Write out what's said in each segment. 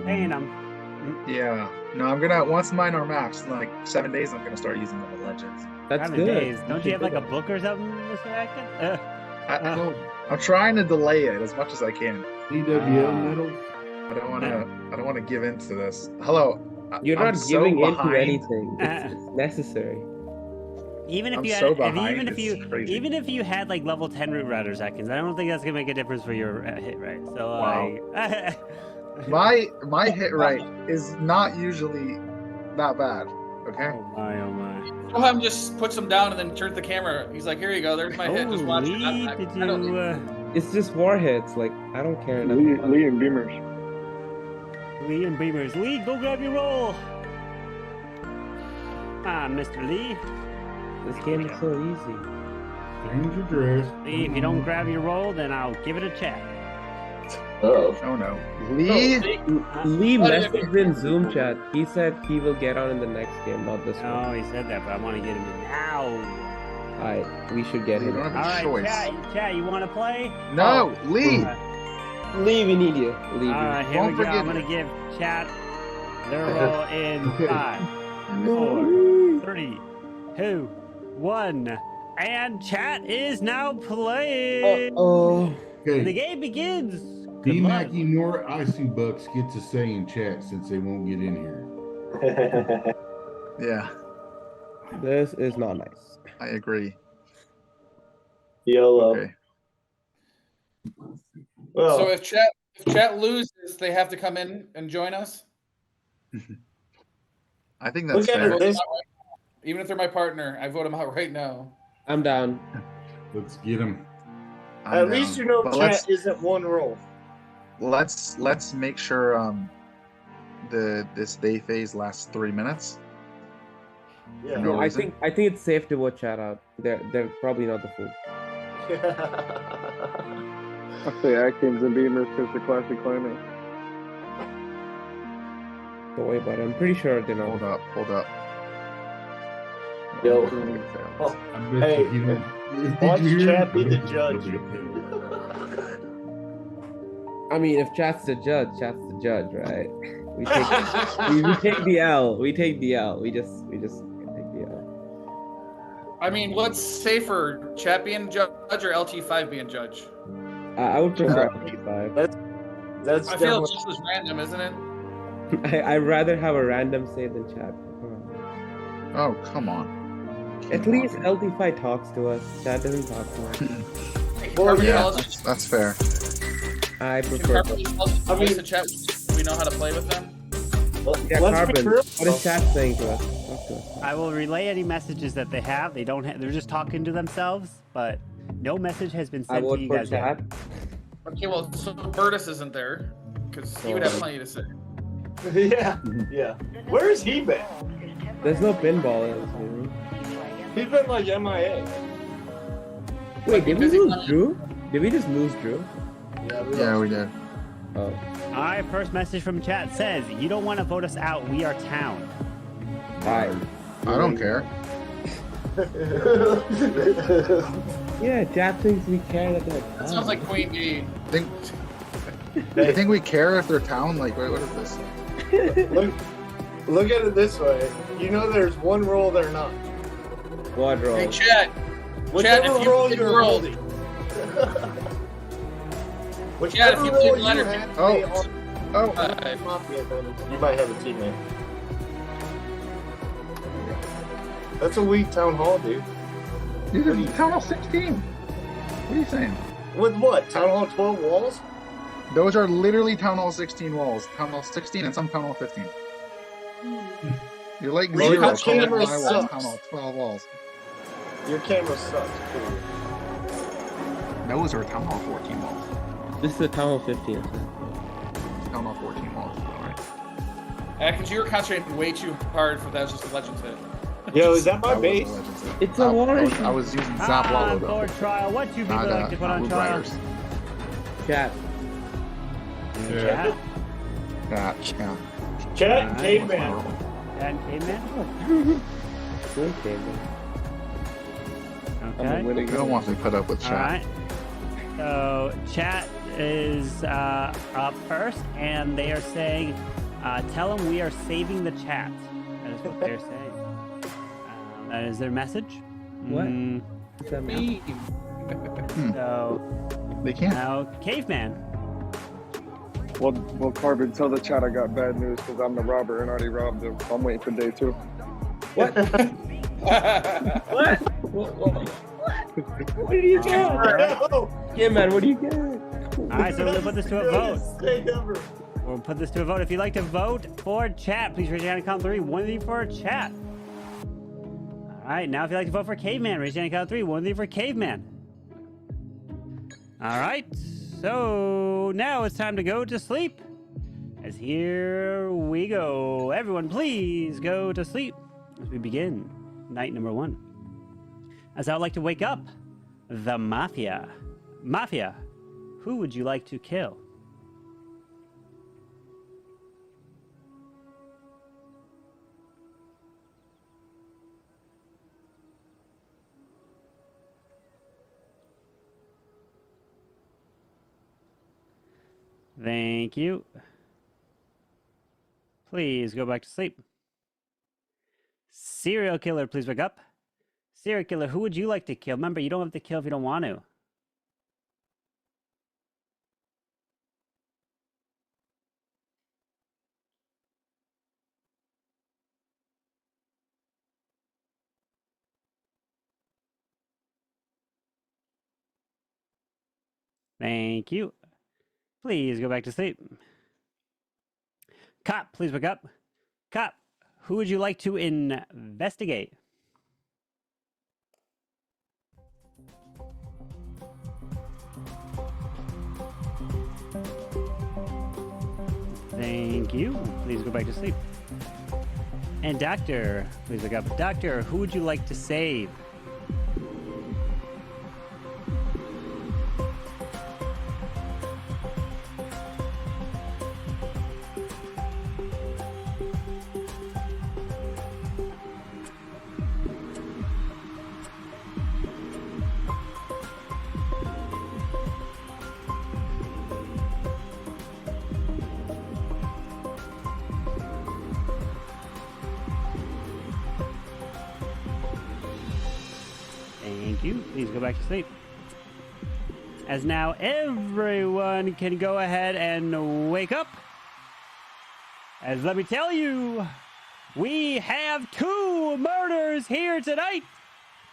paying them. Yeah. No, I'm gonna once mine are maxed in like 7 days. I'm gonna start using them with legends. That's 7 good. days. Don't you have like a book or something, Mr. Atkins? I'm trying to delay it as much as I can. CWL medal. I don't want to give in to this. Hello. You're I'm not so giving in to behind. anything. It's necessary. Even if I'm you had, so if, behind, even if it's you, crazy. even if you had like level 10 root riders, Atkins, I don't think that's gonna make a difference for your hit rate. So Wow. My hit rate is not usually that bad. Okay. Oh my, oh my. Go ahead and just puts them down and then turns the camera. He's like, here you go. There's my hit. Just watch it. Lee, did I don't need you? It's just war hits. Like, I don't care enough. Lee and Beamers. Lee and Beamers. Lee, go grab your roll. Ah, Mr. Lee. This game is so easy. Change your dress. Lee, if you don't grab your roll, then I'll give it a check. Oh. Oh no. Lee. Lee messaged in Zoom chat. He said he will get on in the next game, not this one. Oh, he said that, but I want to get him in now. Alright, we should get You him. don't have a All right, choice. chat, you want to play? No, Lee. Lee, we need you. Lee, All right, here Won't we go. forgive I'm gonna you. give chat their roll in Okay. 5, 4, 3, 2, 1, and chat is now playing. Oh. The Okay. game begins. Good D luck. Mackie nor Icy Bucks get to say in chat since they won't get in here. Yeah, This is not nice. I agree. YOLO. Okay. Well, So if chat loses, they have to come in and join us. I think that's look at fair. her. This Even if they're my partner, I vote them out right now. I'm down. Let's get them. I'm at least down. you know But chat isn't one roll. let's make sure this day phase lasts 3 minutes. Yeah. No No, I reason. think it's safe to vote chat out. They're probably not the fool. I say Atkins and Beamers because the classic climate. Don't worry about it. I'm pretty sure they know. Hold up. Yo. I bet Hey, you don't. watch Did you hear? chat be the judge. I mean, if chat's the judge, right? We take we take the L. We take the L. We just take the L. I mean, what's safer, chat being judge or LT5 being judge? I would prefer LT5. That's I feel definitely it's just as random, isn't it? I'd rather have a random say than chat. Come on. Oh, come on. At least LT5 talks to us. Chat doesn't talk to us. Well, Carpenter yeah, tells us- That's fair. I Can prefer. Carpenter tell us I voice mean- the chat? We know how to play with them. Yeah, let's Carbon. be real. What is chat saying to us? Talk to us. I will relay any messages that they have. They don't. They're just talking to themselves, but no message has been I sent to vote you for guys yet. chat. Okay, well, so Burtis isn't there because he would have plenty to say. Yeah, yeah. Where has he been? There's no pinball in this movie. He's been like MIA. Wait, did we busy lose playing. Drew? Did we just lose Drew? Yeah, we did. Oh. All right, first message from chat says, "You don't want to vote us out. We are town." Alright. I don't care. Yeah, chat thinks we care that they're That sounds like Queen Bee. I think we care if they're town. Like, wait, what is this? Look at it this way. You know there's one roll they're not. What roll? Hey, chat. Whichever if you roll played you're World- holding. Chat, Whichever if you roll played you Leonard- have to Oh. be on Oh, Mafia, then you might have a teammate. That's a weak town hall, dude. these are Town Hall 16. What are you saying? With what? Town hall 12 walls? Those are literally Town Hall 16 walls. Town Hall 16 and some Town Hall 15. You're like Well, zero. your Town Hall camera 5 walls, sucks. Town Hall 12 walls. Your camera sucks. Those are Town Hall 14 walls. This is the Town Hall 15. Town Hall 14 walls. All right. Because you were concentrating way too hard for that. Was just a Legends hit. Yo, is that my That was base? a Legends hit. It's a I war. was using Zap Lalo though. For trial. What you people Not, like to put on Root trial? Riders. Chat. Chat Yeah. Chat, Alright. caveman. and caveman. Okay, man. Okay. You don't want to put up with All chat. right. So chat is up first, and they are saying, "Tell them we are saving the chat." That is what they're saying. That is their message. What? Mm, What's that mean? so They can't. now, Caveman. Well, Carbon, tell the chat I got bad news because I'm the robber and already robbed them. I'm waiting for day 2. What? What did you get? Yeah, man, what do you get? All right, so we're gonna put this to a vote. We'll put this to a vote. If you'd like to vote for chat, please raise your hand and count 3. 1 of you for chat. All right, now if you'd like to vote for Caveman, raise your hand and count 3. 1 of you for Caveman. All right, so now it's time to go to sleep. As here we go. Everyone, please go to sleep as we begin night number 1. As I would like to wake up the Mafia. Mafia, who would you like to kill? Thank you. Please go back to sleep. Serial killer, please wake up. Serial killer, who would you like to kill? Remember, you don't have to kill if you don't want to. Thank you. Please go back to sleep. Cop, please wake up. Cop, who would you like to investigate? Thank you. Please go back to sleep. And doctor, please wake up. Doctor, who would you like to save? Thank you. Please go back to sleep. As now everyone can go ahead and wake up. As let me tell you, we have 2 murders here tonight.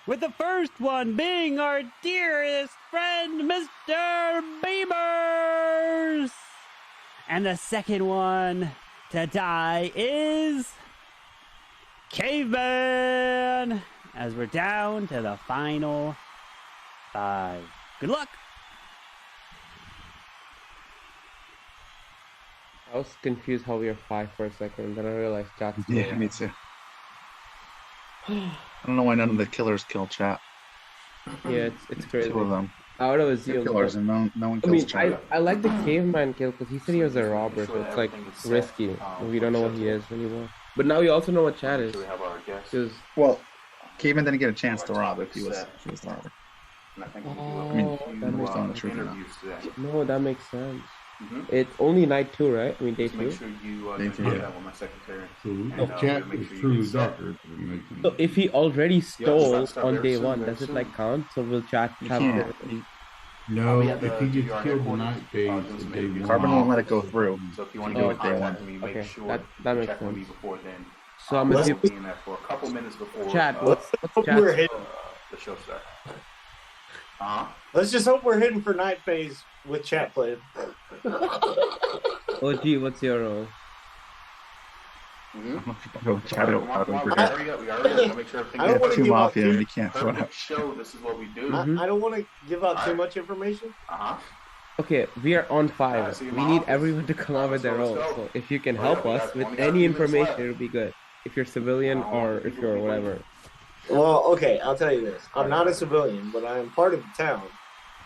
With the first one being our dearest friend, Mr. Beamers. And the second one to die is Caveman. As we're down to the final 5. Good luck. I was confused how we are 5 for a second, then I realized chat's Yeah, me too. I don't know why none of the killers kill chat. Yeah, it's crazy. 2 of them. I would have They're assumed. killers, and no one I kills mean, chat. I like the caveman kill because he said he was a robber, so it's like risky. We don't know what he is anymore. But now we also know what chat is. Because Well, Caveman didn't get a chance to rob if he was the robber. I mean, that we're makes telling the truth or not. no, that makes sense. It's only night 2, right? I mean, day 2. Day 2, yeah. So if chat is true the doctor, it makes sense. So if he already stole on day 1, does it like count? So will chat You have can't. No, if he gets killed the night phase, the day 1. Carbon won't let it go through. So if you want to to do do it it day one, Okay, make sure that makes check with me sense. before then. So I'm gonna Let's give be in that for a couple minutes before chat. What's We're chat? hidden. the show starts. Uh-huh. Let's just hope we're hidden for night phase with chat played. OG, what's your role? Chat it out. We already make sure everything I don't is wanna 2 give out mafia, too- and we can't throw it perfect out. show. This is what we do. I don't want to give out too much information. Uh-huh. Okay, we are on 5. see you We in need my everyone to come up with their Let's role. go. So if you can Oh, help yeah, we us got- with only got a any few minutes information, left. it would be good. If you're civilian or if you're whatever. Well, okay, I'll tell you this. I'm not a civilian, but I am part of the town.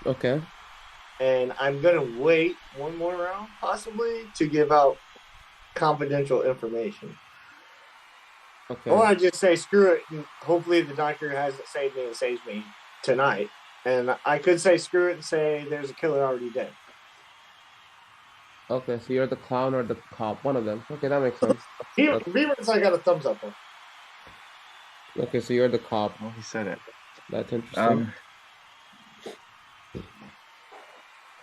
Okay. And I'm going to wait one more round, possibly, to give out confidential information. Okay. Or I just say, screw it, and hopefully the doctor hasn't saved me and saves me tonight. And I could say, screw it, and say there's a killer already dead. Okay, so you're the clown or the cop, one of them. Okay, that makes sense. Beamer's I got a thumbs up on. Okay, so you're the cop. Well, he said it. That's interesting.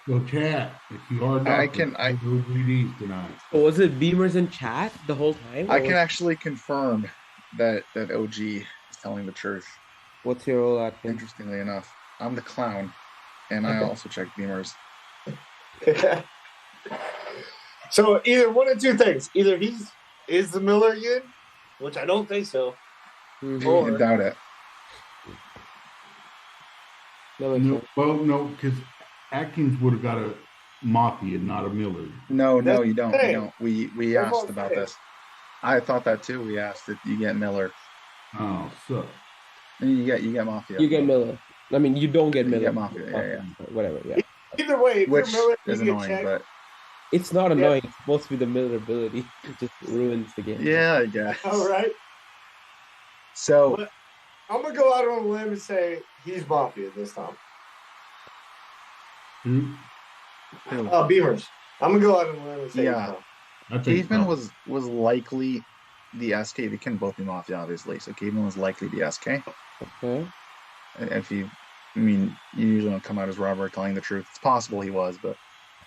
So chat, if you are I not, can- I- OGDs tonight. So was it Beamers in chat the whole time? I or can was- actually confirm that OG is telling the truth. What's your role at? Interestingly enough, I'm the clown, and I Okay. also check Beamers. So either one of two things: either is the Miller again, which I don't think so. Mhm. Or- I doubt it. That makes No, sense. well, no, because Atkins would have got a Mafia, not a Miller. No, That's you don't. the You thing. don't. We That's what asked I'm about saying. this. I thought that too. We asked if you get Miller. Oh, suck. And you get Mafia. You get Miller. I mean, you don't get You Miller. get Mafia, yeah. Whatever, yeah. Either way, if Which you're Miller, is you get annoying, checked. but It's not annoying. It's supposed to be the Miller ability. It just ruins the game. yeah, I guess. All right, So But- I'm gonna go out on a limb and say he's Mafia this time. Who? Beamers. I'm gonna go out on a limb and say Yeah. he's Mafia. I think Caveman so. was likely the SK. They can both be Mafia, obviously. So Caveman was likely the SK. Okay. And if you usually don't come out as Robert telling the truth. It's possible he was, but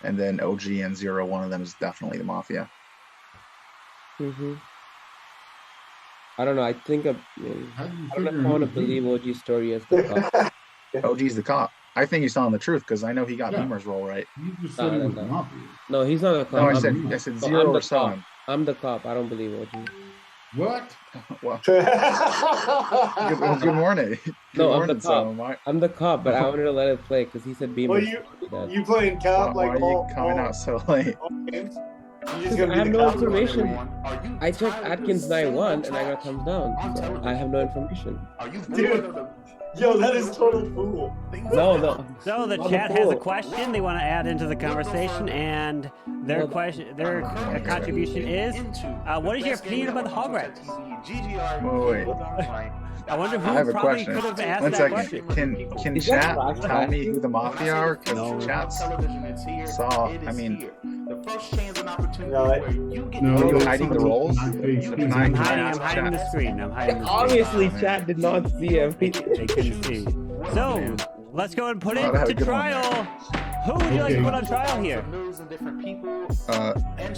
and then OG and Zero, one of them is definitely the Mafia. Mm-hmm. I don't know. I think How do you I don't know figure if I want to who's believe who? OG's story as the cop. OG's the cop. I think he's telling the truth because I know he got Yeah. Beamer's role right. You just said he was no. Mafia. No, he's not a cop. No, I I'm- said no, Zero I'm or the so. cop. I'm the cop. I don't believe OG. What? Well, well, good morning. Good No, I'm the morning, cop. Sam. Why I'm the cop, but I wanted to let it play because he said Beamer. you playing cop why like are you all coming out so late? all games? You just I gonna have be the no cop? information. I checked Atkins 9-1 and I got thumbs down. So I have no information. Dude, yo, that is total fool. No. So the I'm chat a has a fool. question they want to add into the conversation, and their contribution is, what is your opinion about the hog rats? Wait. I wonder who I have a probably question. could have asked One that second. question. Can Is that chat last tell time? me who the Mafia are? Because No. chat's saw. I mean, No, are you hiding the roles? I'm Can hiding I ask the chat? screen. I'm hiding the screen. Obviously, man. chat did not see everything. They couldn't see. So, let's go and put Oh, it that had a to good one there. trial. Who would you like to Okay. put on trial here?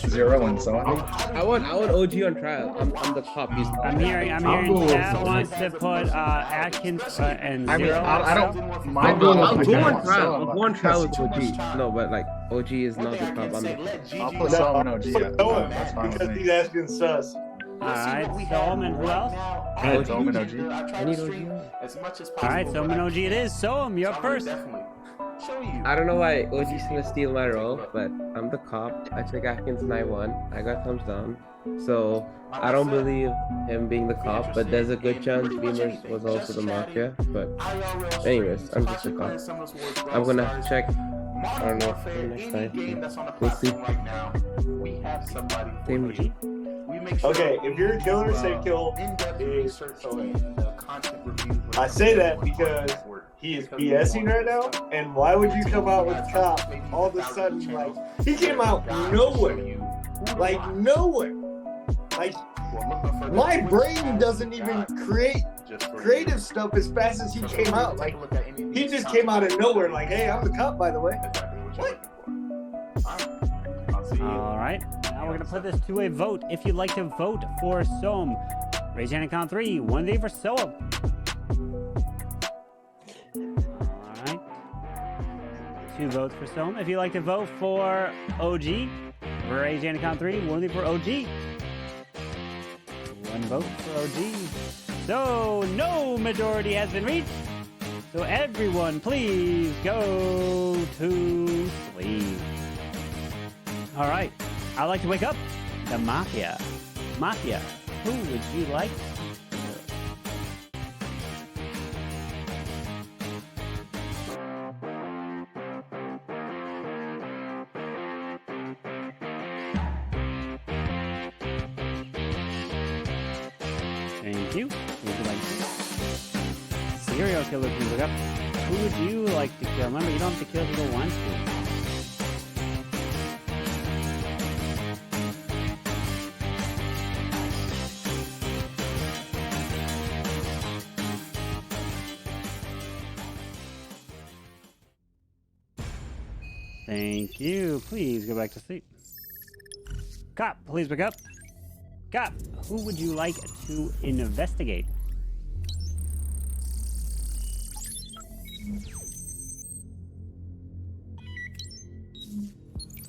Zero and so on. I want OG on trial. I'm the cop. He's I'm hearing chat wants to put Atkins and I mean, Zero. I don't mind. I'll go going on with trial. Soa, I'll go on trial with because- OG. No, but like OG is not the cop. I'm the I'll put Soa and OG. Yeah, No, that's fine because with he's me. asking sus. Alright, Soam and who else? Soa and OG. I need OG. Alright, Soam and OG it is. Soam, you're up first. I don't know why OG's gonna steal my role, but I'm the cop. I took Atkins 9-1. I got thumbs down. So I don't believe him being the cop, but there's a good chance Beamers was also the Mafia. But anyways, I'm just a cop. I'm gonna check. I don't know for the next time. We'll see. Same OG. Okay, if you're a killer, safe kill is Soa. I say that because he is BSing right now, and why would you come out with cop all of a sudden? Like, he came out nowhere. Like, nowhere. Like, my brain doesn't even create creative stuff as fast as he came out. Like, he just came out of nowhere, like, hey, I'm the cop, by the way. What? Alright, now we're gonna put this to a vote. If you'd like to vote for Soam, raise your hand and count 3. 1 day for Soam. Alright. 2 votes for Soam. If you'd like to vote for OG, raise your hand and count 3. 1 day for OG. 1 vote for OG. So, no majority has been reached. So everyone, please go to sleep. All right. I'd like to wake up the Mafia. Mafia, who would you like? Thank you. Who would you like to? Serial killer, please look up. Who would you like to kill? Remember, you don't have to kill if you don't want to. Thank you. Please go back to sleep. Cop, please wake up. Cop, who would you like to investigate?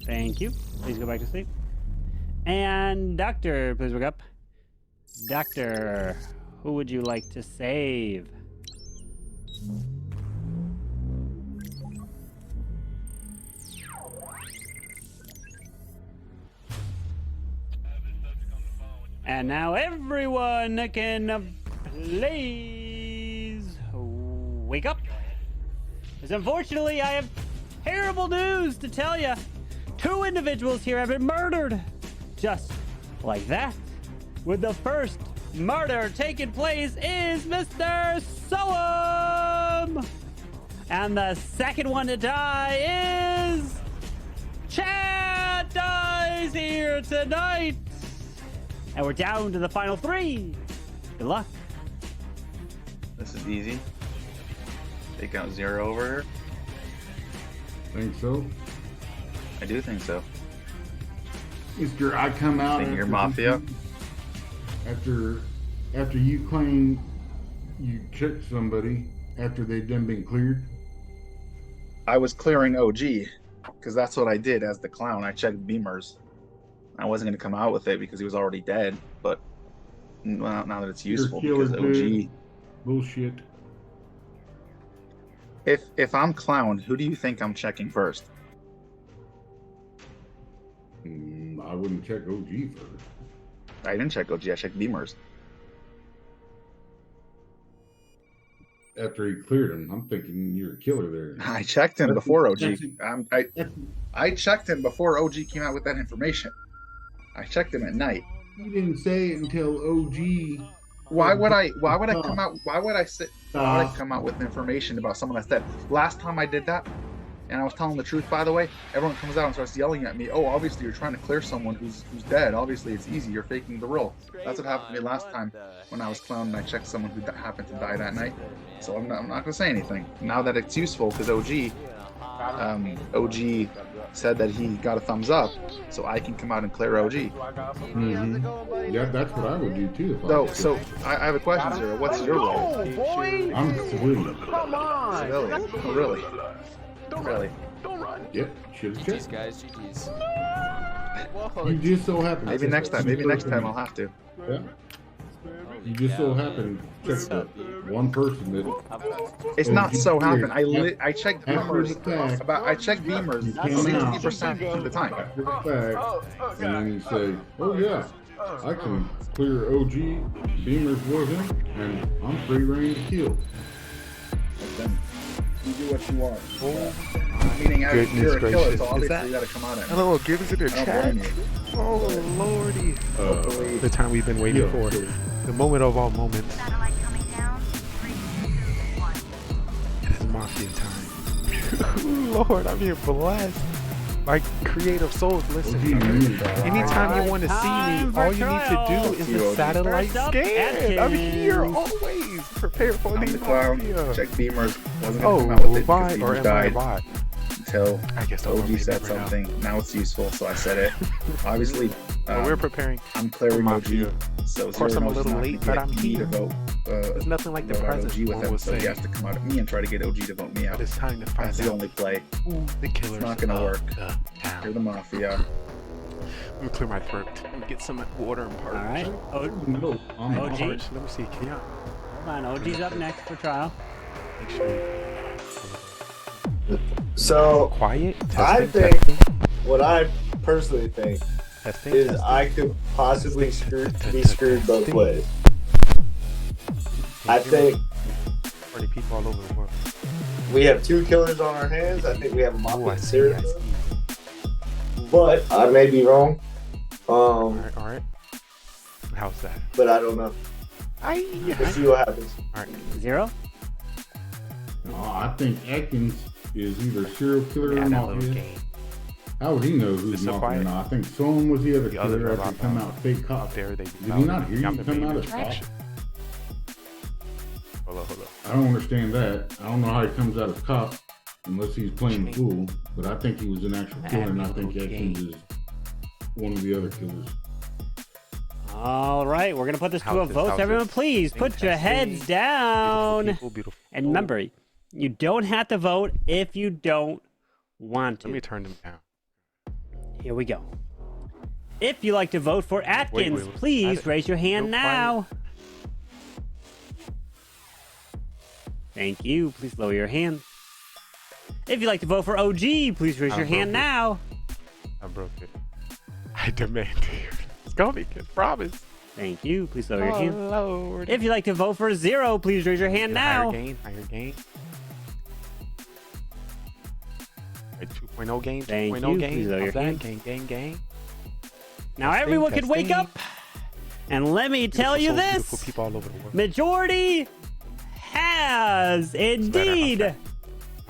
Thank you. Please go back to sleep. And doctor, please wake up. Doctor, who would you like to save? And now everyone can please wake up. Because unfortunately, I have terrible news to tell you. 2 individuals here have been murdered. Just like that. With the first murder taking place is Mr. Soam. And the second one to die is Chad dies here tonight. And we're down to the final 3. Good luck. This is easy. Take out 0 over here. Think so? I do think so. Mister, I come out Think you're after Mafia? After you claim you checked somebody after they'd done been cleared. I was clearing OG because that's what I did as the clown. I checked Beamers. I wasn't going to come out with it because he was already dead, but now that it's useful because OG. Bullshit. If I'm clown, who do you think I'm checking first? I wouldn't check OG first. I didn't check OG. I checked Beamers. After he cleared him, I'm thinking you're a killer there. I checked him before OG. I checked him before OG came out with that information. I checked him at night. You didn't say it until OG. Why would I come out? Why would I come out with information about someone that's dead? Last time I did that, and I was telling the truth, by the way, everyone comes out and starts yelling at me. Oh, obviously you're trying to clear someone who's dead. Obviously it's easy. You're faking the role. That's what happened to me last time when I was clown and I checked someone who happened to die that night. So I'm not going to say anything now that it's useful because OG said that he got a thumbs up, so I can come out and clear OG. Mm-hmm. Yeah, that's what I would do too. So I have a question, Zero. What's your role? I'm civilian. Come on. Civilian. Oh, really? Really? Yep, should have checked. Guys, GG's. You just so happen. Maybe next time I'll have to. Yeah. You just so happen to check the one person that. It's not so happen. I checked After Beamers the fact, I checked Beamers you came out 60% of the time. after the fact, and then you say, "Oh yeah, I can clear OG. Beamers was him, and I'm free reign to kill." Then you do what you want. Meaning you're a killer, so obviously you gotta come out at me. Hello, give us in the I don't chat. blame you. Oh lordy. The time we've been waiting for. The moment of all moments. Satellite coming down. 3, 2, 1. It is Mafia time. Lord, I'm being blessed. My creative souls, listen. Anytime you want to see me, all you need to do is a satellite scan. I'm here always. Prepare for I'm the the clown. Mafia. Check Beamers. Wasn't gonna come out with it because or Beamers am I died bot? until I guess OG said something. Now it's useful, so I said it. Obviously, Well, we're preparing. I'm clearing Mafia. OG. So Of course, I'm a little late, but I'm me to here. vote. There's nothing like the vote out president OG with him, will so say. he has to come out at me and try to get OG to vote me out. But it's time to find That's the out only play. who the killers It's not gonna work. of the town. You're the Mafia. I'm gonna clear my throat. Let me get some water and parch. All right. No, I'm OG. Let me see. Can you Hold on. OG's up next for trial. make sure So quiet? I Testing, think testing, what I personally think testing, is testing. I could possibly be screwed both ways. I think Party people all over the world. we have 2 killers on our hands. I think we have a Oh, I Mafia see. serial I killer. see. But I may be wrong. All right. How's that? But I don't know. Let's see what happens. All right. Zero. I think Atkins is either serial killer Yeah, or that little Mafia. game. How would he know who's It's so Mafia quiet. or not? I think Soam was the other The other killer girl after he come out fake cop. Up there, they Did he not hear you I'm the come main out as cop? attraction. Hold up. I don't understand that. I don't know how he comes out as cop. unless he's playing fool. But I think he was an actual killer, and I think Atkins is one of the other killers. All right, we're gonna put this to a vote. So everyone, please put your heads down. Beautiful, beautiful. And remember, you don't have to vote if you don't want to. Let me turn them down. Here we go. If you like to vote for Atkins, wait. please raise your hand now. Thank you. Please lower your hand. If you'd like to vote for OG, please raise your hand now. I broke it. I demand it. It's coming, kid. Promise. Thank you. Please lower your hand. Lord. If you'd like to vote for Zero, please raise your hand now. Higher gain. Right, 2.0 game. Thank 2.0 you. game. Please lower your hand. Gang. Now everyone can wake up. And let me tell you this. People all over the world. Majority has indeed I'm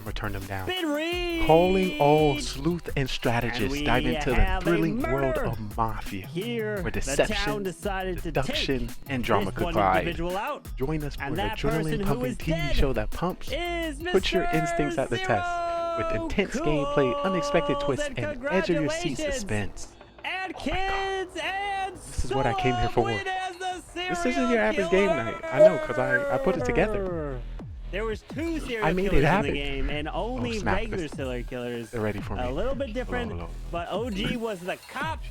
gonna turn them down. been Calling all sleuth and strategists, dive into the have a thrilling world murder. of Mafia, Here, where the deception, town decided to deduction, take and drama this could one collide. individual out. Join us for And an that person adrenaline who pumping is TV dead show that pumps. Is Put your Mr. instincts at the test with intense gameplay, unexpected twists, and edge of your seat suspense. And kids and This is what I came here for. Soul as the This isn't serial your average game killer. night. I know, because I put it together. There was 2 serial I made it killers in happen. the game, and only snap. regular serial killers. They're ready for me. A little bit different, Hello. but OG was the cop.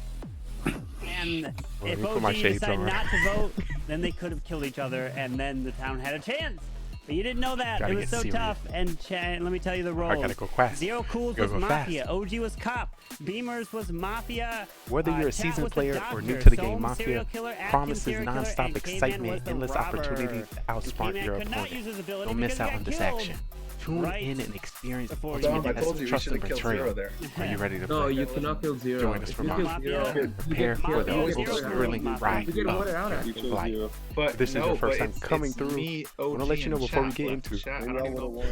And Well, if let me put my OG shades decided on. not to vote, then they could have killed each other, and then the town had a chance. But you didn't know that. Gotta It was get so serious. tough. And let me tell you the roles. gotta go fast. Zero Cools Gotta was go Mafia. fast. OG was cop. Beamers was Mafia. Whether you're a Chat seasoned was the player or doctor. new to the game, Soam, serial Mafia killer, Atkins, promises serial killer, non-stop and K-Man excitement, was the endless robber. opportunity to And outsmart K-Man your could not use his opponent. ability Don't miss because out he on got this killed. action. Tune Right in and experience before ultimate you I told test you of you trust should and have killed Zero betrayal. there. Are you ready to No, play? you cannot kill Zero. Join us If for you Mafia. kill Zero, Prepare for the Mafia. most thrilling Mafia. ride you get of voted out You after. chose life. Zero. But This is no, your first but time coming it's through. me, I want to OG, let you know and before we chat get left. into Chat, I Maybe don't I even would've know. won.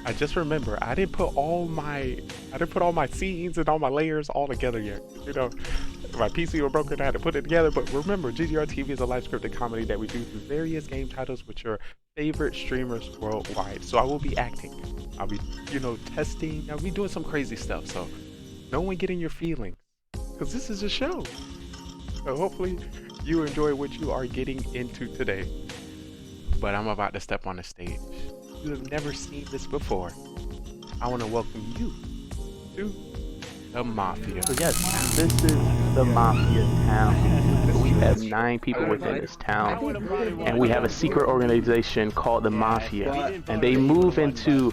I just remember I didn't put all my scenes and all my layers all together yet. You know, my PC was broken. I had to put it together. But remember, GGR TV is a live scripted comedy that we do through various game titles with your favorite streamers worldwide. So I will be acting. I'll be, testing. I'll be doing some crazy stuff. So no one get in your feelings, because this is a show. So hopefully you enjoy what you are getting into today. But I'm about to step on the stage. You have never seen this before. I want to welcome you to the Mafia. So yes, this is the Mafia town. We have 9 people within this town, and we have a secret organization called the Mafia, and they move into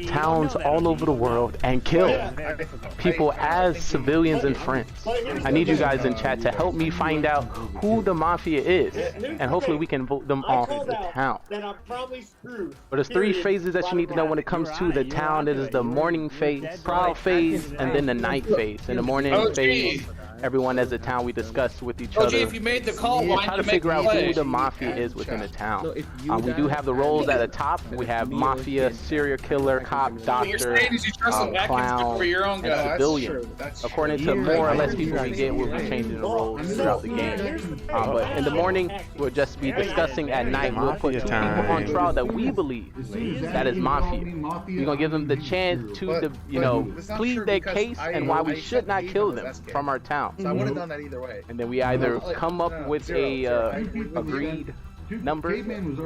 towns all over the world and kill people as civilians and friends. I need you guys in chat to help me find out who the Mafia is, and hopefully we can vote them off the town. Then I'm probably screwed. But there's 3 phases that you need to know when it comes to the town. It is the morning phase, prowl phase, and then the night phase. In the morning phase, everyone as a town, we discuss with each OG, other. if you made the call, We why try not to make figure the out play? who the Mafia is within the town. No, if you We do die- have the roles at the top. We have Mafia, serial killer, cop, What you're doctor, saying is you trust the Atkins clown, over your own and guy. civilian. According to more or less people we get, we'll be changing the roles throughout the game. But in the morning, we'll just be discussing. At night, we'll put 2 people on trial that we believe that is Mafia. We're gonna give them the chance to, plead their case and why we should not kill them from our town. So I would have done that either way. And then we either come up with a agreed number,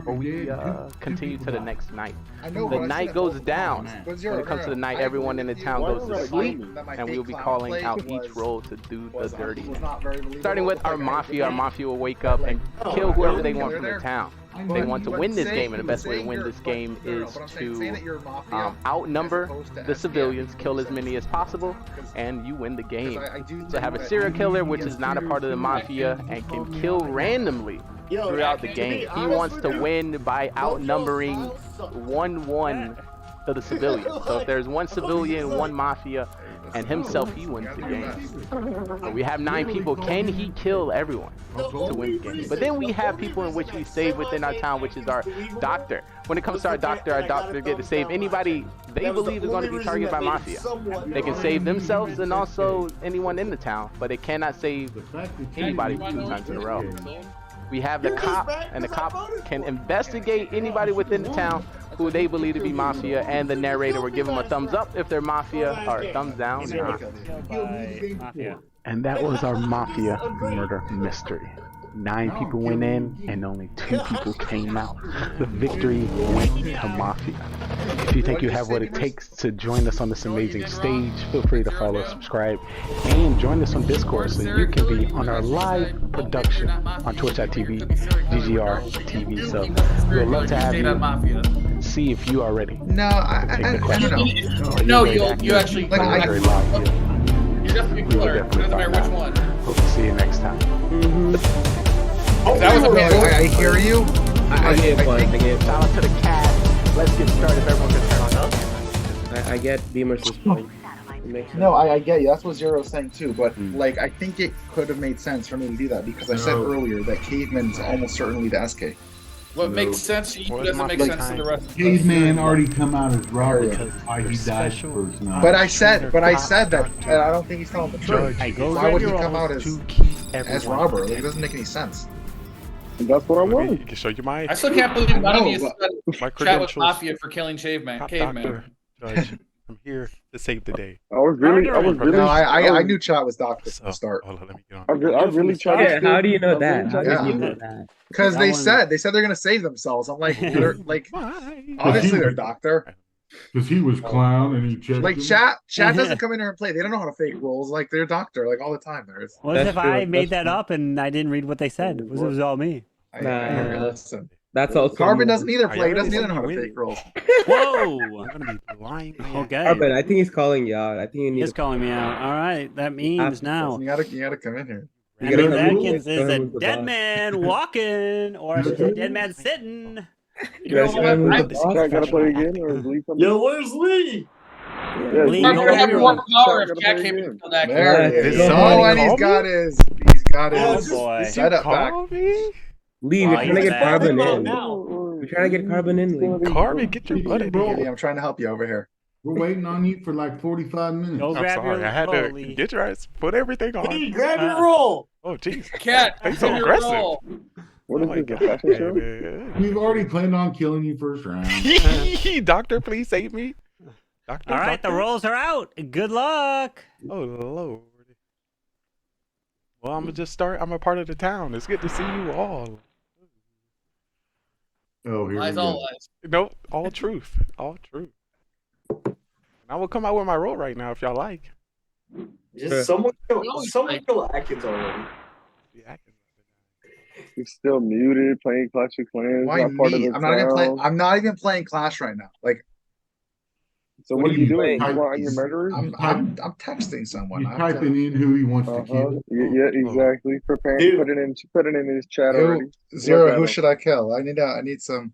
or we continue to the next night. The night goes down. When it comes to the night, everyone in the town goes to sleep, and we will be calling out each role to do the dirty. Starting with our Mafia will wake up and kill whoever they want from the town. They want to win this game, and the best way to win this game is to outnumber the civilians, kill as many as possible, and you win the game. So have a serial killer, which is not a part of the Mafia, and can kill randomly throughout the game. He wants to win by outnumbering 1-1 to the civilians. So if there's 1 civilian, 1 Mafia, and himself, he wins the game. So we have 9 people. Can he kill everyone to win the game? But then we have people in which we save within our town, which is our doctor. When it comes to our doctor get to save anybody they believe is going to be targeted by Mafia. They can save themselves and also anyone in the town, but they cannot save anybody 2 times in a row. We have the cop, and the cop can investigate anybody within the town who they believe to be Mafia, and the narrator will give them a thumbs up if they're Mafia, or a thumbs down. Mafia. And that was our Mafia murder mystery. 9 people went in, and only 2 people came out. The victory went to Mafia. If you think you have what it takes to join us on this amazing stage, feel free to follow, subscribe, and join us on Discord so you can be on our live production on twitch.tv, GGR TV. So we would love to have you. See if you are ready. No, I don't know. No, you actually. Like, You're definitely cooler. Doesn't matter which one. Hope to see you next time. That was a I hear you. I get one. I get Shout out to the cat. Let's get started. If everyone can turn on up. I get Beamer's point. No, I get you. That's what Zero's saying too. But like, I think it could have made sense for me to do that because I said earlier that Caveman's almost certainly the SK. What makes sense to you doesn't make sense to the rest of us. Caveman already come out as Robert. That's why he died first night. But I said that, and I don't think he's telling the truth. Why would he come out as Robert? Like, it doesn't make any sense. That's what I want. You can show you my. I still can't believe none of you my said chat with credentials. Mafia for killing Caveman. Top Caveman. doctor, Judge. I'm here to save the day. I was really. No, I knew chat was Doctor from the start. Hold on, let me get on. I really tried. Yeah, how do you know that? How Yeah. do you know that? Because they said they're gonna save themselves. I'm like, they're like, obviously they're Doctor. Because he was clown and he checked. Like him. chat doesn't come in here and play. They don't know how to fake roles. Like they're Doctor, like all the time. There's. What if I made that up and I didn't read what they said? It was all me. Listen. That's also Carbon doesn't either Are play. He you doesn't really either know how to winning? fake roles. Whoa! I'm gonna be blind. Okay. Carbon, I think he's calling you out. I think you need He's to calling me out. All right, that means now. You gotta come in here. I gotta mean, come that in. is a Come with the dead boss. man walking, or I should say dead man sitting. You guys remember the I boss? gotta play again, or is Lee coming? Yo, where's Lee? Yeah, Lee, I'm go gonna ahead, have everyone. one power if Gotta Cat play came again. in till next. There Yeah, it is. did Oh, somebody and he's call got me? his Oh boy. setup back. Call me? Lee, Oh, we're trying to he's get back. Carbon in. Now. We're trying to get Carbon in, Lee. Carbon, get your butt in Yeah, here. I'm trying to help you over here. We're waiting on you for like 45 minutes. Go I'm grab sorry. your I had roll, to Lee. get your ass, put everything Lee, on. grab your roll. Oh, jeez. Cat, They so do your aggressive. roll. What Oh is my this, a God, fashion show? man. We've already planned on killing you first round. Doctor, please save me. Doctor, All right, the doctor? rolls are out. Good luck. Oh, Lord. Well, I'm gonna just start. I'm a part of the town. It's good to see you all. Oh, here Lies we all go. lies. Nope, all truth. All truth. I will come out with my role right now if y'all like. Just someone kill Atkins already. Yeah, He's still muted, playing Clash of Clans. Why Not part of me? the I'm not even playing. town. I'm not even playing Clash right now. Like So what are you doing? playing? You plotting your murderers? I'm texting someone. He's I have to- typing in who he wants to kill. Yeah, exactly. Preparing, Dude. put it in his chat Who- already. Zero. Look at Who him. should I kill? I need some.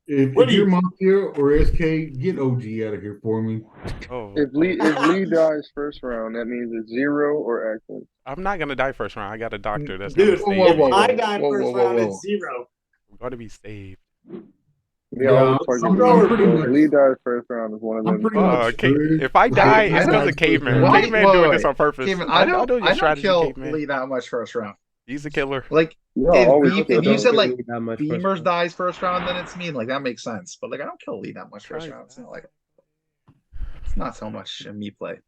If What do you're you- Mafia or SK, get OG out of here for me. Oh, If Lee dies first round, that means it's Zero or Atkins. I'm not gonna die first round. I got a doctor that's Dude, gonna whoa, save whoa, me. I died whoa, first whoa, round whoa. at 0. I'm gonna be saved. Yeah, Yeah, always I'm target pretty Lee. much- If Lee dies first round, is one of I'm them. pretty much Okay, screwed. if I die, I it's because don't- of Caveman. Why- Caveman wait, doing wait. this on purpose. Caveman, I I know your don't strategy, kill Caveman. Lee that much first round. He's a killer. Like Yeah, if, always Beam- kill if you them. said like That much first Beamers round. dies first round, then it's mean. Like that makes sense. But like I don't kill Lee that much first round. It's not like it's not so much a me play.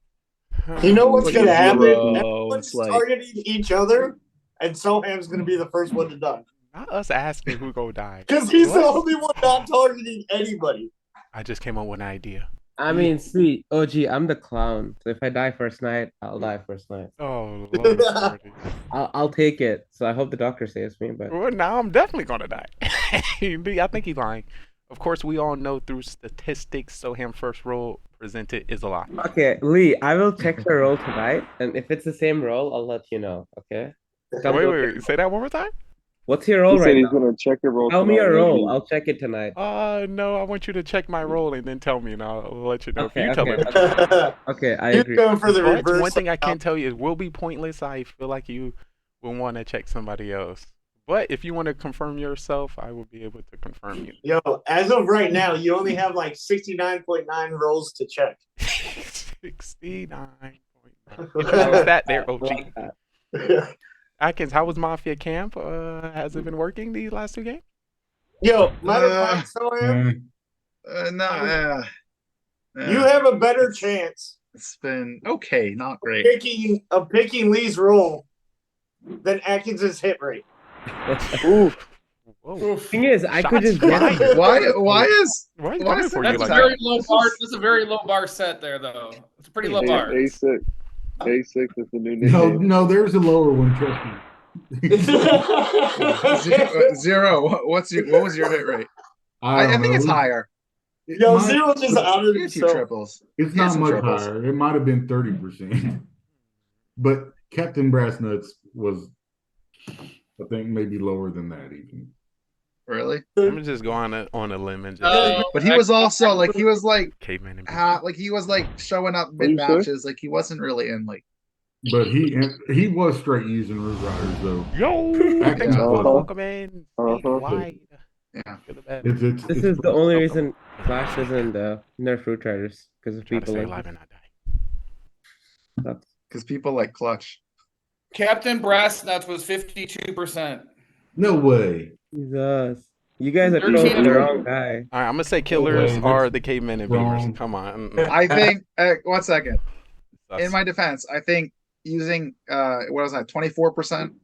You know what's Look gonna at happen? Zero. Everyone's It's like- targeting each other, and Soham's gonna be the first one to die. Not us asking who go die. Because he's the What? only one not targeting anybody. I just came up with an idea. I mean, sweet. OG, I'm the clown. So if I die first night, I'll die first night. Oh, Lord. Lordy. I'll take it. So I hope the doctor saves me. But Well, now I'm definitely gonna die. I think he's lying. Of course, we all know through statistics, Soham first roll presented is a lie. okay, Lee, I will check your roll tonight, and if it's the same roll, I'll let you know. Okay? Wait, say that one more time. What's your He role said right he's now? gonna check your roll Tell me tonight, your role. OG. I'll check it tonight. No, I want you to check my roll and then tell me, and I'll let you know if Okay, you tell okay, me. okay. Okay, I You're agree. going for the But reverse. one thing I can tell you, it will be pointless. I feel like you will want to check somebody else. But if you want to confirm yourself, I will be able to confirm you. Yo, as of right now, you only have like 69.9 rolls to check. 69.9. What's that there, OG? Atkins, how was Mafia Camp? Has it been working these last 2 games? Yo, matter of fact, Sam, you have a better chance It's been okay, not great. picking Lee's roll than Atkins's hit rate. Ooh. Whoa. Thing is, I could Shots just get fired. it. Why is you why coming is for that you That's like a very that? low bar. That's a very low bar set there, though. It's a pretty low bar. A6. A6 is the new nickname. No, there's a lower one. Trust me. Zero? What was your hit rate? I think it's higher. Yo, Zero just honored He had 2 himself. triples. It's He had not some much triples. higher. It might have been 30%. But Captain Brass Nuts was, I think, maybe lower than that even. Really? I'm gonna just go on a limb and just say But he was also like he was like caveman and like he was like showing up mid matches. Like he wasn't really in like. But he was straight using Root Riders though. Yo, Atkins was. welcome in. Wide. Yeah. This is the only reason Flash doesn't nerf Root Riders because of Try to people stay like alive and not die. Because people like Clutch. Captain Brass Nuts was 52%. No way. Jesus. You guys are 13 close to the and- wrong guy. All right, I'm gonna say killers that's are the cavemen and wrong. beamers. Come on. I think. 1 second. Sus. In my defense, I think using what was that? 24%.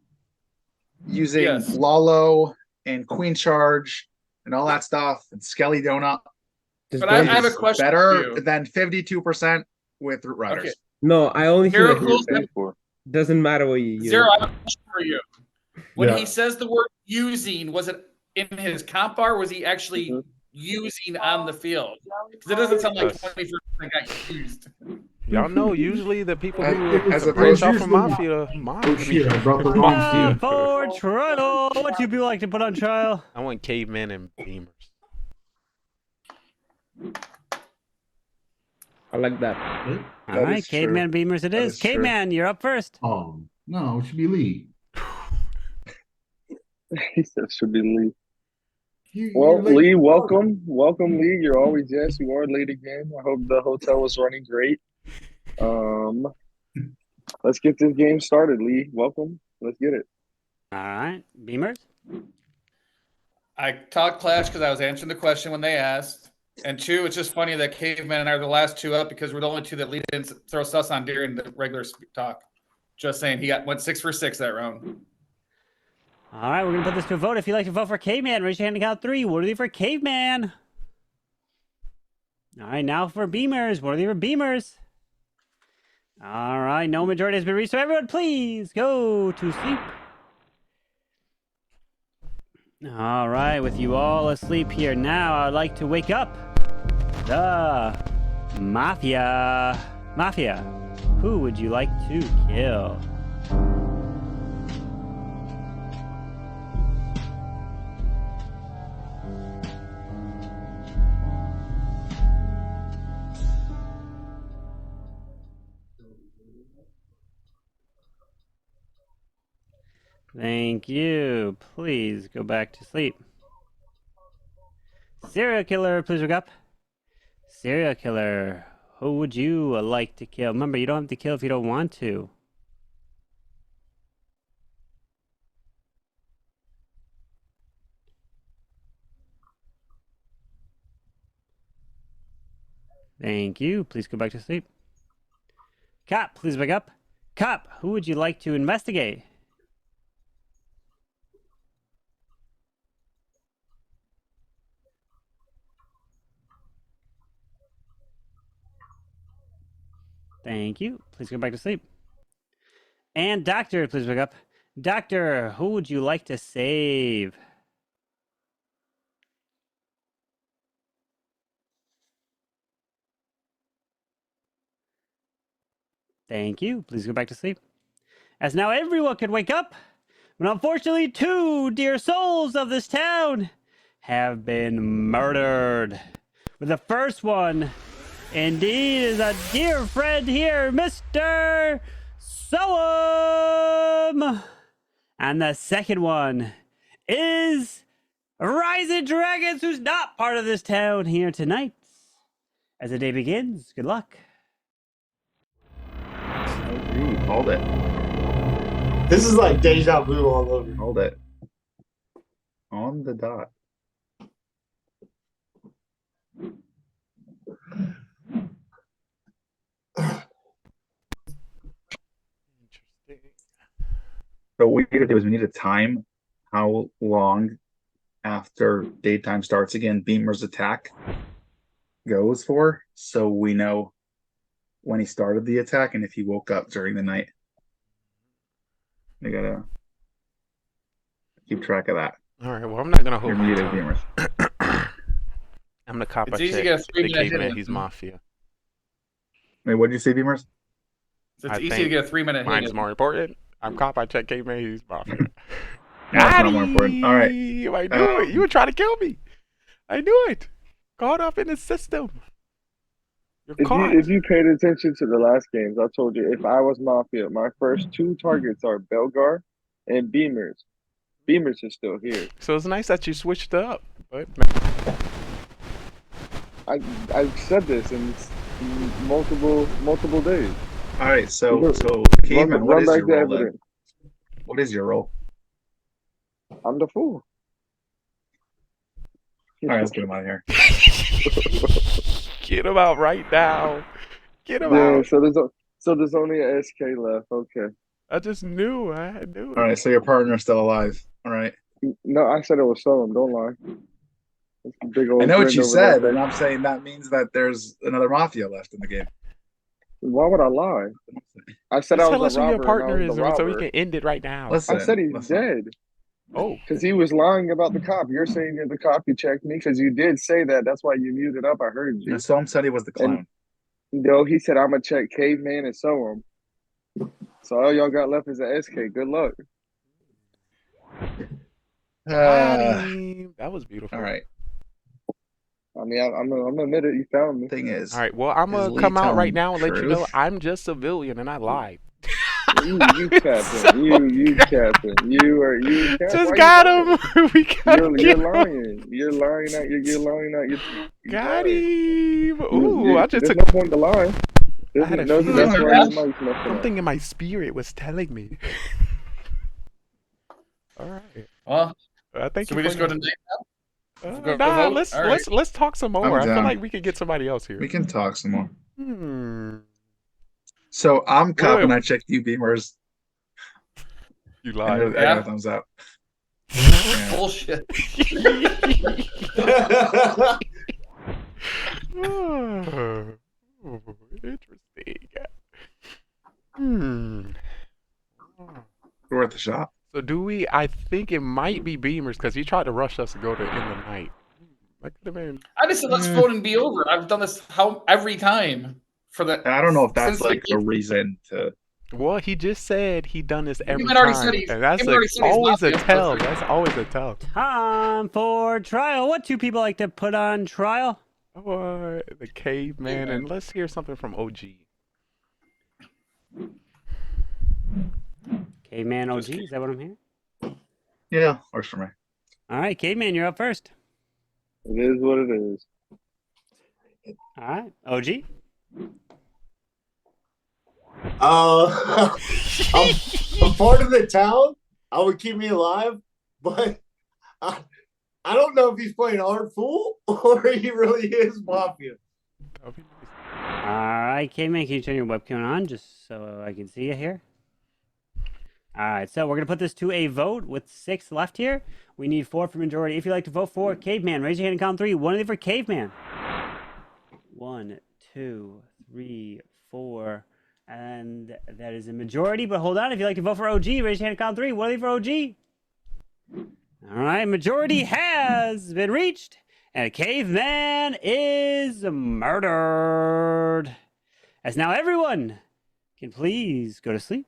Using Yes. Lalo and Queen Charge and all that stuff and Skelly Donut. Just But I don't have a use- question for Better you. than 52% with Root Riders. Okay. No, I only see Zero that rules. doesn't matter what you use. Zero, I have a question for you. When Yeah. he says the word using, was it in his comp bar? Was he actually using on the field? Because it doesn't sound like Yes. 24% got used. Y'all know usually the people who As branch opposed- off from Oh shit, I brought the wrong team. For trial, what do you like to put on trial? I want cavemen and beamers. I like that. All right, is true. caveman beamers it That is. is true. Caveman, you're up first. Oh no, it should be Lee. He said should be Lee. You're Well, late. Lee, welcome. Welcome, Lee. You're always yes. You are late again. I hope the hotel was running great. Let's get this game started, Lee. Welcome. Let's get it. All right, beamers. I talked Clash because I was answering the question when they asked. And 2, it's just funny that Caveman and I are the last 2 up because we're the only 2 that lead in throw sus on during the regular talk. Just saying, he went 6 for 6 that round. All right, we're gonna put this to a vote. If you'd like to vote for Caveman, raise your hand and count 3. Worthy for Caveman. All right, now for Beamers. Worthy for Beamers. All right, no majority has been reached, so everyone please go to sleep. All right, with you all asleep here now, I'd like to wake up the Mafia. Mafia, who would you like to kill? Thank you. Please go back to sleep. Serial killer, please wake up. Serial killer, who would you like to kill? Remember, you don't have to kill if you don't want to. Thank you. Please go back to sleep. Cop, please wake up. Cop, who would you like to investigate? Thank you. Please go back to sleep. And doctor, please wake up. Doctor, who would you like to save? Thank you. Please go back to sleep. As now everyone can wake up, But unfortunately, 2 dear souls of this town have been murdered. But the first one, indeed, is a dear friend here, Mr. Soam. And the second one is Rising Dragons, who's not part of this town here tonight. As the day begins, good luck. Hold it. This is like deja vu all over. Hold it. On the dot. So what we need to do is we need to time how long after daytime starts again Beamer's attack goes for, so we know when he started the attack and if he woke up during the night. We gotta keep track of that. All right. Well, I'm not gonna hold You're my muted, tongue. Beamers. I'm the cop. It's I easy to check get a the 3-minute hit caveman. in. He's Mafia. Wait, what did you say, Beamers? So I it's easy to think get a 3-minute hit. Mine's in. more important. I'm cop. I check caveman. He's Mafia. No, it's not more important. All right. I knew it. You were trying to kill me. I knew it. Caught up in the system. You're caught. If you paid attention to the last games, I told you if I was Mafia, my first 2 targets are Belgar and Beamers. Beamers is still here. So it's nice that you switched up. But I've said this in multiple days. All right, so Caveman, what is your role then? What is your role? I'm the fool. All right, let's get him out of here. get him out right now. Get him Yeah, out. so there's only a SK left. Okay. I just knew. I knew it. All right, so your partner's still alive. All right. No, I said it was Soam. Don't lie. It's a big old I know what grin you over said, there. and I'm saying that means that there's another Mafia left in the game. Why would I lie? I said Just I tell was us a who robber. your partner and I is, was the so we robber. can end it right now. Listen, I said he's dead. Oh, because he was lying about the cop. You're saying you're the cop. You checked me because you did say that. That's why you muted up. I heard you. And Soam said he was the clown. No, he said I'm gonna check Caveman and Soam. So all y'all got left is a SK. Good luck. that was beautiful. All right. I mean, I'm gonna admit it. You found me. Thing is, All right. Well, I'm gonna come out right now and let you know I'm just a civilian and I lied. You capping. You capping. You capping. Just got him. We got him. You're lying. You're lying out. You're lying out. Got him. Ooh, I just there's took. no point to lie. I had a No, feeling. that's why your mic's messed up. Something in my spirit was telling me. All right. Well, thank should you. we just go to night now? Nah, let's talk some more. I feel like we could get somebody else here. We can talk some more. Hmm. So I'm cop and I checked you, Beamers. You lied. I got a thumbs up. Bullshit. Interesting. Hmm. Worth a shot. So do we? I think it might be Beamers because he tried to rush us to go to end the night. That could have been. I just said let's vote and be over. I've done this every time for the. I don't know if that's since like a reason to. Well, he just said he done this every Human already time, said he's- and that's Human already said he's always a Mafia, tell. so- That's always a tell. Time for trial. What 2 people like to put on trial? The caveman, and let's hear something from OG. Caveman OG, is that what I'm hearing? Yeah, works for me. All right, Caveman, you're up first. It is what it is. All right, OG. I'm part of the town. I would keep me alive, but I don't know if he's playing hard fool or he really is Mafia. All right, Caveman, can you turn your webcam on just so I can see you here? All right, so we're going to put this to a vote with 6 left here. We need 4 for majority. If you'd like to vote for Caveman, raise your hand and count 3. 1 for Caveman. 1, 2, 3, 4. And that is a majority, but hold on. If you'd like to vote for OG, raise your hand and count 3. 1 for OG. All right, majority has been reached, and Caveman is murdered. As now everyone can please go to sleep.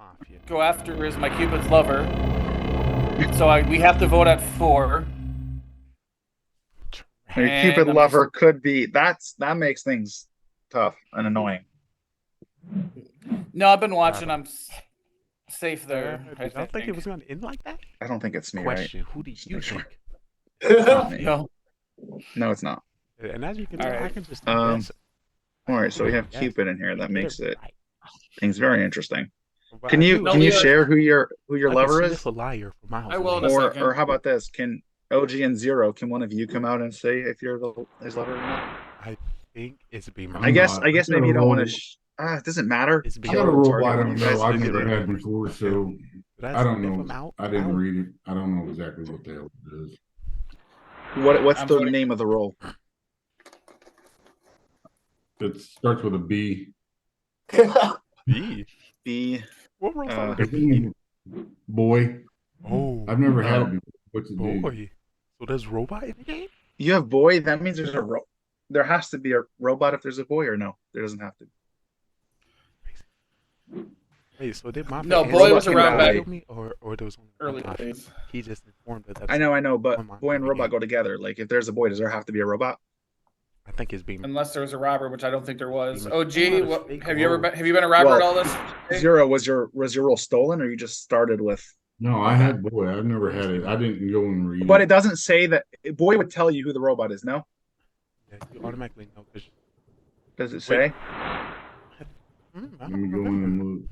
Mafia. go after is my Cupid's lover. So we have to vote at 4. Your And Cupid I'm lover could be. That makes things tough and annoying. No, I've been watching. I'm safe there. I Did y'all think it was going to end like that? I don't think it's me, Question: right? Who do you think? It's not me. No. No, it's not. And as you can tell, I can just All guess. right, so we have Yes. Cupid in here. That You get makes it it right. things very interesting. But Can I you do can you Leo- share who your I lover can is? sniff a liar for miles I will in a away. second. Or how about this? Can OG and Zero, can one of you come out and say if you're his lover or not? I think it's Beamer. I guess not. maybe you don't want roll. to. It doesn't matter. It's I Beamer. got a Kill the roll target I when don't you guys know. I've do never it. had before, so Did I don't sniff know. him out? I didn't Out? read it. I don't know exactly what the hell it is. What's I'm the voting- name of the role? It starts with a B. B. B. What role's Uh, under B? Boy. Oh, I've never had Oh. it before. What's it do? boy. So there's robot in the game? You have boy. That means there's a there has to be a robot if there's a boy, or no? There doesn't have to. Wait, so did Mafia No, answer boy was the around question back- to me, or there was only Early one Mafia? days. He just informed us. I know, but one Mafia boy and in the robot game. go together. Like if there's a boy, does there have to be a robot? I think it's Beamer. Unless there was a robber, which I don't think there was. Beamer. OG, Not a what, fake have you ever role. been? Have you been a robber at all this? Zero, was your role stolen, or you just started with? No, I had boy. I've never had it. I didn't go and read But it. it doesn't say that. Boy would tell you who the robot is. No, Yeah, you automatically know. 'Cause- does it say? I Let don't me go in remember. and look.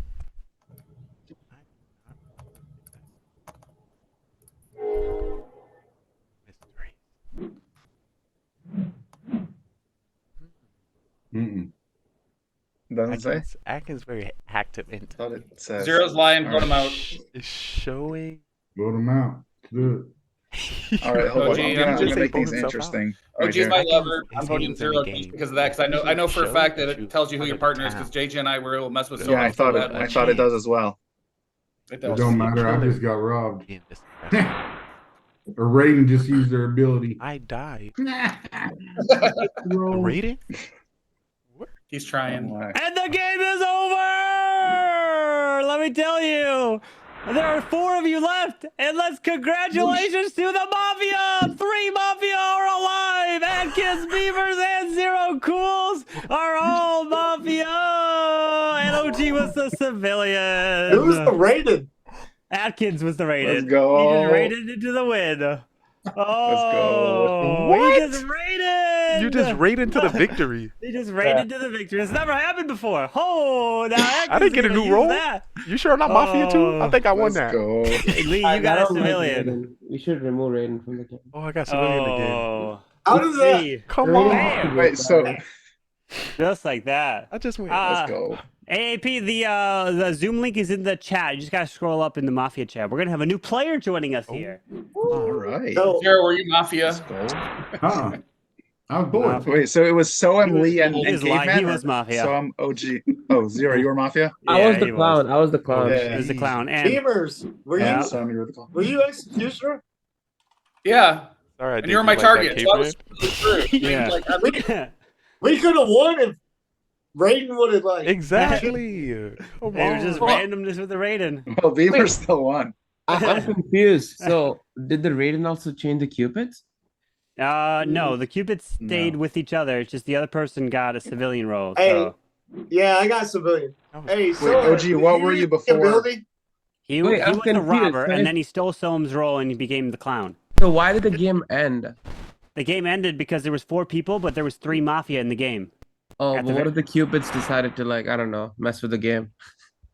Mystery. Mm-mm. Doesn't say. Atkins very active in Thought it says. Zero's lying. Vote him out. is showing. Vote them out. Do All right, hold on. OG, I'm I'm gonna just make saying things vote himself interesting. Right OG's here. my Atkins lover. is I'm voting hands in the Zero game. just because of that. Because I know for a Shows fact that that you it tells you who your under partner is. town. Because JJ and I will mess with Yeah, someone. Yeah, I thought it. I thought it does as well. It it. does. Don't matter. I just got robbed. Yeah, this- Or Raiden just used their ability. I died. Roll. Rating? He's trying. And the game is over! Let me tell you, there are 4 of you left, and let's congratulations to the Mafia! 3 Mafia are alive! Atkins, Beavers, and Zero Cools are all Mafia! And OG was the civilian. Who's the rated? Atkins was the rated. Let's go. He just rated into the win. Oh, What? he just rated! You just raid into the victory. He just raided to the victory. It's never happened before. Oh, now I didn't get a new role. You sure I'm not Mafia too? I think I won that. Go. Lee, you got a civilian. We should remove Raiden from the game. Oh, I got civilian again. Oh, How does that? see, Come on. Bam. Wait, so just like that. I just went. let's go. AAP, the Zoom link is in the chat. You just gotta scroll up in the Mafia chat. We're gonna have a new player joining us here. All right. So, Zero, were you Mafia? Let's go. Uh-uh. I was bored. Wait, so it was So and Lee and He was Caveman? he was or Mafia. So I'm OG. Oh, Zero, you were Mafia? I was he the clown. I was the clown. Yeah. He was the clown. And Beamers, Yeah. So you were the clown. were you executioner? Yeah. Sorry, I And did you were you my like target. that, So I was caveman? true. Yeah. Like, I We could have won if Raiden would have like. Exactly. Come they were just on. randomness with the Raiden. Well, Beaver still won. I'm confused. So, did the Raiden also change the Cupids? No, the Cupids stayed No. with each other. It's just the other person got a civilian role. Hey, So Yeah, I got civilian. Hey, so OG, what were you before? Ability? he Wait, I'm was the confused. robber, Can I- and then he stole Soam's role, and he became the clown. So why did the game end? The game ended because there was 4 people, but there was 3 Mafia in the game. Oh, At but the what ve- if the Cupids decided to like, I don't know, mess with the game?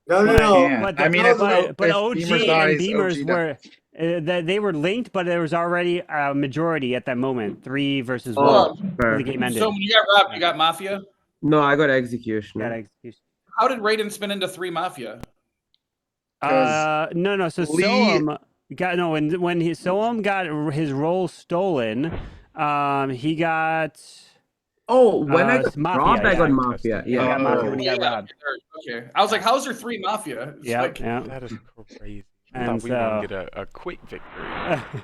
No, no, But- no. Yeah. But, I mean, but, if- but if OG Beamers and dies, Beamers OG were they were linked, but there was already a majority at that moment, 3 versus 1. Oh, when fair. the game ended. So when you got robbed, you got Mafia? No, I got execution. Got execution. How did Raiden spin into 3 Mafia? No. So Lee- Soam got no. When Soam got his role stolen, he got. Oh, when I got Mafia, robbed, I yeah. got Mafia. He Yeah. got Mafia when he got Yeah. robbed. Okay. I was like, how's there 3 Mafia? It's Yeah, like, yeah. That is crazy. I And thought we were gonna so- get a quick victory.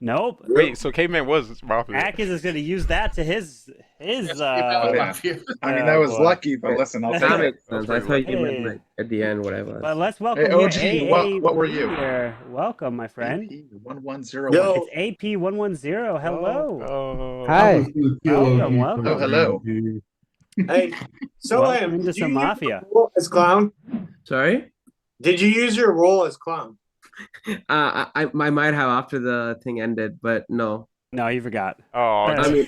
Nope. Wait, so Caveman was Mafia. Atkins is going to use that to his is Mafia. I mean, that was boy. lucky, but listen, I'll take That it. makes sense. I thought you meant Hey. like at the end, whatever. But let's Hey, welcome OG, here what were you? here. Welcome, my friend. AP1101. Yo, It's AP110. Hello. Oh, I Welcome, welcome. Oh, hello. hey, so Welcome into did you some use Mafia. your role as clown? Sorry? Did you use your role as clown? I might have after the thing ended, but no. No, you forgot. oh, I mean,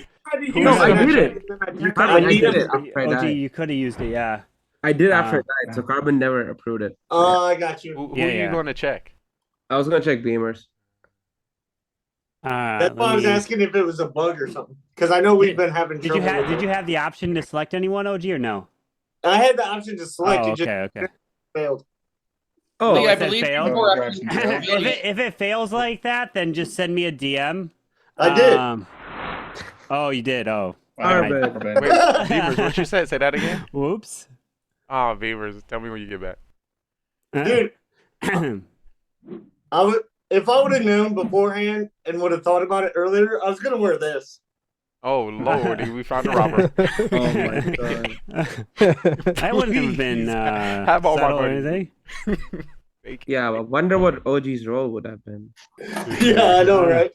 Who no, was I it? did it. I did it after I OG, died. you could have used it, yeah. I did after Uh, I died, so Carbon never approved it. Oh, I got you. who Yeah, are you yeah. going to check? I was gonna check Beamers. That's why I was asking if it was a bug or something. Because I know we've been having Did trouble. you have with Did it. you have the option to select anyone, OG, or no? I had the option to select. Oh, It just okay. failed. Oh, Lee, I it said believe failed? before Oh, after gosh. if it fails like that, then just send me a DM. I did. Oh, you did. Oh, Carbon. Wait, Beavers, what you said? Say that again. whoops. Oh, Beavers, tell me when you get back. Dude, if I would have known beforehand and would have thought about it earlier, I was gonna wear this. Oh Lordy, we found a robber. Oh my god. That wouldn't have been Please, have all my subtle or money. anything. Yeah, I wonder what OG's role would have been. Yeah, I know, right?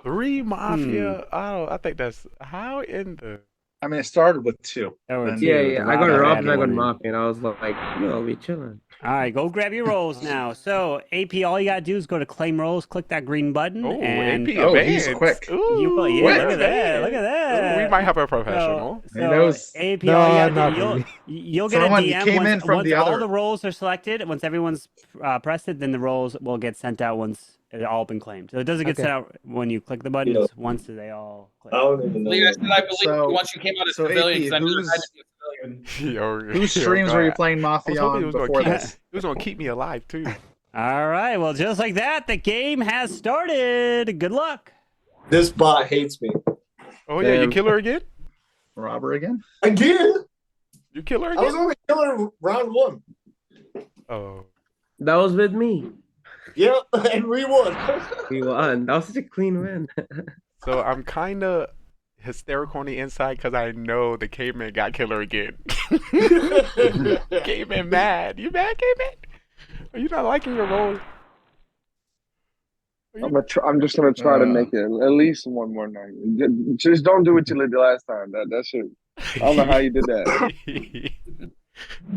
3 Mafia. Oh, I think that's how in the. I mean, it started with 2. There were Then- two. Yeah. I got Rob robbed had and I got one in. Mafia, and I was like, no, we chilling. All right, go grab your rolls now. So, AP, all you gotta do is go to claim rolls, click that green button, Oh, and AP Oh, advance. he's quick. Ooh, yeah, quick. look at that, look at that. Ooh, we might have a professional. He knows. AP, No, all you gotta not do, really. you'll get a Someone DM came in once, from once the all other- the rolls are selected. Once everyone's pressed it, then the rolls will get sent out once it's all been claimed. So it doesn't get Okay. sent out when you click the button. Yeah. It's once they all click. I don't even know. Lee, I said I believe So- once you came out as so civilian, because AP, I knew there who's- had to be a civilian. Yo, Whose yo, streams were you God. playing I was Mafia hoping on it was gonna before keep, this? it was gonna keep me alive too. All right, well, just like that, the game has started. Good luck. This bot hates me. Oh yeah, you Damn. kill her again? Robber again? Again? You kill her I was again? only killing round 1. Oh, That was with me. Yeah, and we won. We won. That was such a clean win. so I'm kind of hysterical on the inside because I know the caveman got killer again. Caveman mad. You mad, caveman? Are you not liking your role? I'm just gonna try to make it at least one more night. Just don't do what you did the last time. That shit. I don't know how you did that.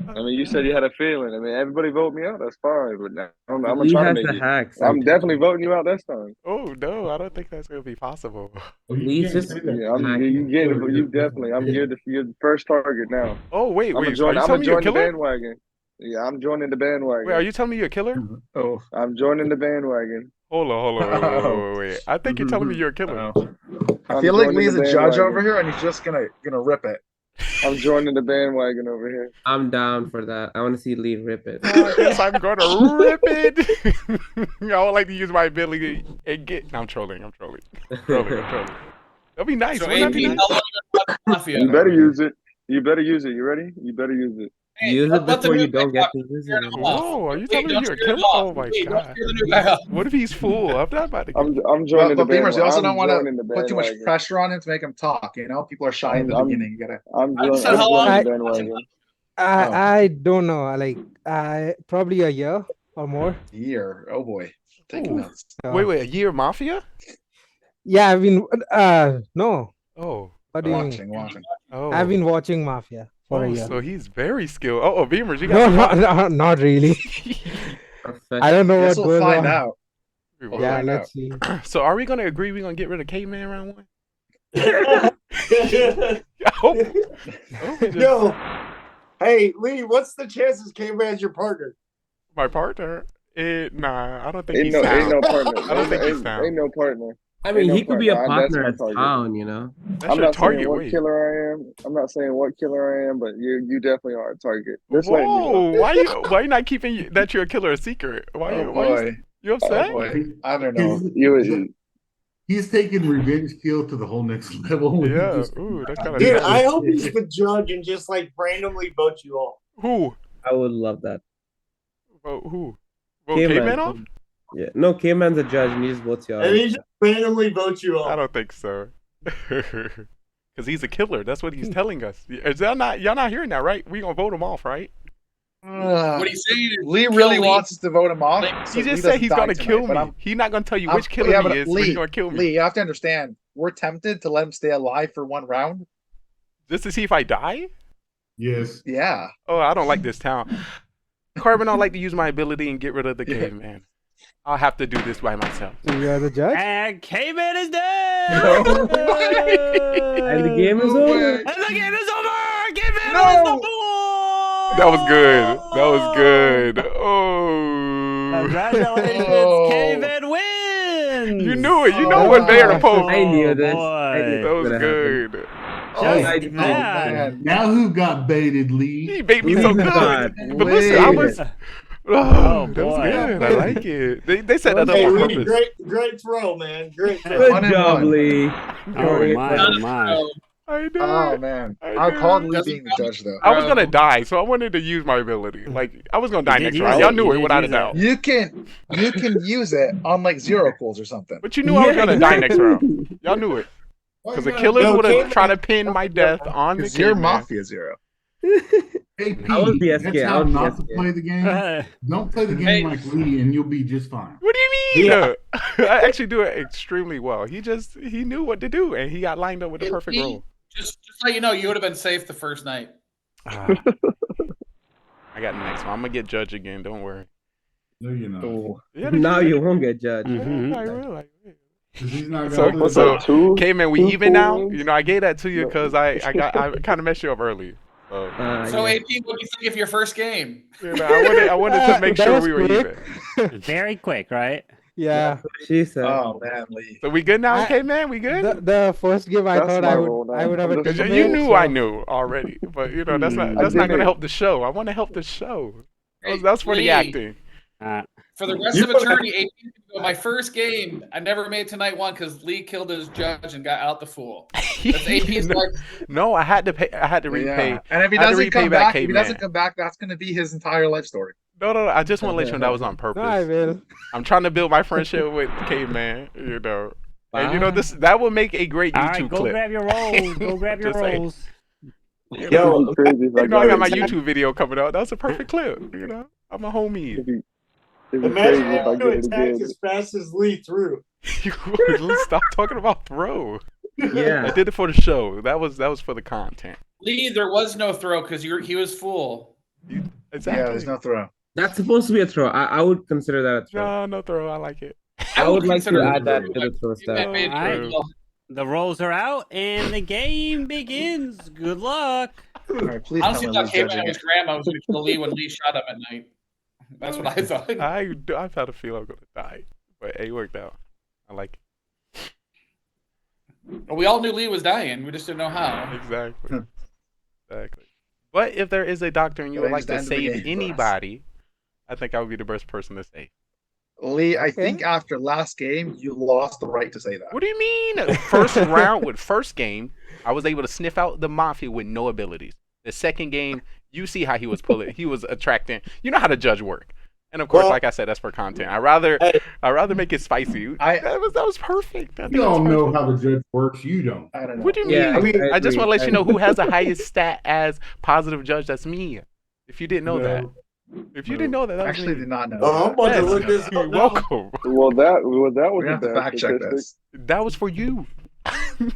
I mean, you said you had a feeling. I mean, everybody vote me out. That's fine. But now, I'm gonna Lee try to has make the it. hacks. I'm definitely voting you out this time. Oh no, I don't think that's gonna be possible. Lee's just Yeah, you definitely. You're the first target now. Oh wait, I'm are you gonna telling me you're a join the killer? bandwagon. Yeah, I'm joining the bandwagon. Wait, are you telling me you're a killer? Oh. I'm joining the bandwagon. Hold on, wait. I think you're telling me you're a killer. I feel like joining Lee's the a judge bandwagon. over here, and he's just gonna rip it. I'm joining the bandwagon over here. I'm down for that. I want to see Lee rip it. I guess I'm gonna rip it. I would like to use my ability and get. No, I'm trolling. I'm trolling. That'd be nice. So Wouldn't that AP, be nice? how long you been playing Mafia? You better use it. You better use it. You ready? You better use it. Hey, Use it let the before new you don't guy get talk. to use Scare it. him off. Whoa, are you Wait, telling me don't you're a scare him killer? off. Oh my Wait, don't god. scare the new guy off. What if he's full? I'm not about to get. I'm joining But the Beamers, you also bandwagon. don't I'm want joining the to put too much bandwagon. pressure on him to make him talk. You know, people are shy in the I'm- beginning. You gotta. I'm I just joining said how long the you bandwagon. I don't know. Like probably a year or more. Year. Oh boy. Taking Ooh. notes. Wait, a year Mafia? Yeah, I've been no. Oh, What do you mean? Watching. oh. I've been watching Mafia for a Oh, year. so he's very skilled. Oh, Beamers, you No, got not really. I don't know Guess what we'll goes find on. out. some. Yeah, find let's see. So are we gonna agree we're gonna get rid of caveman round one? Yo, Oh, hey Lee, what's the chances Caveman's your partner? my partner. Nah, I don't think Ain't he's no sound. partner. I don't think he's Ain't sound. no partner. I mean, Ain't he no could be a partner. That's partner my at target. town, you know. That's I'm your not saying target what weight. killer I am. I'm not saying what killer I am, but you definitely are a target. Just letting you Whoa, know. why you not keeping that you're a killer a secret? Why Oh why boy. you upset? Oh boy. I don't know. He's taking revenge kill to the whole next level. Yeah, ooh, that's kind of Dude, I hope he's the judge and just like randomly vote you off. Who? I would love that. Vote who? Vote caveman off? Yeah, no, K-Man's a judge and he just votes you out. And he just randomly votes you I off. don't think so. because he's a killer. That's what he's telling us. Is that not y'all not hearing that, right? We gonna vote him off, right? What he's saying is Lee kill really Lee. wants us to vote him off. so He just Lee said doesn't he's die gonna tonight, kill but me. He's not gonna tell you which killer yeah, he but is, but Lee, he's gonna kill me. Lee, you have to understand, we're tempted to let him stay alive for one round. Just to see if I die? Yes. Yeah. Oh, I don't like this town. Carbon, I'd like to use my ability and get rid of the Yeah. caveman. I'll have to do this by myself. So you are the judge? And Caveman is dead! No. And the game is over. And the game is over! Caveman No. wins the pool! That was good. That was good. Oh. Congratulations, Oh. Caveman wins! You knew it. You know Oh, what Mayor to post. I knew this. boy. I knew That was gonna good. Just I- that. Man. Now who got baited, Lee? He made me happen. so good. God. But listen, I was. Oh, That was boy. good. I like it. They set that up Hey, on Lee, purpose. great throw, man. Great throw. Good One and job, one. Lee. Oh, my, oh, my. I did. Oh man, I I did. called Lee Doesn't being the judge though. I was gonna die, so I wanted to use my ability. Like I was gonna die You next did round. use Y'all it. knew You it did without a use doubt. You can use it on like zero pools or something. But you knew I was Yeah, gonna die next exactly. round. Y'all knew it. Why Because you the gotta- killers No, would have Caveman- tried to pin my death on the Because you're caveman. Mafia Zero. AP, I was the SK, that's I how was the not to SK. play the game. Don't play the game Hey. like Lee, and you'll be just fine. What do you mean? Yeah. I actually do it extremely well. He knew what to do, and he got lined up with the perfect role. Just let you know, you would have been safe the first night. Ah. I got the next one. I'm gonna get judged again. Don't worry. No, you're not. Oh. Yeah, Now you won't get judged. Mhm. I will. 'Cause he's not So- gonna live so- up. Two? Caveman, we Two even now. pools? You know, I gave that to you because I kind of messed you up early. So, So yeah. AP, what do you think of your first game? you know, I wanted to make That sure was we were quick. even. Very quick, right? Yeah. She said. Oh man, Lee. So we good now, I- Caveman? We good? The first game I That's thought my I role would now. have a I'm just- Because teammate, you knew so- I knew already, but you know that's not going to help the show. I want to help the show. That's for the Lee, acting. For the rest of eternity, AP can go, my first game, I never made tonight one because Lee killed his judge and got out the fool. That's AP's no, like, no, I had to pay. I had to repay. Yeah. And if he I had to doesn't repay come back back, if he Caveman. doesn't come back, that's gonna be his entire life story. No. I just want to let you know that was on purpose. No, I will. I'm trying to build my friendship with Caveman. You know, and you know that will make a great All YouTube right, go clip. grab your rolls. Go grab your Just saying. rolls. Yo, crazy if You know, I got my get it. YouTube video coming out. That was a perfect clip. You know, I'm a homie. It'd be Imagine crazy if I having to get it attack again. as fast as Lee threw. Stop talking about throw. I Yeah. did it for the show. That was for the content. Lee, there was no throw because he was full. Exactly. Yeah, there's no throw. That's supposed to be a throw. I would consider that a throw. No throw. I like it. I would like consider to it add that true. to the throw You stat. made All right. true. The rolls are out, and the game begins. Good luck. All right, please Honestly, tell I me thought Lee's Caveman judging and his it. grandma was going to kill Lee when Lee shot him at night. That's what I thought. I've had a feel I'm gonna die, but it worked out. I like We all knew Lee was dying. We just didn't know how. it. Exactly. But if there is a doctor and you Yeah, would like just to end the save game for us. anybody, I think I would be the best person to save. Lee, I Okay. think after last game, you lost the right to say that. What do you mean? First round with first game, I was able to sniff out the Mafia with no abilities. The second game, you see how he was pulling. He was attracting. You know how the judge work. And of course, Well- like I said, that's for content. I rather make it spicy. That was perfect. I think You that was don't know perfect. how the judge works. You don't. I don't know. What do you mean? Yeah, I just agree. want to let I you know who agree. has the highest stat as positive judge. That's me. If you didn't know that. If you didn't know that, that was Actually, me. did not know. Oh, I'm about to look this You're up now. welcome. Well, that was We're gonna have a to bad fact check statistic. this. That was for you.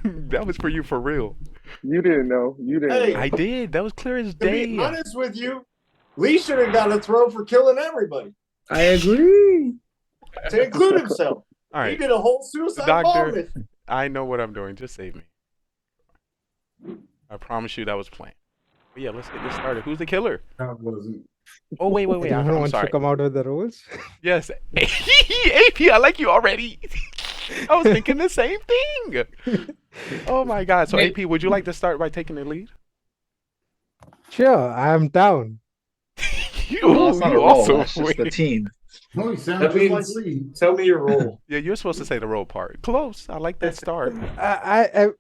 That was for you for real. You didn't know. You didn't. Hey. know. I did. That was clear as To be day. honest with you, Lee should have got a throw for killing everybody, I agree. to include himself. All He right, did a whole suicide Doctor. bombing. I know what I'm doing. Just save me. I promise you that was planned. But yeah, let's get this started. Who's the killer? That wasn't. Oh wait. Anyone I'm wants sorry. to come out with the rules? Yes, AP. I like you already. I was thinking the same thing. Oh my God. So AP, would you like to start by taking the lead? Sure, I'm down. Well, that's not a you role. also That's just the win. team. No, he sounds That just like means- Lee. Tell me your role. Yeah, you're supposed to say the role part. Close. I like that start. I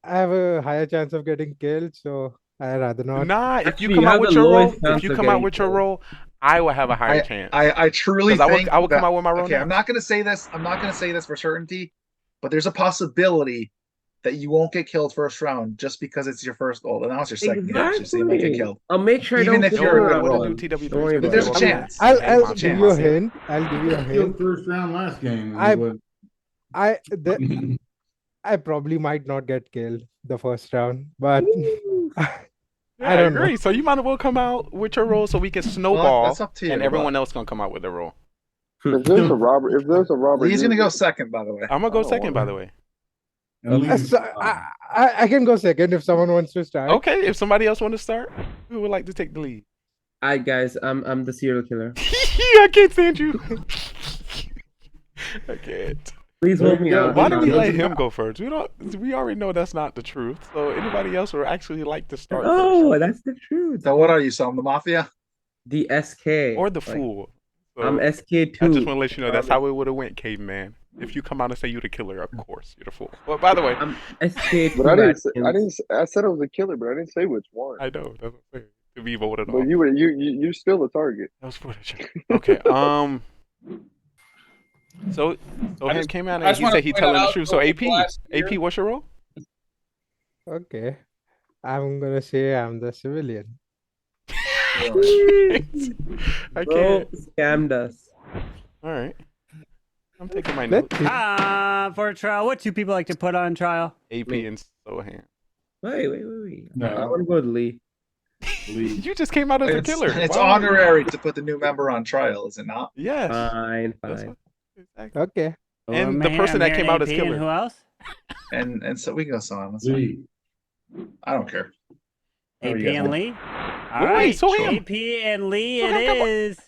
have a higher chance of getting killed, so I'd rather not. Nah, if you Actually, come you out have with the your role, lowest if chance you of come out getting with your killed. role, I will have a higher chance. I truly 'Cause think I would come that- out with my role Okay, now. I'm not gonna say this. I'm not gonna say this for certainty, but there's a possibility that you won't get killed first round just because it's your first gold, and now it's your second match, so you might get killed. I'll make sure Even I if don't you're a kill good her. roll. Don't worry about There's a it. chance. I'll There's a give you a chance. hint. I'll give you a Killed hint. first round last game. I probably might not get killed the first round, but Yeah, I don't know. agree. So you might as well come out with your roll so we can snowball, that's up to you, and everyone but- else gonna come out with their roll. If there's a robber, He's gonna go second, by the way. I'm gonna go second, by the way. So, I can go second if someone wants to start. Okay, if somebody else want to start, who would like to take the lead? Alright, guys, I'm the serial killer. I can't stand you. I can't. Please vote me out. Why do we let him go first? We already know that's not the truth. So anybody else would actually like to start Oh, first. that's the truth. So what are you, Sam? The Mafia? The SK. Or the fool. So I'm SK2. I just want to let you know that's how it would have went, caveman. If you come out and say you're the killer, of course you're the fool. Well, by the way, I'm SK2. But I said I was a killer, but I didn't say which one. I know. That's what I'm saying. To be voted But off. you still a target. That was footage. Okay. So him came out and he said he telling the truth. So AP, what's your role? Okay. I'm gonna say I'm the civilian. I Bro can't. scammed us. All right. I'm taking my notes. For a trial, what two people like to put on trial? AP and Sohan. Wait. No. I want to go with Lee. You just came out as a killer. It's Wow. honorary to put the new member on trial, is it not? Yes. Fine. Exactly. Okay. And the person that came out as killer. And who else? And so we can go Sam. That's Lee. fine. I don't care. AP you and go. Lee. All Wait, right, so him. AP and Lee So it him, come on. is.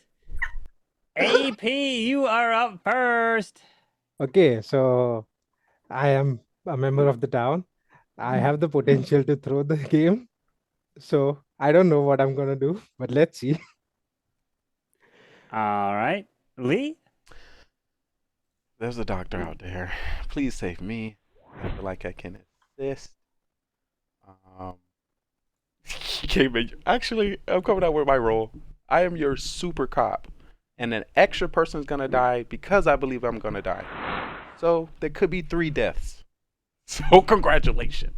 AP, you are up first. Okay, so I am a member of the town. I have the potential to throw the game. So I don't know what I'm gonna do, but let's see. All right, Lee. There's a doctor out there. Please save me. I feel like I can assist. Actually, I'm coming out with my role. I am your super cop. And an extra person is going to die because I believe I'm going to die. So there could be 3 deaths. So congratulations.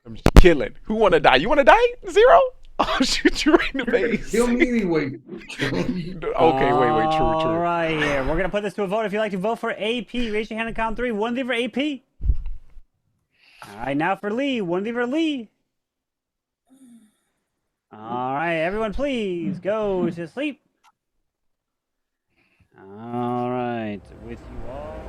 I'm just killing. Who want to die? You want to die? 0? I'll shoot you right in the face. Kill me anyway. Okay, wait. True. All right, here. We're going to put this to a vote. If you'd like to vote for AP, raise your hand and count 3. 1 leave for AP. All right, now for Lee. 1 leave for Lee. All right, everyone, please go to sleep. All right, with you all.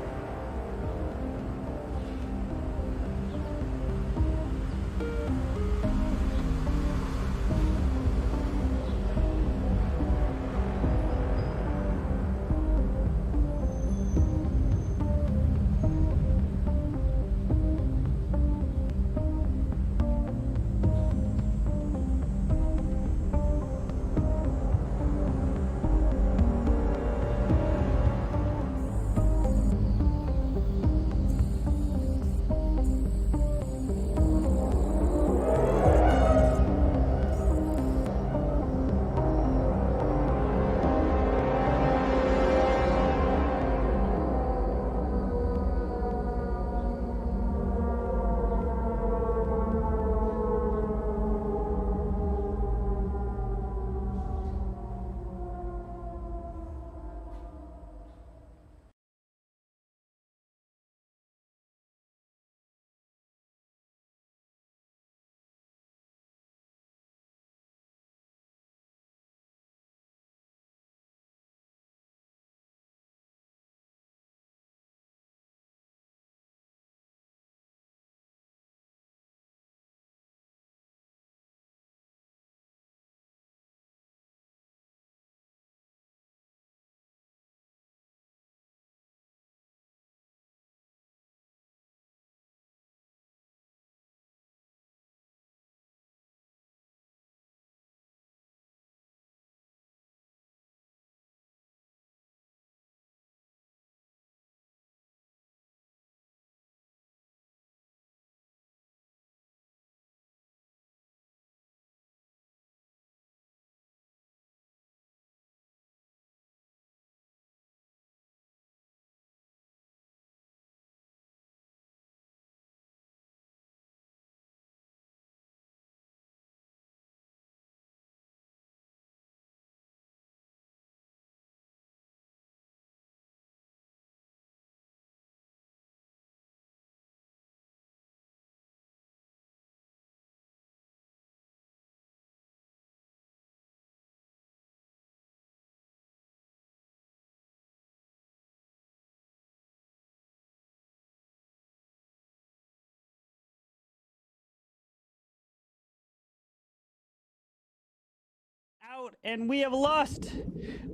out, and we have lost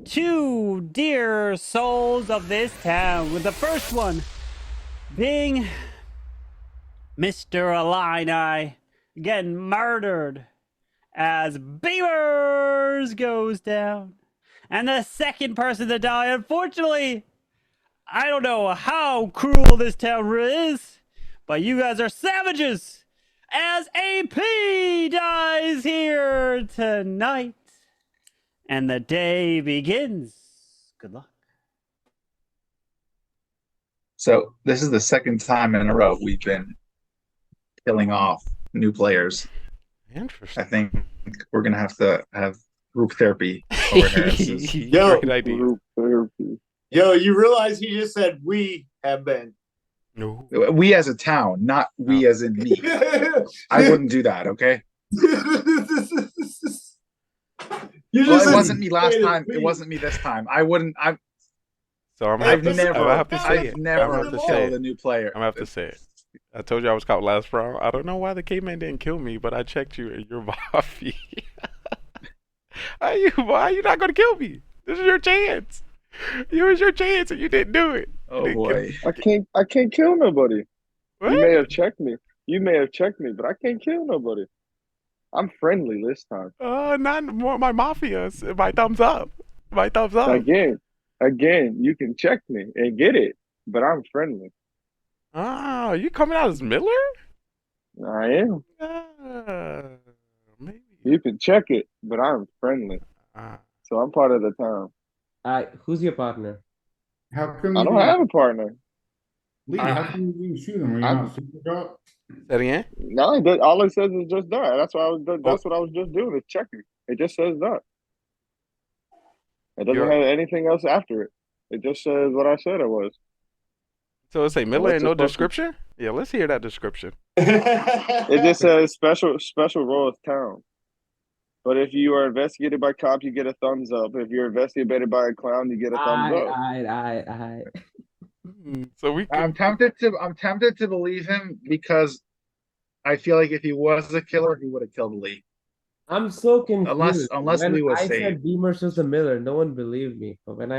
2 dear souls of this town. With the first one being Mr. Illini getting murdered as Beavers goes down. And the second person to die, unfortunately, I don't know how cruel this town really is, but you guys are savages as AP dies here tonight. And the day begins. Good luck. So this is the second time in a row we've been killing off new players. Interesting. I think we're gonna have to have group therapy over here. Yo, Great idea. Group therapy. Yo, you realize he just said we have been. No. We as a town, not we as in me. I wouldn't do that, okay? Well, it wasn't me last time. It wasn't me this time. I wouldn't. So I'm I've gonna have to say it. never I'm gonna have to say killed it. a new player. I'm gonna have to say it. I told you I was caught last round. I don't know why the caveman didn't kill me, but I checked you and you're Mafia. Why are you not gonna kill me? This is your chance. It was your chance and you didn't do it. Oh boy. I can't kill nobody. What? You may have checked me. But I can't kill nobody. I'm friendly this time. Not more my Mafias. My thumbs up. My thumbs up. Again, you can check me and get it, but I'm friendly. Ah, you coming out as Miller? I am. Maybe. You can check it, but I'm friendly. So I'm part of the town. Who's your partner? How come I don't have a partner. Lee, how come you didn't shoot him? Are you not super cop? That again? No, all it says is just that. That's what I was just doing, is checking. It just says that. It doesn't have anything else after it. It just says what I said it was. So it's a Miller and no description? Yeah, let's hear that description. It just says special role of town. But if you are investigated by cops, you get a thumbs up. If you're investigated by a clown, you get a thumbs up. So I'm tempted to believe him because I feel like if he was a killer, he would have killed Lee. I'm so confused. Unless when Lee was I saved. said Beamers was the Miller, no one believed me. But when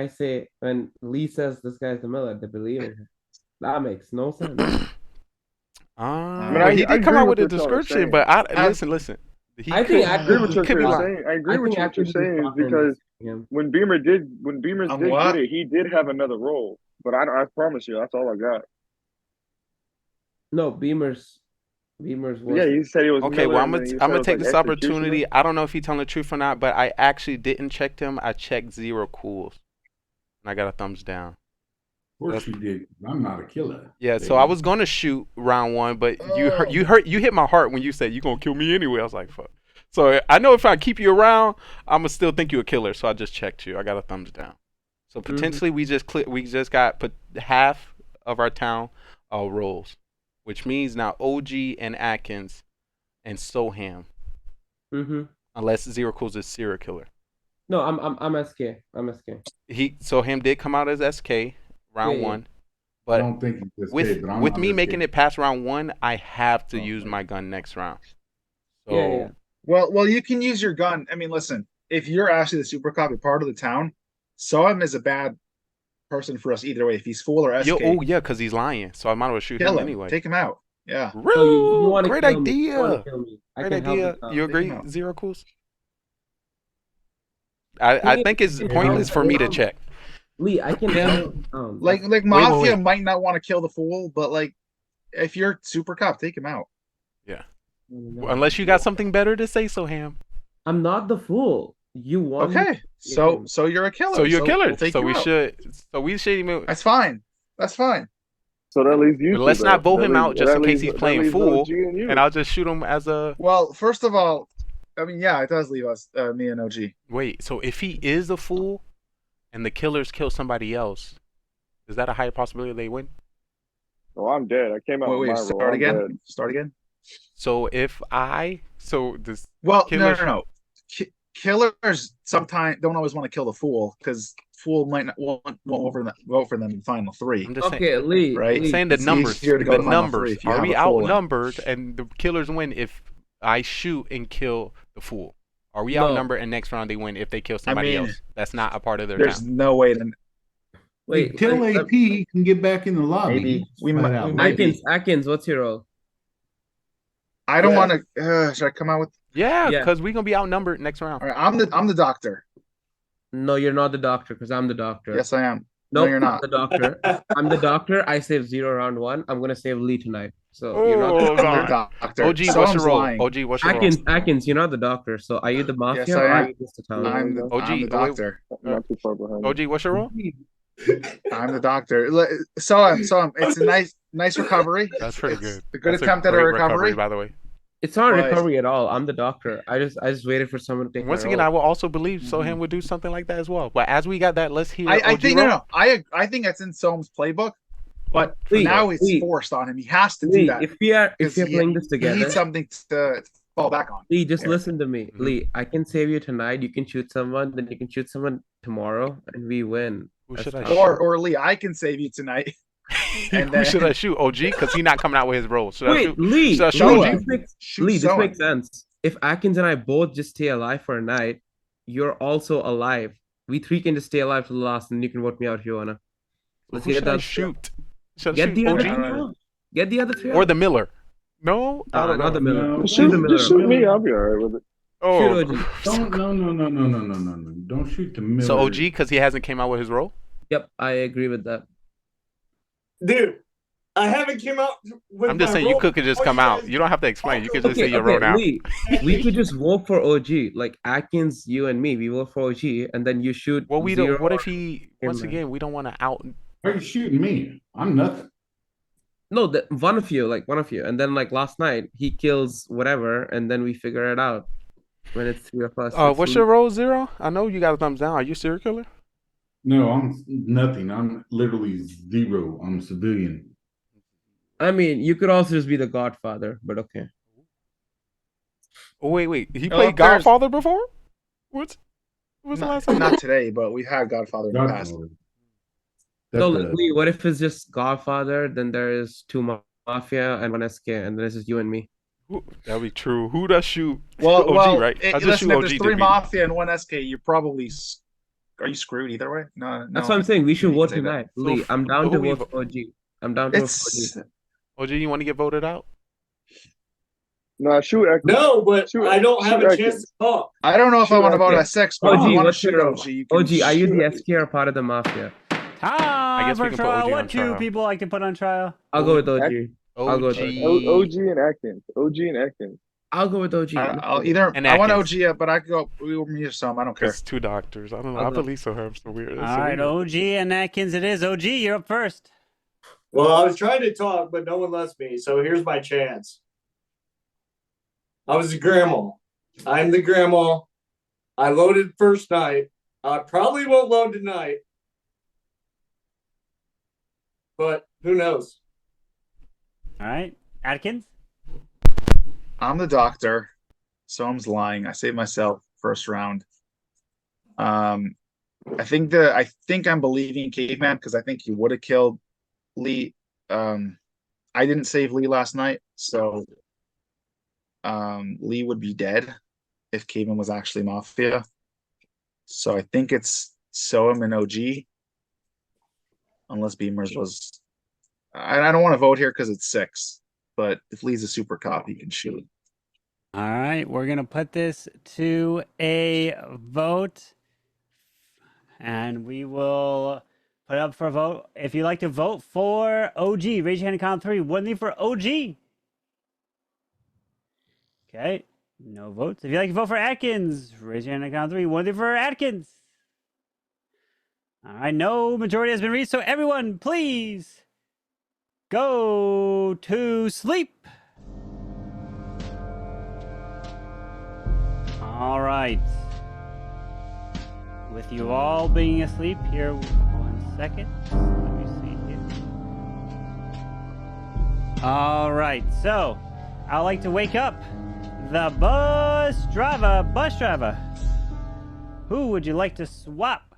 Lee says this guy's the Miller, they believe him. That makes no sense. He did come out with a description, but listen. I agree with what you're saying. I agree with what you're saying because when Beamers did get it, he did have another role. But I promise you, that's all I got. No, Beamers was. Yeah, he said he was. Okay, Miller, well, I'm gonna take this executioner. opportunity. I don't know if he's telling the truth or not, but I actually didn't check him. I checked 0 cools, and I got a thumbs down. Of course you did. I'm not a killer. Yeah, so I was gonna shoot round 1, but you hit my heart when you said you gonna kill me anyway. I was like, fuck. So I know if I keep you around, I'm gonna still think you a killer. So I just checked you. I got a thumbs down. So potentially we just got half of our town roles, which means now OG and Atkins and Soham. Unless 0 cools is serial killer. No, I'm SK. Soham did come out as SK round 1. But I don't think he's SK, with me making it past round 1, I have to use my gun next round. So Well, you can use your gun. I mean, listen, if you're actually the super cop, you're part of the town, Soham is a bad person for us either way. If he's fool or SK. Because he's lying. So I might as well shoot him anyway. Take him out. Yeah. Rude. Great idea. Great idea. You agree? 0 cools? I think it's pointless for me to check. Lee, I can like Mafia might not want to kill the fool, but like if you're super cop, take him out. Yeah. Unless you got something better to say, Soham. I'm not the fool. You want Okay. So you're a killer. So you're a killer. We'll So we should even. That's fine. So that leaves you. But let's not vote him out just in case he's playing fool, and I'll just shoot him as a. Well, first of all, I mean, yeah, it does leave us, me and OG. Wait, so if he is a fool, and the killers kill somebody else, is that a higher possibility they win? Oh, I'm dead. I came out. Wait, start again. Start again. So no. Killers sometimes don't always want to kill the fool because fool might not won't vote for them in final 3. I'm just saying, Lee. Right? I'm saying the numbers. The numbers. Are we outnumbered and the killers win if I shoot and kill the fool? Are we No. outnumbered and next round they win if they kill somebody mean, else? That's not a part of their There's town. no way to. Wait, Kill AP, he can get back in the lobby. Maybe we Flat might. out. We might be. Atkins, what's your role? I don't want to. Should I come out with? Yeah, Yeah. because we're gonna be outnumbered next round. All right, I'm the doctor. No, you're not the doctor because I'm the doctor. Yes, I am. Nope, No, you're not. The doctor. I'm the doctor. I saved 0 round 1. I'm gonna save Lee tonight. So you're not. Oh, I'm the God. doctor. OG, So what's I'm your role? lying. OG, what's your Atkins, role? Atkins, you're not the doctor. So are you the mafia Yes, I or are am. you just the town? I'm the OG, I'm the wait, doctor. Not too far behind. OG, what's your role? I'm the doctor. So it's a nice recovery. That's pretty It's good. A good That's attempt at a great recovery. by the way. It's not But- recovery at all. I'm the doctor. I just waited for someone to take Once my again, role. I will also believe Sohan would do something like that as well. But as we got that, let's hear. I OG think roll. no. I think it's in Soam's playbook, but Lee, now it's Lee. forced on him. He has to do Lee, that. if we are because playing this He together, needs something to fall back on. Lee, just Here. listen to me. Mhm. Lee, I can save you tonight. You can shoot someone, then you can shoot someone tomorrow, and we win. Who That's should I tough. shoot? Or Lee, I can save you tonight. And Who then- should I shoot? OG, because he's not coming out with his role. Should I Wait, shoot? Lee, Should I shoot Lee, OG? this makes, Shoot Lee, this someone. makes sense. If Atkins and I both just stay alive for a night, you're also alive. We 3 can just stay alive to the last, and you can vote me out if you wanna. Let's Who get should I that. shoot? Should I Get shoot the other OG? 3 out. Get the other 3 Or out. the Miller? No, I don't know. Not the Miller. No. Shoot the Miller. Just shoot me. I'll be all right with it. Oh, Shoot OG. Don't, no. Don't shoot the Miller. so OG because he hasn't came out with his role. Yep, I agree with that. Dude, I haven't came out with I'm just my saying you role could just before come you out. guys- You don't have to explain. You can just say your role now. Lee, we could just vote for OG, like Atkins, you and me. We vote for OG, and then you shoot. Well, we 0 don't. What if or- he? Once again, we don't want to out. Why are you shooting me? I'm nothing. No, one of you, and then like last night he kills whatever, and then we figure it out when it's 3 of us. It's What's Lee. your role, Zero? I know you got a thumbs down. Are you a serial killer? No, I'm nothing. I'm literally 0. I'm a civilian. I mean, you could also just be the Godfather, but okay. Oh wait. He No, played there's- Godfather before. What's the last time? Not today, but we've had Godfather in the past. Godfather. So, That's like, Lee, what if it's just Godfather? Then there is 2 Mafia and 1 SK, and then it's just you and me. That'd be true. Who does shoot? Well, OG, right? I just listen, shoot if OG. there's to 3 be- Mafia and 1 SK, you're probably are you screwed either way? No. That's what I'm saying. We should You can vote say that. tonight. So Lee, I'm down who to we vote for OG. I'm down to vote for It's OG. OG, you want to get voted out? Nah, shoot Atkins. No, but Shoot- I don't have shoot a Atkins. chance to talk. I don't know if I Shoot want to vote Atkins. at 6, but OG, if you want to what's shoot your OG, you can OG, are you shoot. the SK or part of the Mafia? Time guess we for can put trial. OG on What do trial. people like to put on trial? I'll go with OG. I'll go with OG and Atkins. OG and Atkins. I'll go with OG. I'll either. And I want Atkins. OG, but I could go. We will mute some. I don't care. It's 2 doctors. I don't know. I'll I go. believe so. I'm so weird. All right, OG and Atkins it is. OG, you're up first. Well, I was trying to talk, but no one lets me. So here's my chance. I was the grandma. I'm the grandma. I loaded first night. I probably won't load tonight. But who knows? All right, Atkins. I'm the doctor. Soam's lying. I saved myself first round. I think I'm believing Caveman because I think he would have killed Lee. I didn't save Lee last night, so Lee would be dead if Caveman was actually Mafia. So I think it's Soam and OG. Unless Beamers was I don't want to vote here because it's 6. But if Lee's a super cop, he can shoot. All right, we're gonna put this to a vote, and we will put up for a vote. If you'd like to vote for OG, raise your hand and count 3. One for OG. Okay, no votes. If you'd like to vote for Atkins, raise your hand and count 3. One for Atkins. All right, no majority has been reached, so everyone, please go to sleep. All right. With you all being asleep here, 1 second. Let me see here. All right. So, I'd like to wake up the bus driver. Bus driver. Who would you like to swap?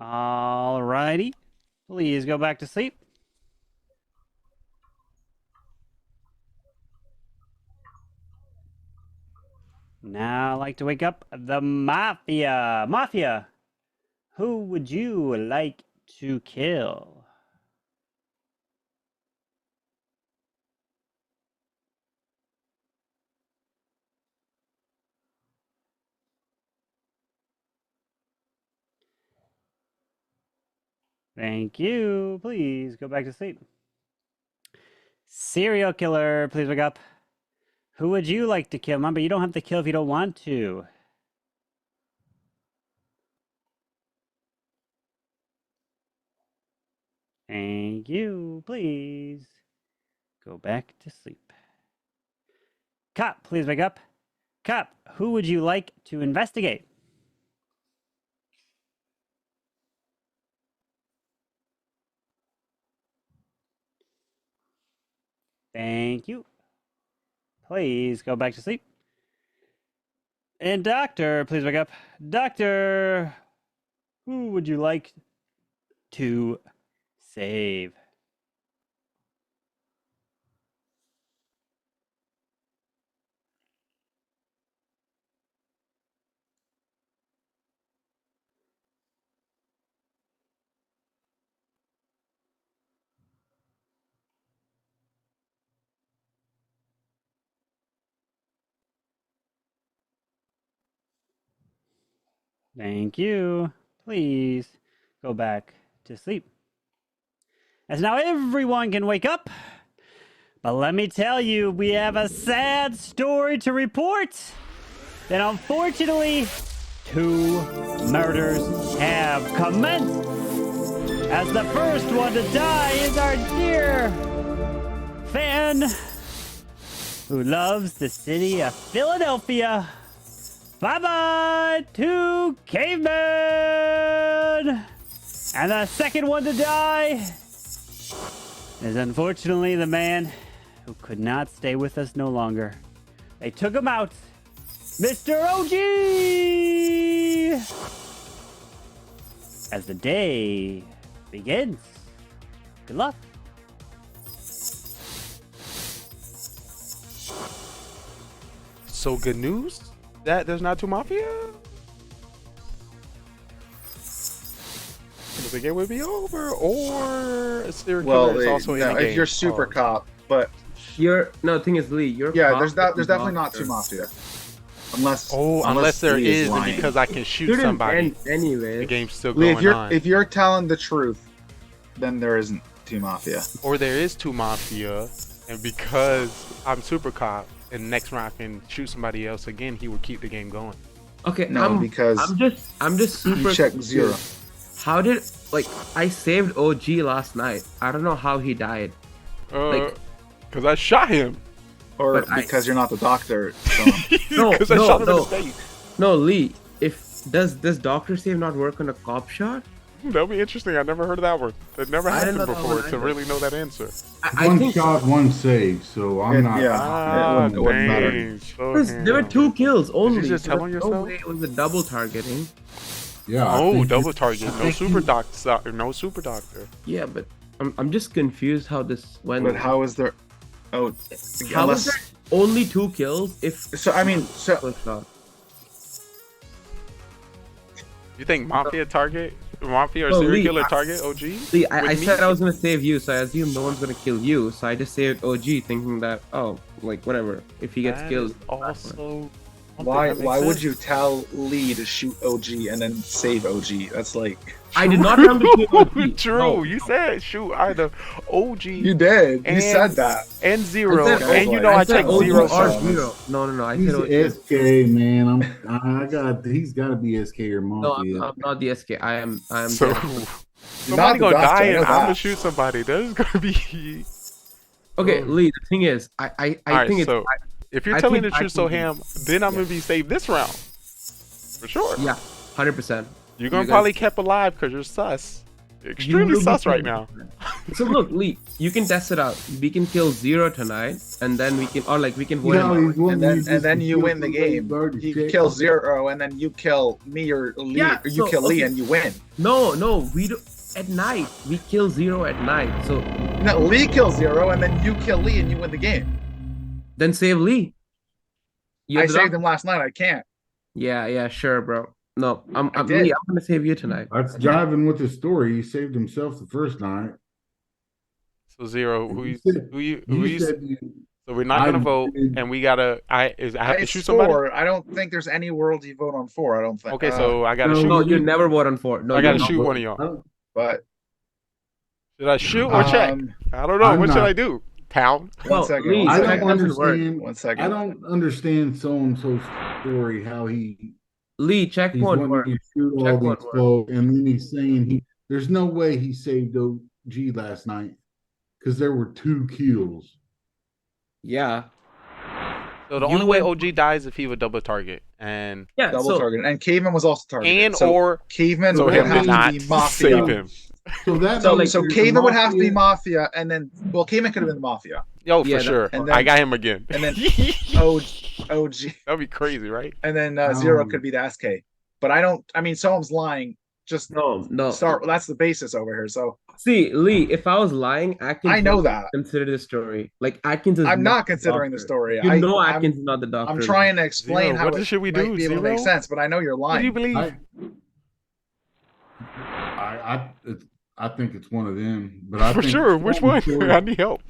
Alrighty. Please go back to sleep. Now I'd like to wake up the Mafia. Mafia, who would you like to kill? Thank you. Please go back to sleep. Serial killer, please wake up. Who would you like to kill? Remember, you don't have to kill if you don't want to. Thank you. Please go back to sleep. Cop, please wake up. Cop, who would you like to investigate? Thank you. Please go back to sleep. And doctor, please wake up. Doctor, who would you like to save? Thank you. Please go back to sleep. As now everyone can wake up. But let me tell you, we have a sad story to report. That unfortunately, 2 murders have commenced. As the first one to die is our dear fan who loves the city of Philadelphia. Bye-bye to Caveman! And the second one to die is unfortunately the man who could not stay with us no longer. They took him out. Mr. OG! As the day begins. Good luck. So good news that there's not 2 Mafia? The game would be over, or a serial killer is also in the game. If you're super cop, but the thing is, Lee, you're there's definitely not 2 Mafia. Unless there Lee is, and because I can shoot somebody, anyway, the game's still Lee, going on. If you're telling the truth, then there isn't 2 Mafia. Or there is 2 Mafia, and because I'm super cop, and next round I can shoot somebody else again, he will keep the game going. Okay, because I'm just super. You check 0. How did I saved OG last night? I don't know how he died. Because I shot him. Or because you're not the doctor. So. No, Lee. Does doctor save not work on a cop shot? That'll be interesting. I never heard of that one. It never happened before to really know that answer. One shot, 1 save. So I'm not. Yeah, it wouldn't matter. There were 2 kills only. Did you just tell on yourself? No way it was a double targeting. Yeah. Double target. No super doctor. No super doctor. Yeah, but I'm just confused how this went. But how is there? Oh, how is there only 2 kills? You think Mafia target? Mafia or serial killer target OG? See, I said I was gonna save you, so I assumed no one's gonna kill you. So I just saved OG, thinking that whatever. If he gets killed, also. Why would you tell Lee to shoot OG and then save OG? That's like I did not tell him to shoot OG. True, no. You said shoot either OG. You did. You said that. And 0, and you know I checked 0. No. I he's said SK, man. He's got to be SK or Mafia. No, I'm not the SK. I am. So somebody gonna die and I'm gonna shoot somebody. There's gonna be. Okay, Lee. The thing is, I think it's. If you're telling the truth, Ham, then I'm gonna be saved this round. For sure. Yeah, 100%. You're gonna probably kept alive because you're sus. Extremely will be sus right killed. now. So look, Lee, you can test it out. We can kill Zero tonight, and then we can, or like we can vote him out. And then you win the game. He kills Zero, and then you kill me or Lee, Yeah, or you so, kill Lee, okay. and you win. No, we do at night. We kill Zero at night. So No, Lee kills Zero, and then you kill Lee, and you win the game. then save Lee. I saved him last night. I can't. Yeah, sure, bro. No, I'm did. Lee, I'm gonna save you tonight. That's jiving with his story. He saved himself the first night. So Zero, who you said so we're not gonna vote, and we gotta. I have to shoot somebody. 4. I don't think there's any world you vote on 4. I don't think. Okay, so I gotta shoot. No, you never vote on 4. No, I gotta you're shoot not one of y'all. But should I shoot or check? I don't know. What should I do? Town. One second. Lee, I check don't doesn't work. understand. One second. I don't understand so-and-so's story. How he's checkpoint wanting work. to shoot all Checkpoint these work. folks, and then he's saying there's no way he saved OG last night because there were 2 kills. Yeah. So the only way OG dies if he would double target and double target, and Caveman was also targeted. and so or Caveman so would him have to not to be Mafia. save him. So that So Caveman would have to be Mafia, and then Caveman could have been the Mafia. Yo, for sure. And then, I got him again. And then OG. That'd be crazy, right? And then Zero could be the SK. But I mean, someone's lying. Just no. Start. That's the basis over here. So see, Lee, if I was lying, Atkins. I know that. Consider the story. Like Atkins is. I'm not considering the story. You know Atkins is not the doctor. I'm trying to explain how what should we do? might be able to make sense, but I know you're lying. What do you believe? I think it's one of them, but I for think sure. Which one? I need help.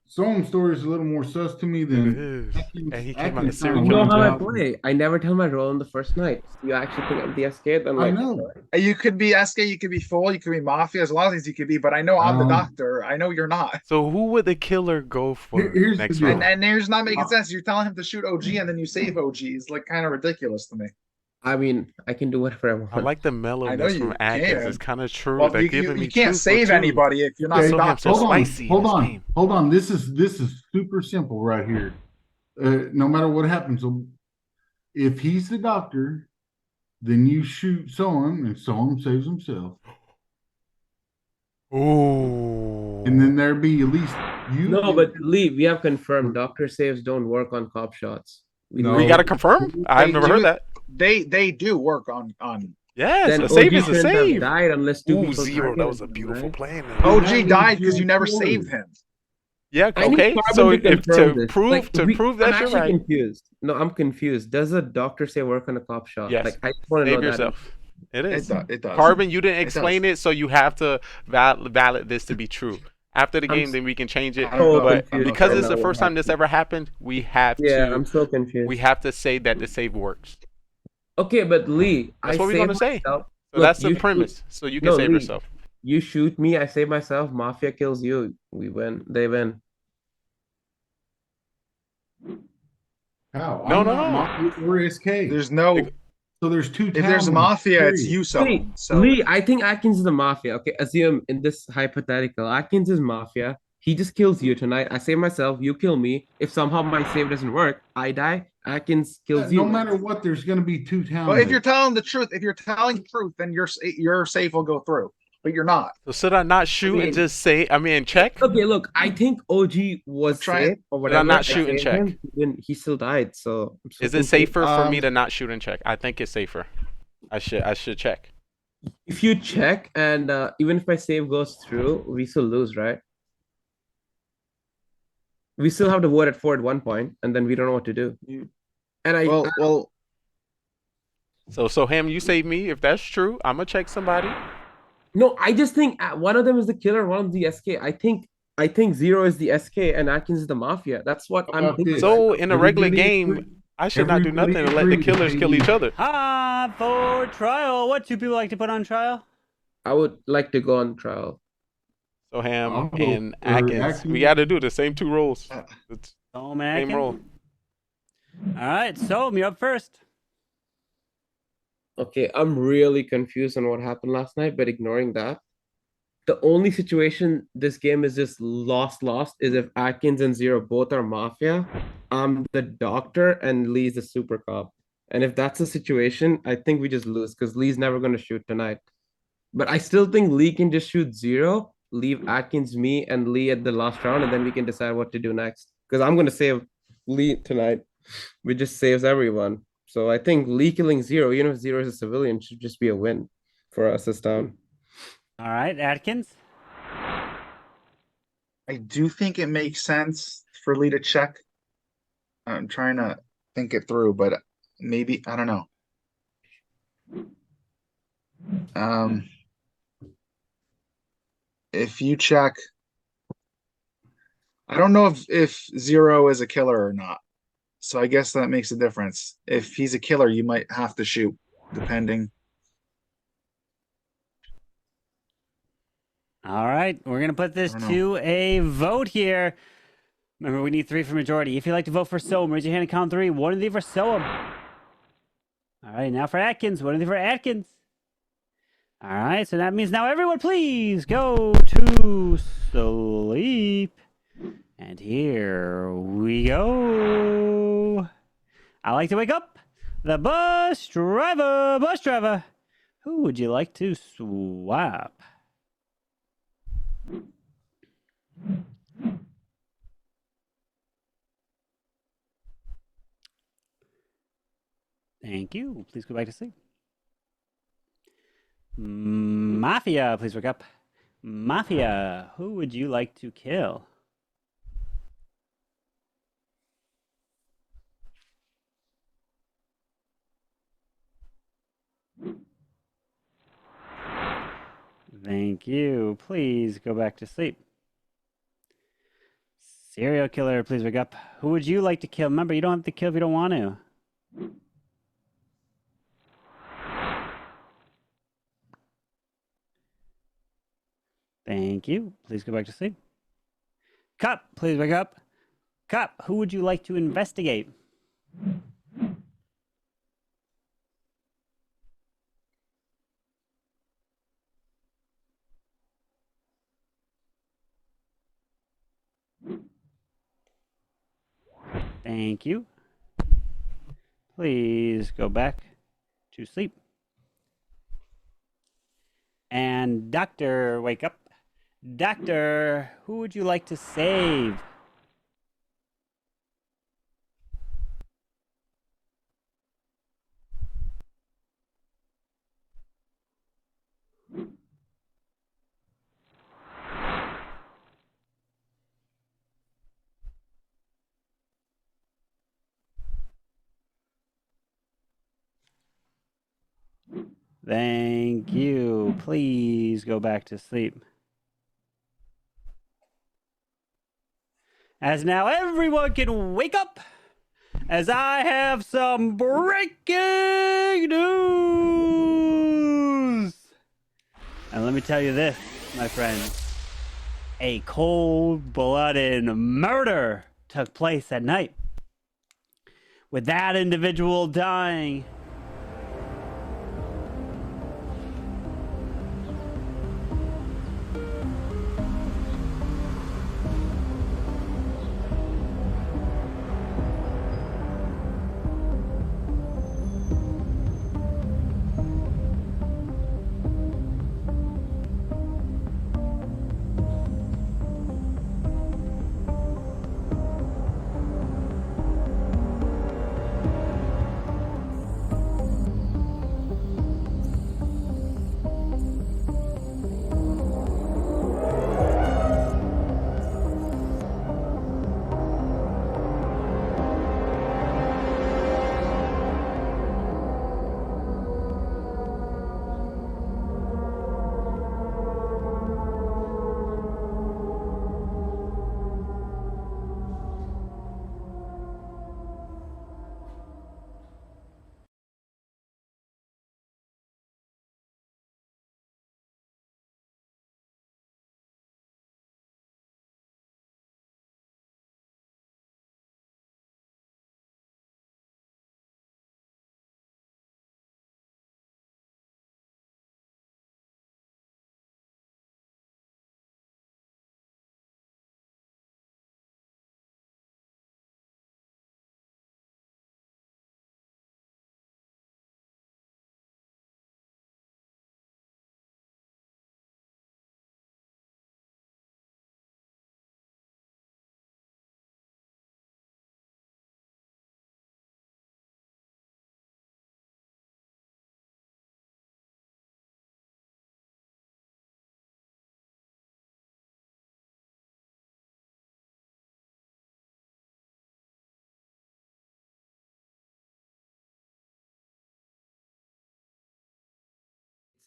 Someone's story is a little more sus to me than. And he came out of serial You know how I job. play. I never tell my role in the first night. You actually think I'm the SK? Then I like, know. You could be SK, you could be full, you could be Mafia. There's a lot of things you could be, but I know I'm the doctor. I know you're not. So who would the killer go for Here's next the deal. round? And there's not making sense. You're telling him to shoot OG and then you save OG. It's like kind of ridiculous to me. I mean, I can do whatever I want. I like the I know mellowness you from Atkins. can. It's kind of true. Well, They're you giving me can't truth, save but anybody if you're not Okay, the doctor. so spicy hold in this on, game. hold on. This is super simple right here. No matter what happens, so if he's the doctor, then you shoot someone, and someone saves himself. Ooh. And then there be at least you. No, but Lee, we have confirmed doctor saves don't work on cop shots. We got to confirm? I've never heard that. They do work on. Yes, Then a save OG is a shouldn't have save. died unless two Ooh, people Zero. That targeted was a him, beautiful right? plan. OG died because you never saved him. Yeah, I need okay. Carbon So to if confirm to this. prove Like, to prove that I'm you're actually right, confused. No, I'm confused. Does a doctor say work on a cop shot? yes. Like I just want to Save know yourself. It is. It does. Carbon, you didn't It explain it, so you have to valid this to be true. After the game, then we can change it. so But confused because right it's the now. first time this ever happened, we have that. Yeah, to. I'm so confused. We have to say that the save works. Okay, but Lee, That's I what we're save gonna say. myself. So Look, that's the you premise. shoot- So you can No, save Lee, yourself. You shoot me, I save myself. Mafia kills you. We win. They win. How? No, I'm no, not no. Mafia or SK. There's no. So there's 2 If there's a towns, Mafia, it's period. you. Lee, So Lee, I think Atkins is the Mafia. Okay, assume in this hypothetical, Atkins is Mafia. He just kills you tonight. I save myself. You kill me. If somehow my save doesn't work, I die. Atkins kills you. No matter what, there's going to be 2 towns. Well, if you're telling the truth, then your safe will go through. But you're not. So should I not shoot and just say? I mean, check. Okay, look, I think OG was safe or Did whatever. I not I shoot and saved check? him, then he still died. So I'm so Is it confused. safer for me to not shoot and check? I think it's safer. I should check. If you check and even if my save goes through, we still lose, right? We still have to vote at 4 at one point, and then we don't know what to do. And well. So Ham, you save me. If that's true, I'm gonna check somebody. No, I just think one of them is the killer, one of the SK. I think Zero is the SK and Atkins is the Mafia. That's what I'm thinking. So in a regular game, I should not do nothing and let the killers kill each other. For trial, what do people like to put on trial? I would like to go on trial. So Ham I'll vote and for Atkins, Atkins. we got to do the same 2 roles. It's Oh, same role. All right, so you're up first. Okay, I'm really confused on what happened last night, but ignoring that, the only situation this game is just lost is if Atkins and Zero both are Mafia. I'm the doctor and Lee's the super cop. And if that's the situation, I think we just lose because Lee's never going to shoot tonight. But I still think Lee can just shoot 0, leave Atkins, me, and Lee at the last round, and then we can decide what to do next. Because I'm gonna save Lee tonight, which just saves everyone. So I think Lee killing 0, even if 0 is a civilian, should just be a win for us this time. All right, Atkins. I do think it makes sense for Lee to check. I'm trying to think it through, but maybe I don't know. If you check, I don't know if 0 is a killer or not. So I guess that makes a difference. If he's a killer, you might have to shoot, depending. All right, we're going to put this to a vote here. Remember, we need 3 for majority. If you'd like to vote for Soam, raise your hand and count 3. 1 of you for Soam. All right, now for Atkins. 1 of you for Atkins. All right, so that means now everyone please go to sleep. And here we go. I like to wake up. The bus driver. Who would you like to swap? Thank you. Please go back to sleep. Mafia, please wake up. Mafia, who would you like to kill? Thank you. Please go back to sleep. Serial killer, please wake up. Who would you like to kill? Remember, you don't have to kill if you don't want to. Thank you. Please go back to sleep. Cop, please wake up. Cop, who would you like to investigate? Thank you. Please go back to sleep. And Doctor, wake up. Doctor, who would you like to save? Thank you. Please go back to sleep. As now everyone can wake up, as I have some breaking news. And let me tell you this, my friends. A cold-blooded murder took place at night, with that individual dying.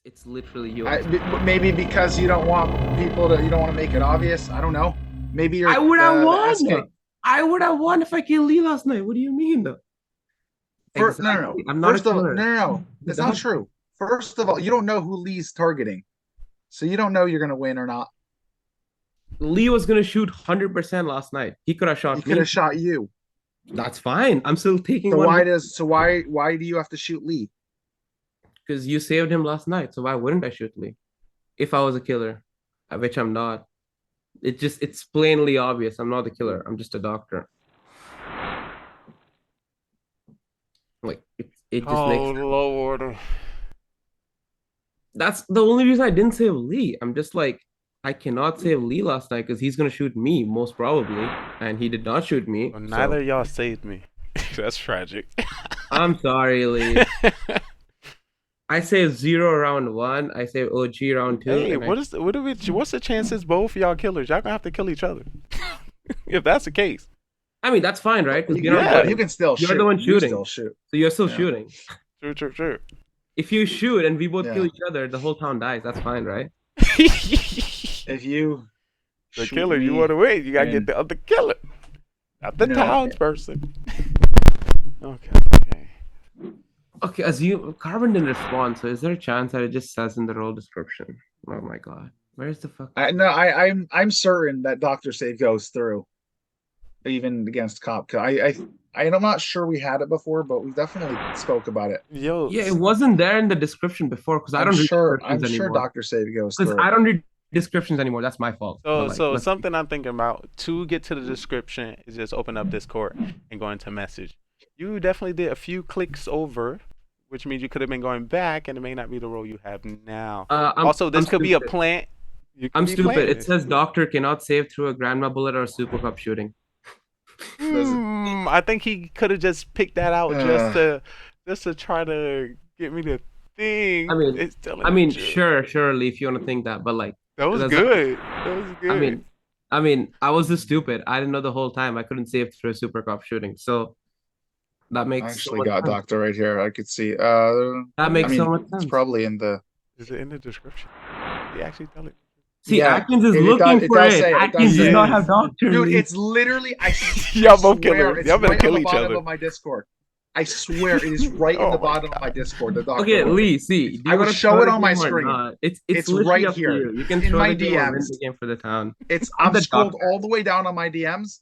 It's literally you. Maybe because you don't want people to, you don't want to make it obvious. I don't know. Maybe you're. I would have the won. SK. I would have won if I killed Lee last night. What do you mean, though? No, Exactly. no. I'm not First a of all, killer. no. That's not true. First of all, you don't know who Lee's targeting, so you don't know you're gonna win or not. Lee was gonna shoot 100% last night. He could have shot He me. could have shot you. That's fine. I'm still taking So one. why do you have to shoot Lee? Because you saved him last night. So why wouldn't I shoot Lee? If I was a killer, which I'm not. It's plainly obvious. I'm not the killer. I'm just a doctor. Like it just makes sense. Lord. That's the only reason I didn't save Lee. I'm just like, I cannot save Lee last night because he's gonna shoot me most probably, and he did not shoot me. Well, neither of y'all saved me. That's tragic. I'm sorry, Lee. I saved 0 round 1. I saved OG round 2. Hey, what's the chances both of y'all killers? Y'all gonna have to kill each other. If that's the case. I mean, that's fine, right? Because you can still shoot. You're the one shooting. You still shoot. So you're still shooting. True. If you shoot and we both kill each other, the whole town dies. That's fine, right? If you the killer, you want to win. You gotta get the other killer, not the townsperson. Okay. Assume Carbon didn't respond. So is there a chance that it just says in the role description? Oh my god, where's the fuck? I'm certain that Dr. Save goes through, even against Cop. I'm not sure we had it before, but we definitely spoke about it. Yeah, it wasn't there in the description before because I don't read descriptions I'm sure anymore. Dr. Save goes Because through. I don't read descriptions anymore. That's my fault. So something I'm thinking about to get to the description is just open up Discord and go into message. You definitely did a few clicks over, which means you could have been going back, and it may not be the role you have now. This could be a plant. I'm stupid. It says doctor cannot save through a grandma bullet or a super cup shooting. I think he could have just picked that out just to try to get me to think. I mean, surely if you want to think that, but like that was good. That was good. I mean, I was just stupid. I didn't know the whole time I couldn't save through a super cop shooting. So that makes I actually got sense. Doctor right here. I could see. That makes so much sense. It's probably in the. Is it in the description? He actually tell it. See, Atkins is looking for it. Atkins does not have doctor. Dude, it's literally. Y'all both killers. Y'all better kill each other. Of my Discord. I swear it is right in the bottom of my Discord. The doctor. Okay, Lee. See, I will show it on my screen. It's right here. You can in show my the DMs. Game for the town. I'm scrolled all the way down on my DMs.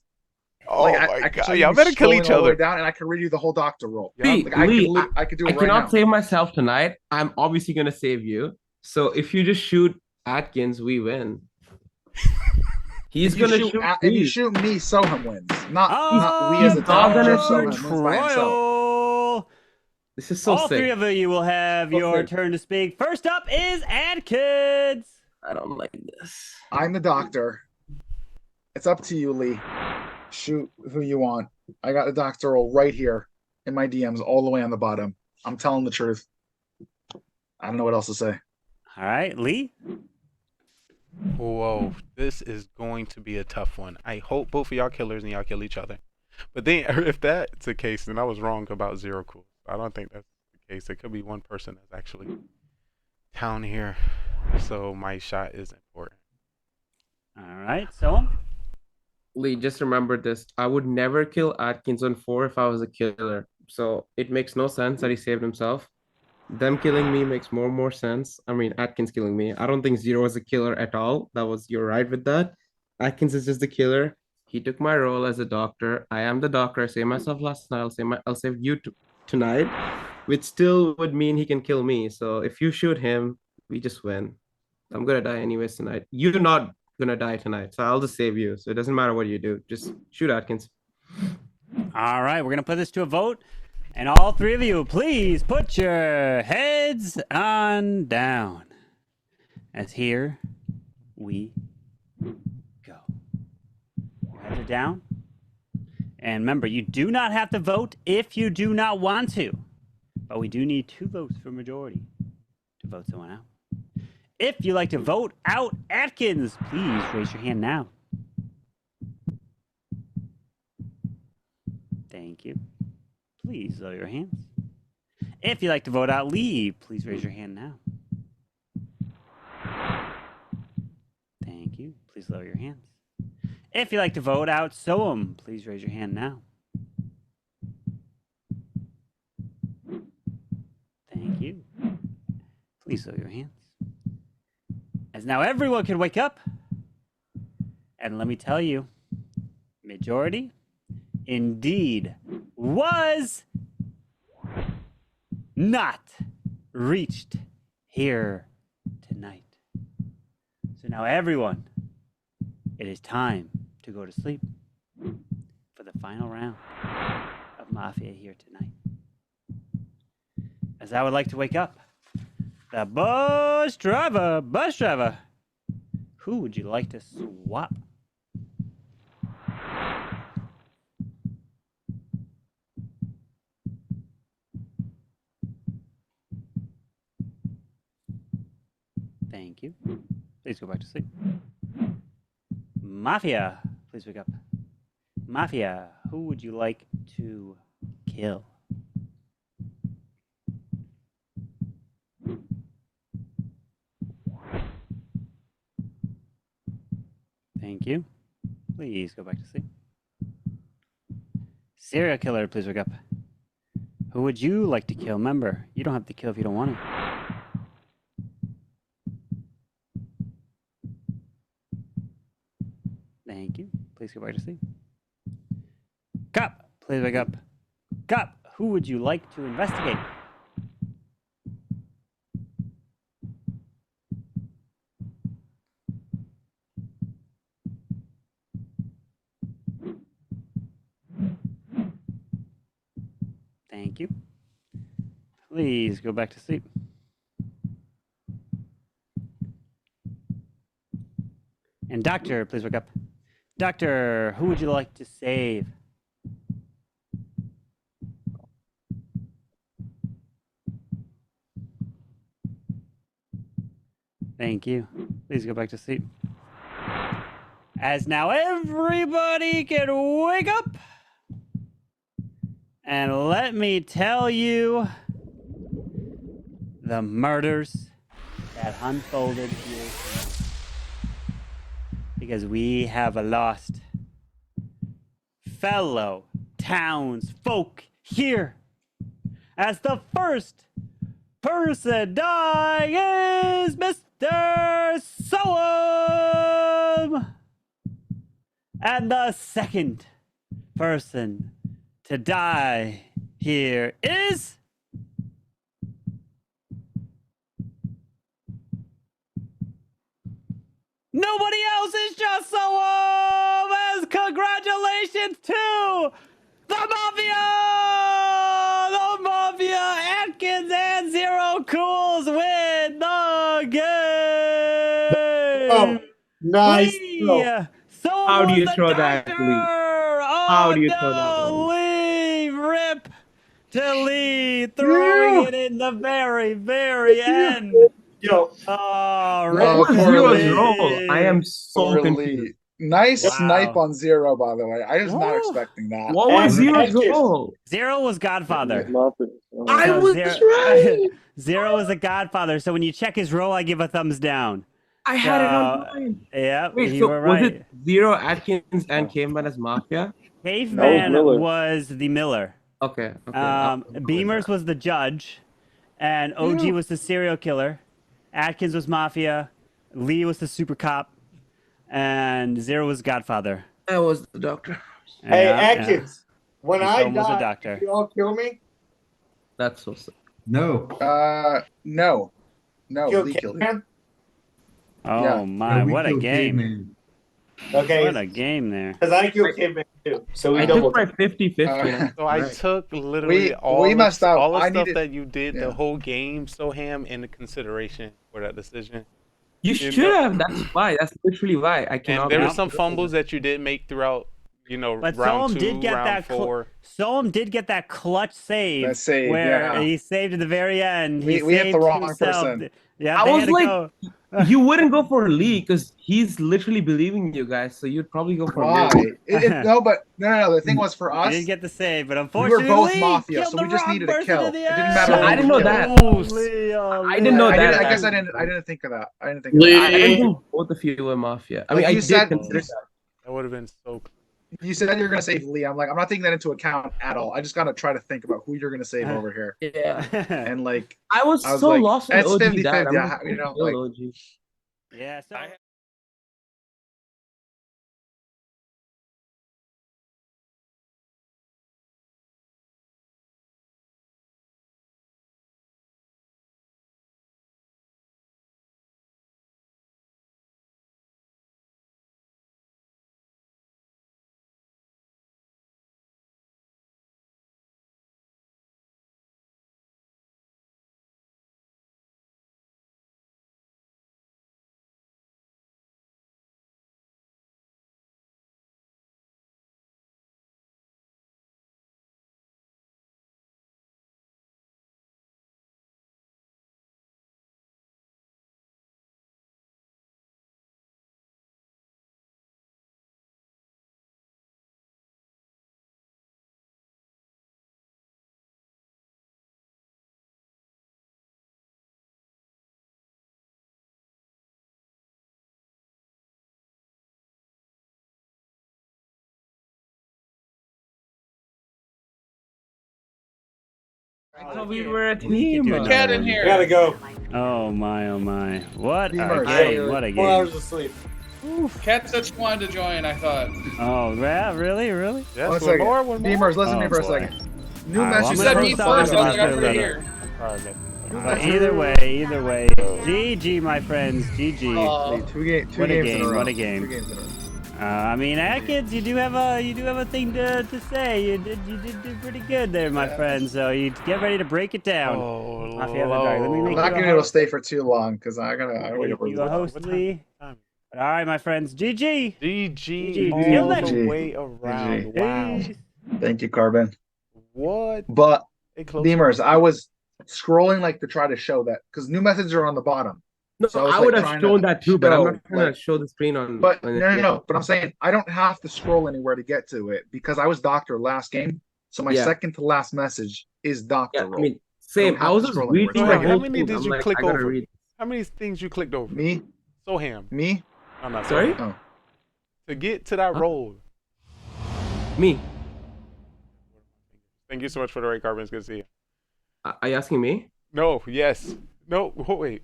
Oh my god! Y'all better kill each other. Down, and I can read you the whole doctor role. See, Lee, I could do it right now. I cannot save myself tonight. I'm obviously gonna save you. So if you just shoot Atkins, we win. He's gonna shoot. If you shoot me, Soham wins. Not we as a trial. This is so All sick. three of you will have your turn to speak. First up is Atkins. I don't like this. I'm the doctor. It's up to you, Lee. Shoot who you want. I got the doctor role right here in my DMs, all the way on the bottom. I'm telling the truth. I don't know what else to say. All right, Lee. Whoa, this is going to be a tough one. I hope both of y'all killers and y'all kill each other. But then, if that's the case, then I was wrong about Zero Cool. I don't think that's the case. It could be one person that's actually down here. So my shot is important. All right, so Lee, just remember this. I would never kill Atkins on 4 if I was a killer. So it makes no sense that he saved himself. Them killing me makes more and more sense. I mean, Atkins killing me. I don't think Zero was a killer at all. You're right with that. Atkins is just the killer. He took my role as a doctor. I am the doctor. I saved myself last night. I'll save you tonight, which still would mean he can kill me. So if you shoot him, we just win. I'm gonna die anyways tonight. You're not gonna die tonight, so I'll just save you. So it doesn't matter what you do. Just shoot Atkins. All right, we're gonna put this to a vote. And all three of you, please put your heads on down. As here we go. Your heads are down. And remember, you do not have to vote if you do not want to. But we do need 2 votes for majority to vote someone out. If you'd like to vote out Atkins, please raise your hand now. Thank you. Please lower your hands. If you'd like to vote out Lee, please raise your hand now. please lower your hands. If you'd like to vote out Soam, please raise your hand now. Thank you. Please lower your hands. As now everyone can wake up. And let me tell you, majority indeed was not reached here tonight. So now everyone, it is time to go to sleep for the final round of Mafia here tonight. As I would like to wake up the bus driver, who would you like to swap? Thank you. Please go back to sleep. Mafia, please wake up. Mafia, who would you like to kill? Thank you. Please go back to sleep. Serial killer, please wake up. Who would you like to kill? Remember, you don't have to kill if you don't want to. Thank you. Please go back to sleep. Cop, please wake up. Cop, who would you like to investigate? Thank you. Please go back to sleep. And doctor, please wake up. Doctor, who would you like to save? Thank you. Please go back to sleep. As now everybody can wake up. And let me tell you the murders that unfolded here. Because we have lost fellow townsfolk here. As the first person dying is Mr. Soam. And the second person to die here is nobody else. Is just Soam. As congratulations to the Mafia! The Mafia, Atkins and Zero Cools win the game! Oh, nice. Soam How do you was throw the that, doctor! Lee? Oh, How do you no, throw that one? Lee, rip to Lee, throwing it in the very, very end. Yo, Oh, Oh, rip poor to Zero's Lee. role. I am so Poor confused. Lee. Nice Wow. snipe on Zero, by the way. I was not Woo. expecting that. What was Zero's Atkins. role? Zero was Godfather. I So was right. Zero is a Godfather. So when you check his role, I give a thumbs down. I had it on mine. Yeah, Wait, you so were was right. it Zero, Atkins, and Caveman as Mafia? Caveman Miller. was the Miller. Okay. Beamers was the judge, and OG was the serial killer. Atkins was Mafia. Lee was the super cop, and Zero was Godfather. I was the doctor. Hey, Yeah, Atkins, when And I Soam was a die, doctor. you all kill me? That's so sick. No. No. Kill Lee killed him. Caveman? Oh Yeah. my, No, we what a killed game! Caveman. Okay, What a game there. because I killed Caveman too. So we I double. took my 50-50. So I Right. took literally all we of, messed up. all the I stuff needed- that you did yeah. the whole game, Soham, into consideration for that decision. You You should know- have. That's why. That's literally why. I cannot. And there were Yeah. some fumbles that you did make throughout, But round Soam 2, did get round that. 4. Soam did get that clutch save. That save, where yeah. he saved at the very end. We hit the saved wrong himself. person. Yeah, I they was had to like, go. You wouldn't go for Lee because he's literally believing you guys, so you'd probably go for Why? Lee. No. The thing was for You us, didn't get the save, but we unfortunately, were both Lee Mafia, killed so the we just wrong needed a person kill. in the It didn't end. matter. I didn't know that. I didn't know that. I guess I didn't think of that. I didn't think of I didn't Lee. think both of you were Mafia. I Like mean, I you did said, consider that. That would have been so. You said you're gonna save Lee. I'm like, I'm not taking that into account at all. I just gotta try to think about who you're gonna save over here. Yeah. And like, I was so like, lost in it's OG 50-50. that I'm I- like, you know, kill like, OG. Yeah, so I thought we were a we could team. do another Cat in one. here. Gotta go. Oh my! What a Beamers. game! What a 4 hours game! of sleep. Cat said she wanted to join, I thought. Oh yeah, really? Yes, one second. one more. Beamers, listen to me Oh, for a boy. second. New All right, well, message. She I'm said gonna me stop first, this I was like, I'm after right that. here. But either way, GG, my friends, GG. Two games What a in game! a row. What a game! 2 games in a row. I mean, Atkins, you do have a thing to say. You did do pretty good there, my friend. So you get ready to break it down. Oh, Mafia, let me I'm make not you gonna a be able to host. stay for too long because I gotta wait for You a host, Lee. All right, my friends, GG. GG Kill all that. the way around. Wow. Peace. Thank you, Carbon. What? But They close Beamers, I was scrolling like to try to show that because new messages are on the bottom. No, So I was, would like, have trying shown to that too, but I'm show, not trying like- to show the screen on. But on no. But I'm saying I don't have to scroll anywhere to get to it because I was doctor last game. So my Yeah. second to last message is doctor Yeah, role. I mean, same. I have was to just scroll reading anywhere. the How whole many thing. did I'm you like, click I gotta over? read. How many things you clicked over? Me, Soham. me. I'm not Sorry? Oh, To get to that role. Me. Thank you so much for the right carbons. Good to see you. Are you asking me? No, yes. No, wait.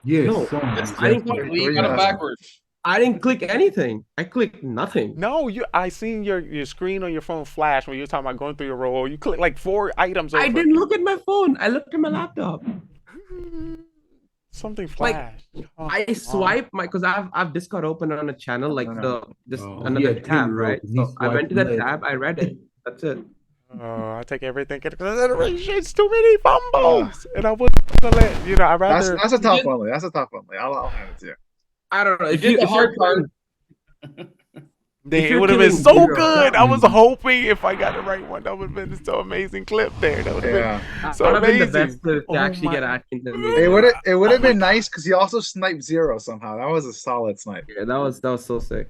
Yes, No, I didn't click. Lee got it backwards. I didn't click anything. I clicked nothing. No, I seen your screen on your phone flash when you were talking about going through your role. You clicked like 4 items over. I didn't look at my phone. I looked at my laptop. Something Like, flashed. I swipe because I've Discord open on a channel like another yeah, tab, Pedro, right? he So I went to swiped that left. tab. I read it. That's it. I take everything into consideration. It's too many fumbles, and I wouldn't gonna let I rather. that's a tough one, Lee. That's a tough one, Lee. I'll hand it to you. I don't know. You If did the if hard you're part. killing- It you're would have been killing so zero, good. that I was means- hoping if I got the right one, that would have been so amazing clip there. That would have Yeah. been so That would have been amazing. the best to Oh actually my- get Atkins. And It would have been nice because he also sniped 0 somehow. That was a solid snipe. Yeah, that was so sick.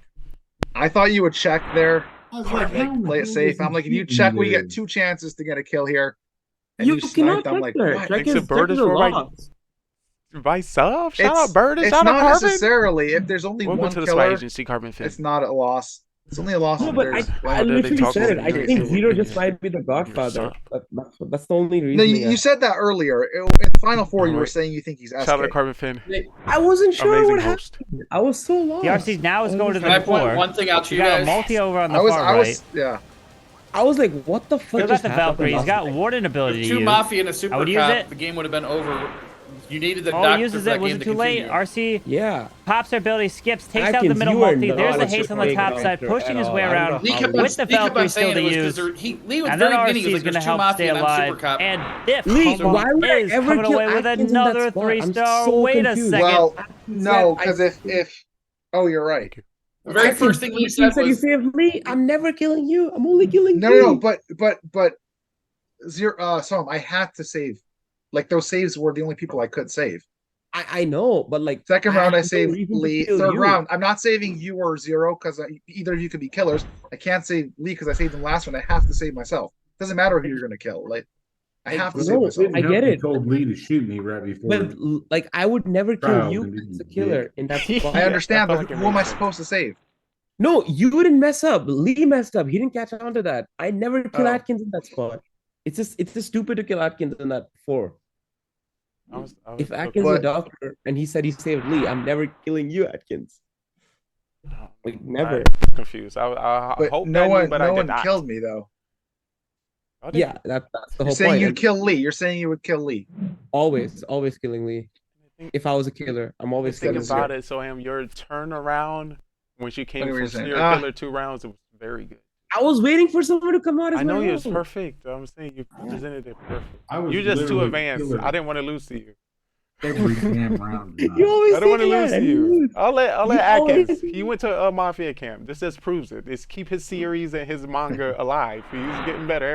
I thought you would check there, I was like, how in the play it hell safe. is he I'm like, if you cheating check, we there? get 2 chances to get a kill here. And You you cannot sniped. I'm check like, there. what? Check Thanks to his Bird is the for my- logs. By sub, shout out Burden, It's shout out not Carbon. necessarily if there's only Welcome one to the killer. spy agency, Carbon Fin. It's not a loss. It's only a loss No, if but there's. I did they literally talk said it. about I you? think Zero Yeah. just might be the Godfather. Sup? That's the only reason. No, you said that earlier. In Final Four, you were Alright. saying you think he's SK. Shout out Carbon Fin. I wasn't sure Amazing what host. happened. I was so lost. The RC now is going to the Can I point floor. one thing out to You you got a guys? multi over on the I was, far I was, right. yeah. I was like, what the fuck Still got just the happened? Valkyrie. He's got warden ability With to 2 use. Mafia and a Super I would use Cop, it. the game would have been over. You needed the Oh, doctor he uses for that it. Was game it to too late? continue. RC Yeah. pops their ability, skips, takes out the Atkins, middle you are multi. There's the not haste on the a top great side, doctor pushing at his all. way I don't know around Lee how kept he- on, with the Lee kept Valkyrie on still saying to it was use. because Lee was And then very beginning. RC He is was like, going to there's 2 help Mafia stay and I'm Super alive. Cop. And Diff Lee, why would I is ever coming kill away with Atkins in that another spot? I'm 3-star. so Wait a confused. second. Well, Atkins no, said, because if oh, you're right. The very Atkins, first thing Lee you said said you was, saved me. I'm never killing you. I'm only killing No, you. no, but zero. So I had to save. Like those saves were the only people I could save. I know, but like Second round, I have no saved reason to Lee. kill Third you. round, I'm not saving you or Zero because either of you could be killers. I can't save Lee because I saved him last one. I have to save myself. Doesn't matter who you're gonna kill. Like I have to save No, myself. I get You it. told Lee to shoot me right before. But like I would never kill Trial, you and as a didn't killer dick. in that spot. I understand, I feel but like it who am I makes sense. supposed to save? No, you didn't mess up. Lee messed up. He didn't catch on to that. I never kill Oh. Atkins in that spot. It's just stupid to kill Atkins in that 4. If Atkins is a doctor and he said he saved Lee, I'm never killing you, Atkins. Like never. I'm confused. I But hope no that one, knew, but no I did one not. killed me though. Yeah, that's the You're whole saying point. you'd And kill Lee. You're saying you would kill Lee. always killing Lee. If I was a killer, I'm The always thing killing about Lee. it, Soham, your turnaround when she came What were you from saying? serial killer 2 rounds, it was very good. I was waiting for someone to come out as I know my you was own. perfect. I'm saying you presented it perfect. I was You're just too literally advanced. killer I didn't want to lose to you. every damn round. You always I don't want to say lose that, to and you. lose. I'll let You always Atkins. say He went to a Mafia camp. This just proves it. It's keep his series and his manga alive. He's getting better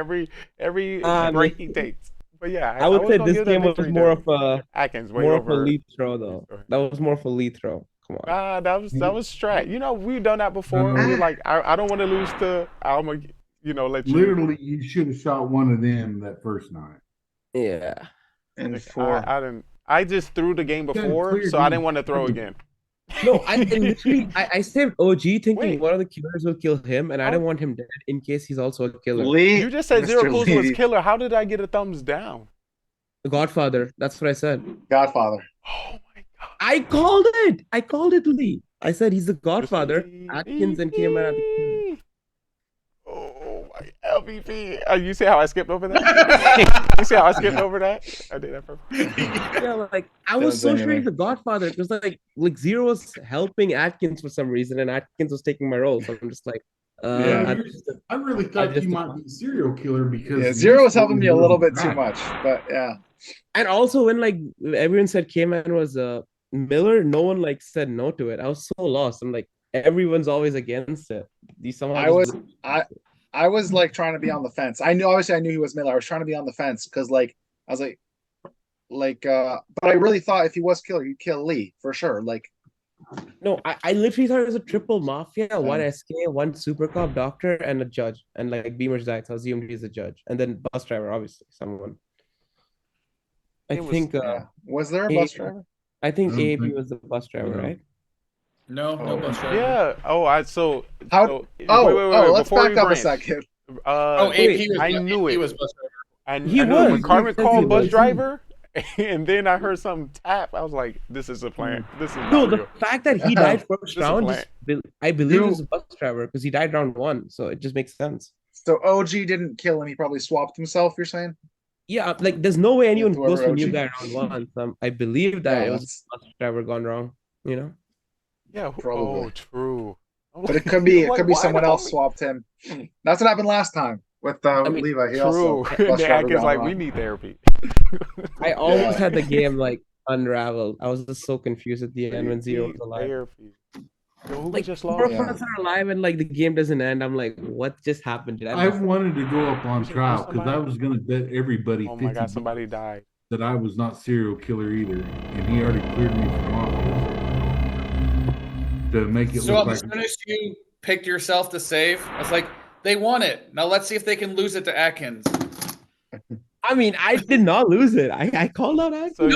every break he takes. But yeah, I would was say gonna this give that game was victory more to of a Atkins way more of a over. lead throw though. That was more of a lead throw. Come on. That was strat. You know, we've done that before. We're like, I don't want to lose to. I'm gonna, let you. Literally, you should have shot one of them that first night. Yeah. And 4. I didn't. I just threw the game before, clear so I game. didn't want to throw again. No, I literally I saved OG thinking Wait. one of the killers will kill him, and I didn't want him dead in case he's also a killer. Lee. You just said Mr. Zero Cool was Lee. killer. How did I get a thumbs down? The Godfather. That's what I said. Godfather. Oh my god! I called it, Lee. I said he's the Godfather. Atkins and Kiyama are the killers. Oh my LVP! You see how I skipped over that? You see how I skipped over that? I did that purpose. Yeah, like I was so sure he's the Godfather because like Zero was helping Atkins for some reason, and Atkins was taking my role. So I'm just like, Yeah. I really thought you might be a serial killer because Yeah, Zero was helping me a little bit too much, but yeah. And also when like everyone said K-Man was Miller, no one like said no to it. I was so lost. I'm like, everyone's always against it. These somehow I was like trying to be on the fence. Obviously I knew he was Miller. I was trying to be on the fence because like I was but I really thought if he was killer, you'd kill Lee for sure. Like no, I literally thought it was a triple mafia, one SK, one super cop doctor, and a judge. And like Beamer's died, so I assumed he's a judge. And then bus driver, obviously, someone. I think was there a bus driver? I think AB was the bus driver, right? No bus driver. Yeah. Oh, wait, let's before back up a branch. second. AP was, I knew it. He was bus driver. I know when Carmen called bus driver, and then I heard some tap. I was like, "This is a plan. This is not the real." fact that he died first This is a round, plan. I believe he was a bus driver because he died round 1, so it just makes sense. So OG didn't kill him. He probably swapped himself. You're saying? Yeah, like there's no way anyone whoever goes to a new OG. guy round 1. So I believe that Yeah, it was a bus driver gone wrong. You know? Yeah. Probably. Oh, true. But it could be Like, it could be why someone the else homie? swapped him. That's what happened last time with Levi. He True. also bus The driver Atkins gone like, wrong. we need therapy. I almost had the game like unraveled. I was just so confused at the end when Zero was alive. Therapy. Yo, who Like just four lost? of us are alive and like the game doesn't end. I'm like, what just happened? Did I miss wanted to go up on trial because I was going to bet everybody Oh my god, 50 somebody died. that I was not serial killer either, and he already cleared me from office to make it So look as like. soon as you picked yourself to save, I was like, they won it. Now let's see if they can lose it to Atkins. I mean, I did not lose it. I called out Atkins.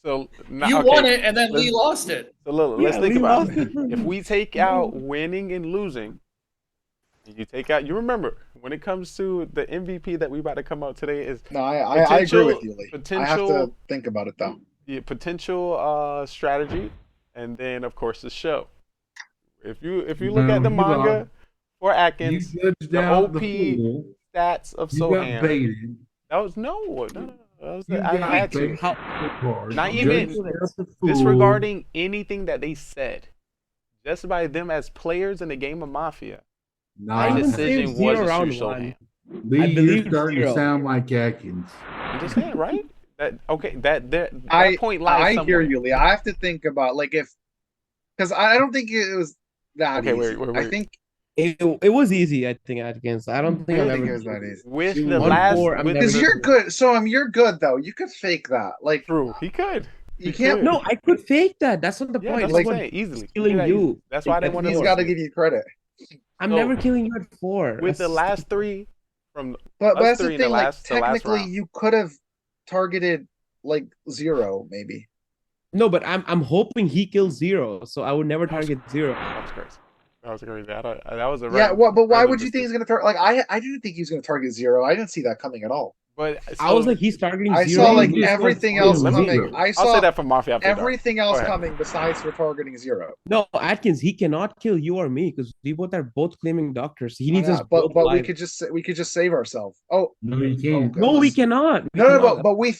So You won it, and then Lee lost it. So look, Yeah, let's think Lee about lost it. it for If me. we take out winning and losing, you take out. You remember when it comes to the MVP that we about to come out today is No, I agree with you, Lee. I have to potential. think about it though. Yeah, potential strategy, and then of course the show. If you look at the you manga lost. for Atkins, You judged the out OP the fool. stats of You got Soham. baited. That was no. That was You I got had to. baited hard. Not You even judged out the fool. disregarding anything that they said, just by them as players in the game of Mafia. Nah, My even decision saved Zero was round to one. Soham. Lee, I you're believe starting Zero. to sound like Atkins. I'm just saying, right? That I point lies hear somewhere. you, Lee. I have to think about because I don't think it was that Okay, easy. wait. I think It was easy, I think, Atkins. I don't think I I've don't think ever it was that easy. With Dude, the 1-4, last, I'm with never Because gonna you're good, so you're good though. You could fake that. Like true, he could. You can't. No, I could fake that. That's not the Yeah, point. that's It's what I'm what saying. Easily. killing Yeah, you. that's why I didn't want to He's lose got to it. give you credit. I'm So, never killing you at 4. With the That's last 3 from But us that's 3 the in the thing. Like last technically, round. you could have targeted like 0, maybe. No, but I'm hoping he kills 0, so I would never target 0. That was crazy. That was crazy. That was a Yeah. But why random would you think he's decision. going to target? Like I didn't think he was going to target 0. I didn't see that coming at all. But I was like, he's targeting I 0. saw like He just everything wants else to kill coming. zero. I I'll saw say that for Mafia After Dark. everything Go else ahead. coming besides for targeting 0. No, Atkins, he cannot kill you or me because we both are both claiming doctors. He needs us both but alive. we could just save ourselves. Oh No, you can't. No, we cannot. We no, cannot. but we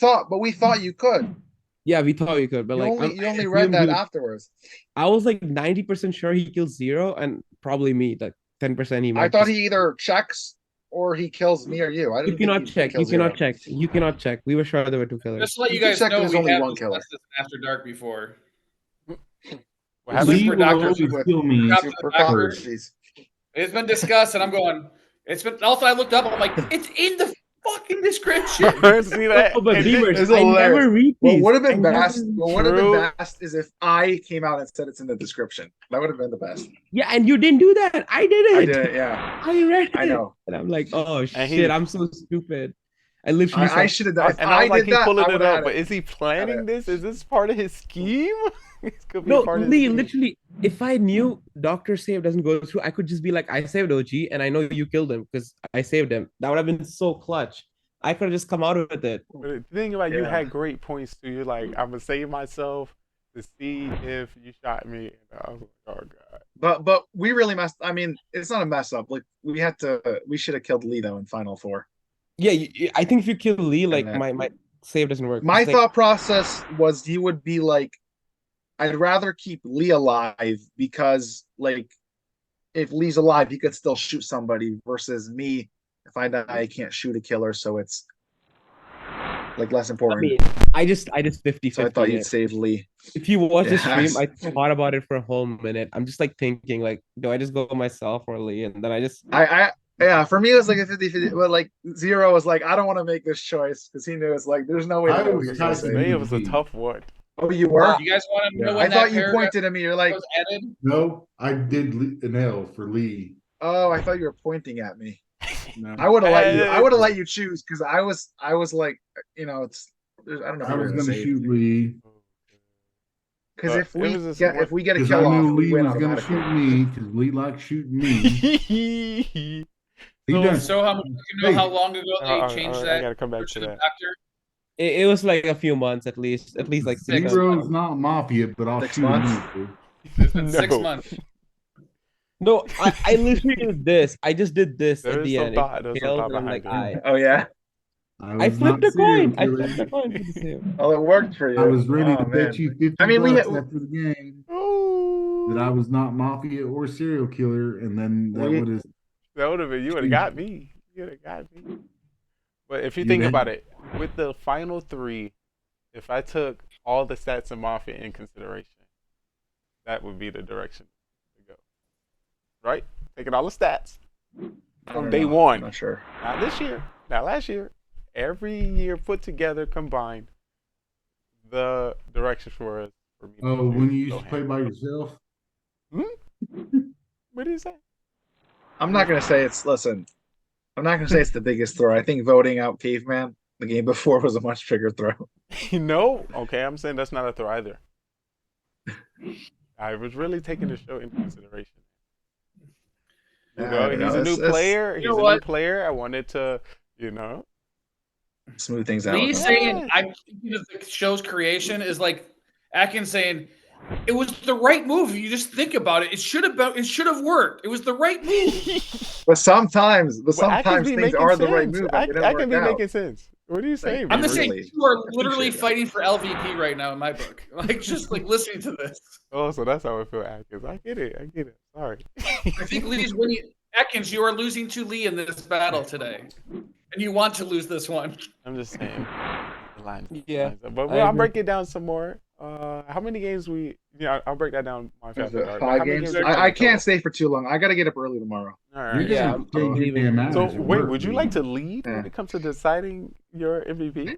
thought you could. Yeah, we thought we could, but like You only I read assumed that he would- afterwards. I was like 90% sure he kills 0 and probably me, like 10% he might. I thought just- he either checks or he kills me or you. I You didn't cannot think check. You cannot check. You cannot check. We were sure there were 2 killers. Just to let you You can guys check know, there's we only have one killer. discussed this in After Dark before. What happened? Lee Super will doctors always with- kill me Drop to the Super backwards. prophecies. It's been discussed, and I'm going. It's been. Also, I looked up. I'm like, it's in the fucking description. See that? Oh, but And Beavers, It's I hilarious. never read What these. would have been I never- best? What would have True. been best is if I came out and said it's in the description. That would have been the best. Yeah, and you didn't do that. I did it. I did it. Yeah, I read it. I know. And I'm like, oh And shit, he- I'm so stupid. I literally I said, should have done. If And I was like, did he's that, pulling I it would've up, had but it. is he planning it. this? Is this part of his scheme? This could be no, part of his Lee, scheme. literally, if I knew Doctor Save doesn't go through, I could just be like, I saved OG and I know you killed him because I saved him. That would have been so clutch. I could have just come out with it. But the thing about you Yeah. had great points too. You're like, I'm gonna save myself to see if you shot me. And I was like, oh god. But we really messed. I mean, it's not a mess up. Like we should have killed Lee though in Final 4. Yeah, I think if you kill Lee, like that- my save doesn't work. My It's like- thought process was he would be like, I'd rather keep Lee alive because like if Lee's alive, he could still shoot somebody versus me. If I die, I can't shoot a killer, so it's like less I important. mean, I just 50-50. So I thought you'd it. save Lee. If you watch the stream, Yes. I thought about it for a whole minute. I'm just like thinking, like, do I just go myself or Lee? And then I just Yeah, for me it was like a 50-50, but like 0 was like, I don't want to make this choice because he knew it's like there's no way I that was was gonna typing save. It was a tough one. Oh, you were? You guys want to know Yeah. when I thought that you paragraph pointed at me. You're like, was added? No, I did an L for Lee. oh, I thought you were pointing at me. No. I would have let you. I would have let you choose because I was like, you know, it's. I don't know. I was gonna shoot Lee Because if It we was a get smart- if we get a because I kill off, knew we Lee win was gonna automatically. shoot me because Lee likes shooting me. He So- done So how much? You know how long ago they changed I that? gotta come back to to the that. doctor? it was like a few months at least like 6 Six. months. Zero's not Mafia, but I'll 6 shoot months? him. It's been 6 No. months. No, I literally did this. I just did this There at is the some end. thought- there's some Failed, thought and I'm behind like, it. Oh yeah. I was flipped not a coin. serial I killer. flipped a coin for the save. Well, it worked for you. I was ready Oh, to man. bet you 50 I mean, we bucks had- after the game Ooh. that I was not Mafia or serial killer, and then that We- would have. That would have been, you would have got me. You would have got me. But if you You think bet. about it, with the final 3, if I took all the stats of Mafia in consideration, that would be the direction to go. Right? Taking all the stats I from don't day know. one. I'm not sure. Not this year, not last year. Every year put together, combined, the direction for us. For me to Oh, do when you used go to play hand. by yourself? What did you say? I'm not gonna say it's. Listen, I'm not gonna say it's the biggest throw. I think voting out Caveman the game before was a much bigger throw. No? Okay, I'm saying that's not a throw either. I was really taking the show into consideration. You know, he's a new player. He's a new player. I wanted to, you know. Smooth things out. Me with him. saying I'm thinking of the show's creation is like Atkins saying it was the right move. You just think about it. It should have worked. It was the right move. But sometimes I can be things making are the right sense. move. I but they don't can be work out. making sense. What are you saying? I'm bro? just saying Really? you are I literally appreciate that. fighting for LVP right now in my book. Like just like listening to this. Oh, so that's how I feel, Atkins. I get it. Sorry. I think Lee's winning. Atkins, you are losing to Lee in this battle today, and you want to lose this one. I'm just saying. The lines, Yeah, lines up. But I I'll agree. break it down some more. How many games we? Yeah, I'll break that down. My Is it How 5 many games? we I played can't total? stay for too long. I got to get up early tomorrow. All You're right. Yeah, gonna I'm take your leaving. damn ass So at wait, work, would you dude. like to lead when Yeah. it comes to deciding your MVP?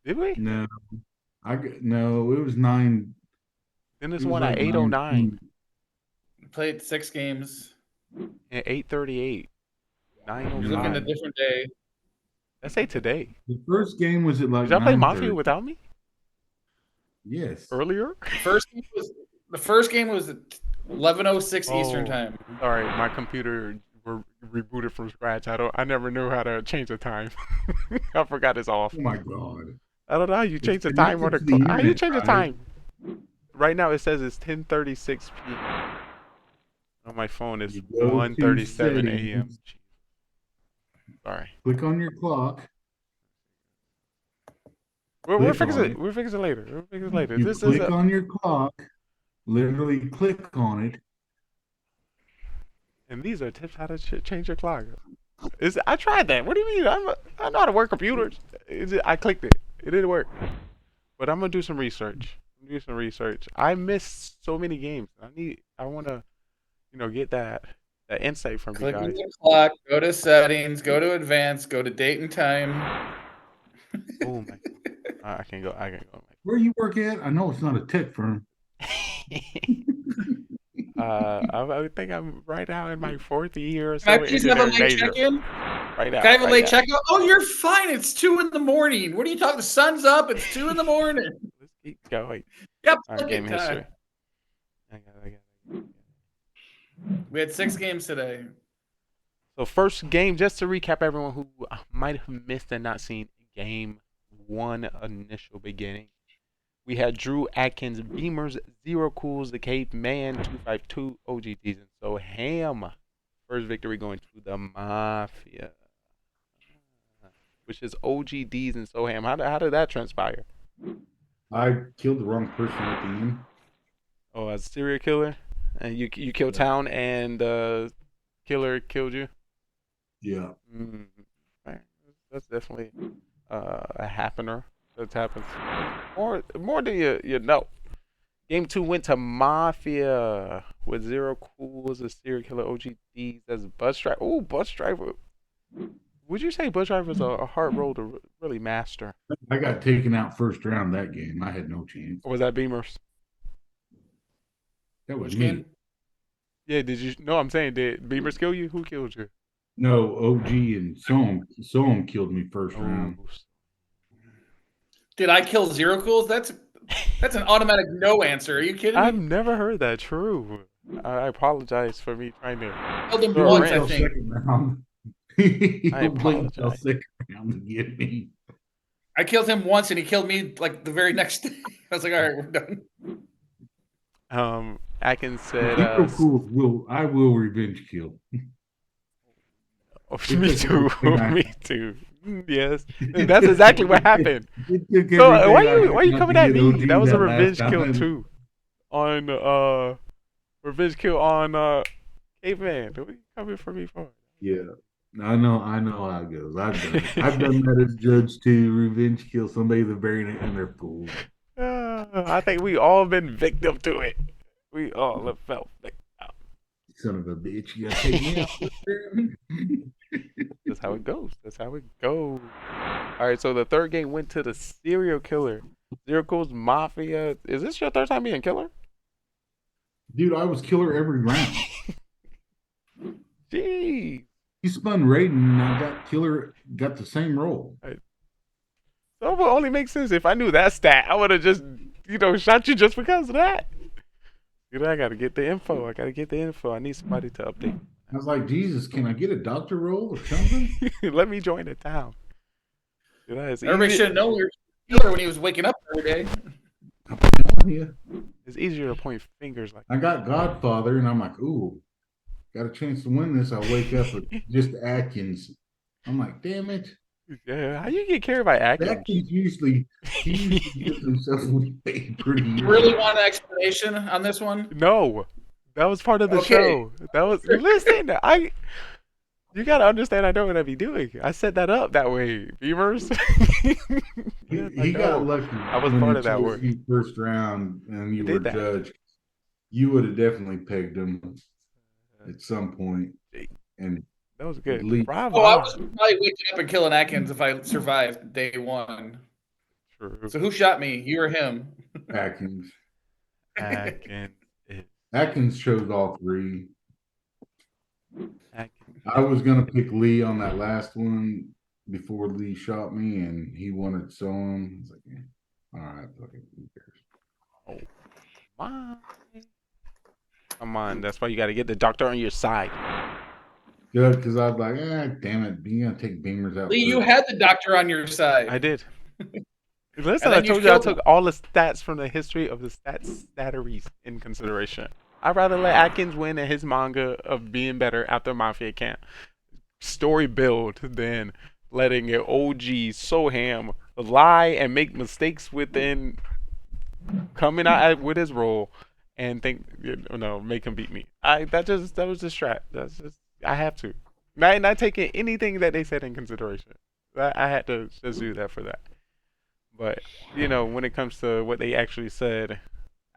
Did we? No, no. It was 9. Then this It was one at like 8:09 Played 6 games. and 8:38, You're looking at a 9:05. different day. Let's say today. The first game was at like Did I play Mafia 9:30. without me Yes. earlier? The first game was at 11:06 Eastern time. Sorry, my computer rebooted from scratch. I never knew how to change the time. I forgot it's off. Oh my god. I don't know how you change the It's time or connected to the how you internet, change the guys. time. Right now it says it's 10:36 p.m. On my phone it's You go to 1:37 a.m. settings. Sorry. Click on your clock. We're Click fixing on it. it. We're fixing it later. We're fixing it later. You This click is on your clock. Literally click on it. and these are tips how to change your clock. I tried that. What do you mean? I know how to work computers. I clicked it. It didn't work. But I'm gonna do some research. I missed so many games. I wanna, get that insight from Click you on guys. the clock, go to settings, go to advanced, go to date and time. Oh my! I can go. Where you work at? I know it's not a tech firm. I think I'm right now in my 4th year or so. Can I please have a late check-in? Right now. Can I have a late now. check-in? Oh, you're fine. It's 2 in the morning. What are you talking? The sun's up. It's 2 in the morning. Let's keep going. Yep. All right, game history. I got it. We had 6 games today. So first game, just to recap, everyone who might have missed and not seen game 1 initial beginning. We had Drew Atkins, Beamers, Zero Cools, the Caveman, 252, OGDs, and so Ham. First victory going to the Mafia, which is OGDs and so Ham. How did that transpire? I killed the wrong person at the end. Oh, as a serial killer, and you killed Town, and killer killed you. Yeah. Right. That's definitely a happener. That happens more than you know. Game 2 went to Mafia with Zero Cools, a serial killer, OGDs. That's Bus Driver. Oh, Bus Driver. Would you say Bus Driver is a hard role to really master? I got taken out first round that game. I had no chance. Or was that Beamers? That was me. Yeah, did you? No, I'm saying, did Beamers kill you? Who killed you? No, OG and Soam killed me first round. Did I kill Zero Cools? That's an automatic no answer. Are you kidding me? I've never heard that. True. I apologize for me trying to. Killed him once, I think. I apologize. Second round to get me. I killed him once, and he killed me like the very next day. I was like, all right, we're done. Atkins said, I will revenge kill. Oh, me too. Me too. Yes, and that's exactly what happened. So why you coming at me? That was a revenge kill too. On revenge kill on Caveman. What are you coming for me for? Yeah, I know how it goes. I've done that as judge too. Revenge kill somebody the very night and they're fools. I think we all been victim to it. We all have felt victim. Son of a bitch, you gotta take me out. That's how it goes. All right, so the third game went to the serial killer. Zero Cools Mafia. Is this your third time being killer? Dude, I was killer every round. Jeez. He spun Raiden and I got killer, got the same role. So it would only make sense if I knew that stat. I would have just, shot you just because of that. I gotta get the info. I need somebody to update. I was like, Jesus, can I get a doctor role or something? Let me join the town. Everybody should have known we were killer when he was waking up every day. Yeah. It's easier to point fingers like I got Godfather, and I'm like, ooh, got a chance to win this. I wake up with just Atkins. I'm like, damn it. Yeah, how you get carried by Atkins? Atkins usually gets himself paid pretty You really want an explanation on this one? No. That was part of the show. Listen, you gotta understand I know what I be doing. I set that up that way, Beamers. He got lucky. I was part of that work. First round, and you were judge. You would have definitely pegged him at some point. And that was good. Bravo. Oh, I was probably waking up and killing Atkins if I survived day one. True. So who shot me? You or him? Atkins. Atkins. Atkins chose all three. Atkins. I was gonna pick Lee on that last one before Lee shot me, and he wanted Soham. I was like, all right, fuck it, who cares? Oh my! Come on, that's why you got to get the doctor on your side. Good, because I was like, damn it, you gonna take Beamers out? Lee, first. you had the doctor on your side. I did. Listen, And I then you told you I killed took him. all the stats from the history of the statteries in consideration. I'd rather let Atkins win in his manga of being better after Mafia camp story build than letting an OG Soham lie and make mistakes within coming out with his role and make him beat me. That was the strat. That's just I have to. Not taking anything that they said in consideration. I had to just do that for that. But when it comes to what they actually said,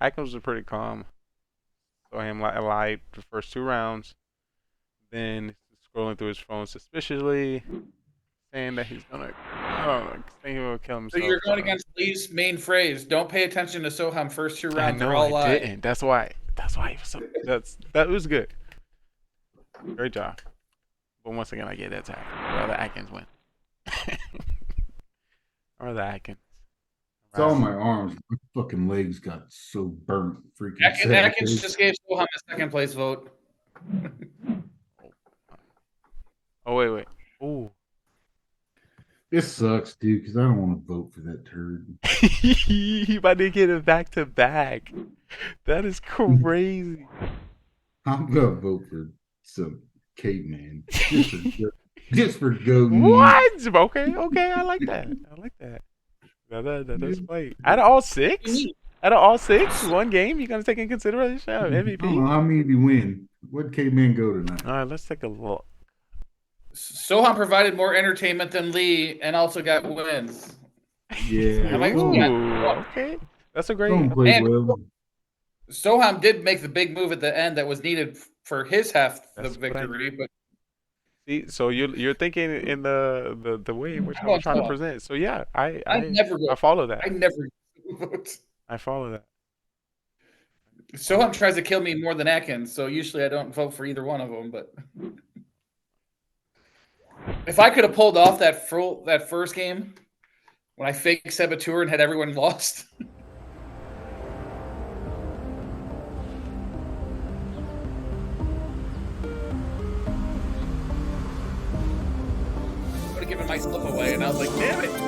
Atkins was pretty calm. So him lied the first 2 rounds, then scrolling through his phone suspiciously, saying that he's gonna, saying he will kill himself. So you're going against Lee's main phrase: "Don't pay attention to Soham first 2 rounds. They're all I lies." didn't. That's why he was so. That was good. Great job. But once again, I get that tag. I'd rather Atkins win. I'd rather Atkins. It's all my arms. My fucking legs got so burnt. Freaking Atkins just gave Soham a second place vote. Oh wait. Ooh. This sucks, dude, because I don't want to vote for that turd. He about to get it back to back. That is crazy. I'm gonna vote for some caveman. Just for goat. What? Okay, I like that. That does play. Out of all 6? One game you're gonna take in consideration of MVP? I don't know how many did he win. What'd caveman go tonight? All right, let's take a look. Soham provided more entertainment than Lee and also got wins. Yeah. Okay. That's a great. Soham did make the big move at the end that was needed for his half of the victory, but see, so you're thinking in the way in which I'm trying to present. So yeah, I follow that. I never vote. I follow that. Soham tries to kill me more than Atkins, so usually I don't vote for either one of them. But if I could have pulled off that first game when I faked Saboteur and had everyone lost. Giving myself away, and I was like, damn it. I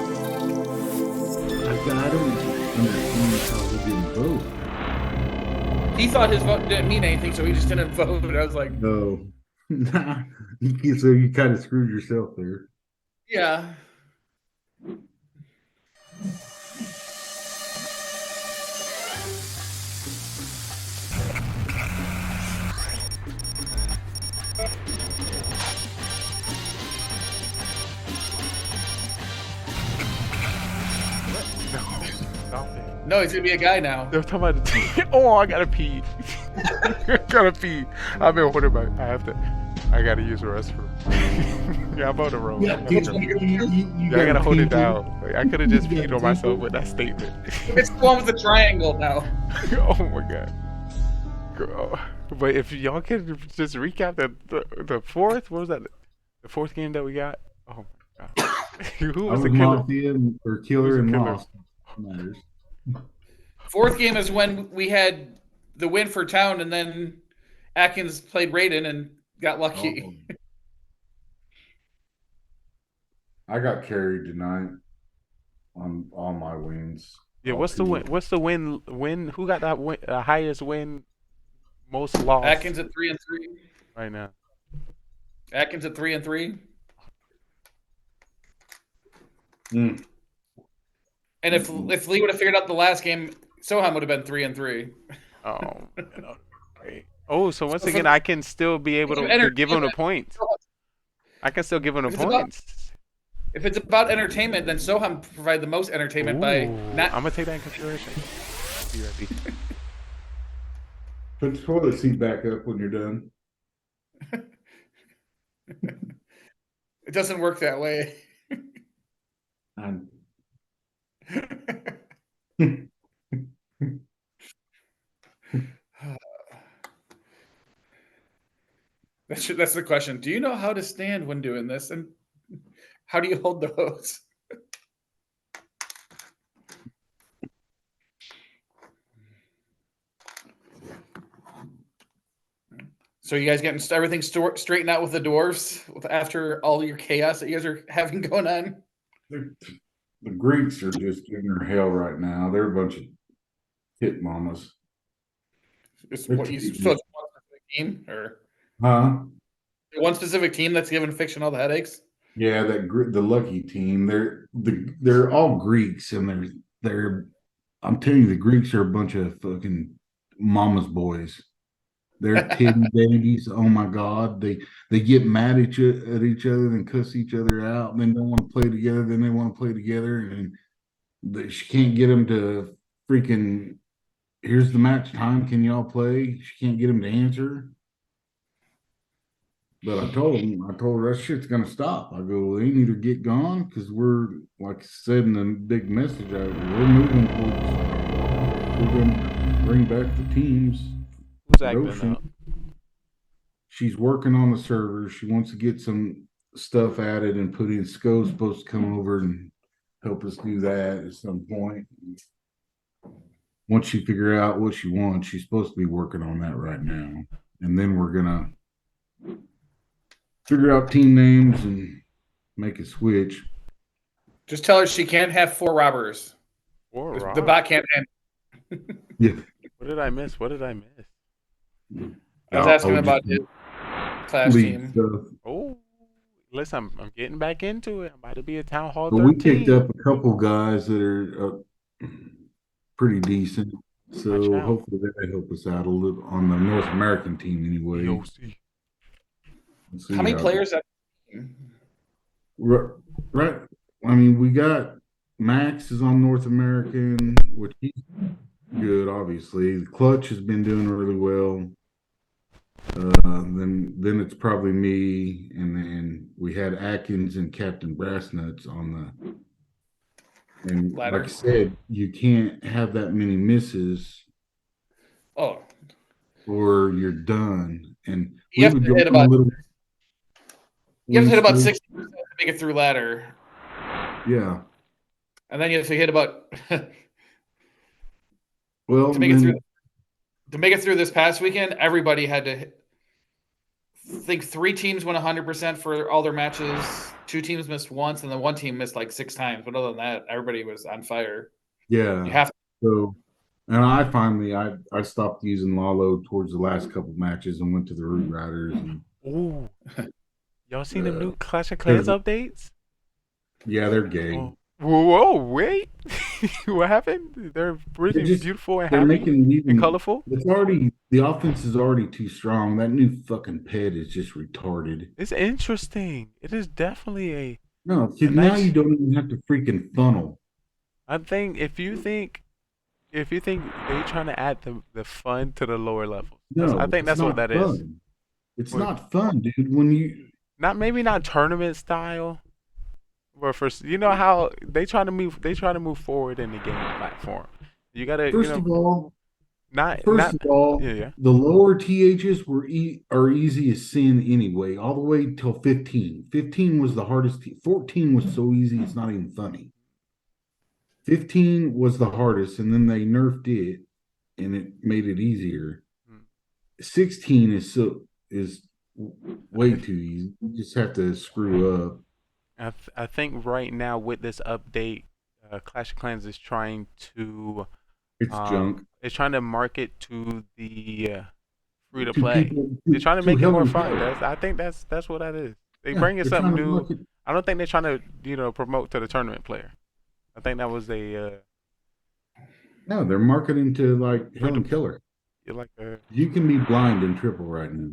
don't understand how he didn't vote. He thought his vote didn't mean anything, so he just didn't vote. I was like, no. So you kind of screwed yourself there. Yeah. No, he's gonna be a guy now. They're talking about I gotta pee. I've been holding I gotta use the restroom. Yeah, I'm on the road. Yeah, I gotta hold it down. Like, I could have just peed on myself with that statement. It's the one with the triangle now. Oh my god. Girl. But if y'all could just recap the fourth, what was that? The fourth game that we got? Oh my god. Who was the killer? Mafia or killer and lost. Matters. Fourth game is when we had the win for town, and then Atkins played Raiden and got lucky. Oh. I got carried tonight on all my wins. Yeah, what's the win? What's the win? Who got that win? Highest win? Most loss? Atkins at 3-3 right now. Atkins at 3-3. Mm. And if Lee would have figured out the last game, Soham would have been 3-3. Oh, great. Oh, so once again, I can still be able to give him a point. I can still give him a point. If it's about entertainment, then Soham provide the most entertainment by not. I'm gonna take that in consideration. Be ready. Put the toilet seat back up when you're done. It doesn't work that way. That's the question. Do you know how to stand when doing this? And how do you hold the hose? So you guys getting everything straightened out with the dwarves after all your chaos that you guys are having going on? The Greeks are just giving her hell right now. They're a bunch of hit mamas. It's what you so it's one specific team or Huh? one specific team that's giving Fiction all the headaches? Yeah, the lucky team. They're all Greeks, and they're. I'm telling you, the Greeks are a bunch of fucking mama's boys. They're titty babies. Oh my God, they get mad at each other and cuss each other out. And then don't want to play together. Then they want to play together, and she can't get them to freaking. Here's the match time. Can y'all play? She can't get them to answer. But I told her that shit's gonna stop. I go, they need to get gone because we're, like I said in the big message, we're moving towards, we're gonna bring back the teams. Who's acting up? She's working on the server. She wants to get some stuff added and put in. Sco's supposed to come over and help us do that at some point. Once she figure out what she wants, she's supposed to be working on that right now. And then we're gonna figure out team names and make a switch. Just tell her she can't have 4 robbers. The bot can't handle. Yeah. What did I miss? I was asking about his class team. Oh, listen, I'm getting back into it. I'm about to be a Town Hall 13. But we picked up a couple guys that are pretty decent. So hopefully they help us out a little on the North American team anyway. How many players? Right. I mean, we got Max is on North American, which he's good, obviously. The Clutch has been doing really well. Then it's probably me, and then we had Atkins and Captain Brassnuts on the. And ladder. Like I said, you can't have that many misses. Oh. Or you're done. And you have to hit about. You have to hit about 60% to make it through ladder. Yeah. And then you have to hit about. Well, to make it through this past weekend, everybody had to. I think 3 teams went 100% for all their matches. 2 teams missed once, and then 1 team missed like 6 times. But other than that, everybody was on fire. Yeah. You have to. So, and I finally I stopped using Lalo towards the last couple matches and went to the Root Riders. And, ooh, y'all seen them new Clash of Clans updates? Yeah, they're gay. Oh. Whoa, wait! What happened? They're really beautiful and happy and colorful. The offense is already too strong. That new fucking pet is just retarded. It's interesting. It is definitely now you don't even have to freaking funnel. I think if you think they're trying to add the fun to the lower levels. No, I think that's what that is. It's not fun, dude. When you maybe not tournament style. But first, you know how they try to move forward in the game platform. You gotta First of all, the lower THs are easy as sin anyway, all the way till 15. 15 was the hardest. 14 was so easy it's not even funny. 15 was the hardest, and then they nerfed it, and it made it easier. 16 is way too easy. You just have to screw up. I think right now with this update, Clash of Clans is trying to. It's junk. It's trying to market to the free to play. They're trying to make it more fun. I think that's what that is. They bring in something new. I don't think they're trying to promote to the tournament player. I think that was a. No, they're marketing to like Helen Killer. You can be blind in triple right now.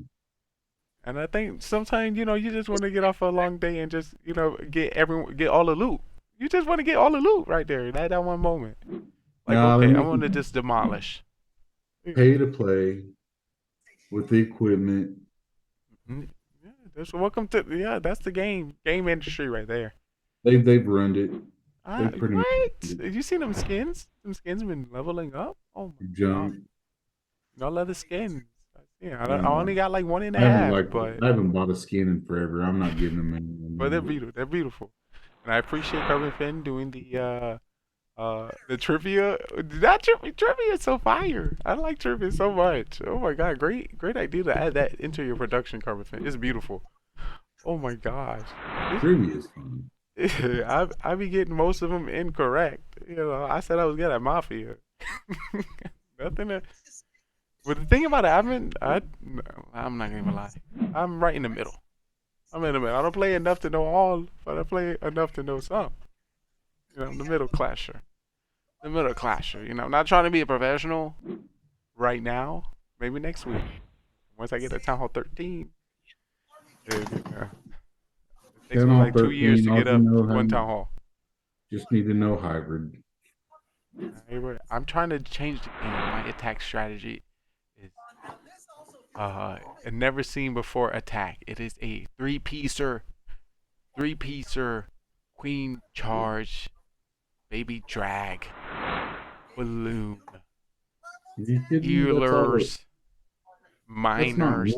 And I think sometimes, you just want to get off a long day and just, get all the loot. You just want to get all the loot right there, that one moment. Like, okay, I want to just demolish. Pay to play with the equipment. Yeah, welcome to, that's the game industry right there. They've ruined it. They pretty much What? Did you see them skins? Them skins been leveling up. Oh my god! junk. Y'all love the skins. Yeah, I Yeah. only got like 1.5, but I haven't bought a skin in forever. I'm not getting them but they're anymore. beautiful. They're beautiful, and I appreciate Carbon Finn doing the trivia. That trivia is so fire. I like trivia so much. Oh my god, great idea to add that into your production, Carbon Finn. It's beautiful. Oh my gosh. Trivia is fun. I be getting most of them incorrect. You know, I said I was good at Mafia. Nothing. But the thing about it, I'm not gonna lie. I'm right in the middle. I'm in the middle. I don't play enough to know all, but I play enough to know some. You know, I'm the middle clasher. The middle clasher. You know, I'm not trying to be a professional right now. Maybe next week. Once I get to Town Hall 13. It takes me like 2 years to get up one Town Hall. Just need to know hybrid. I'm trying to change the game. My attack strategy is a never seen before attack. It is a three-piecer queen charge, baby drag, balloon, healers, miners,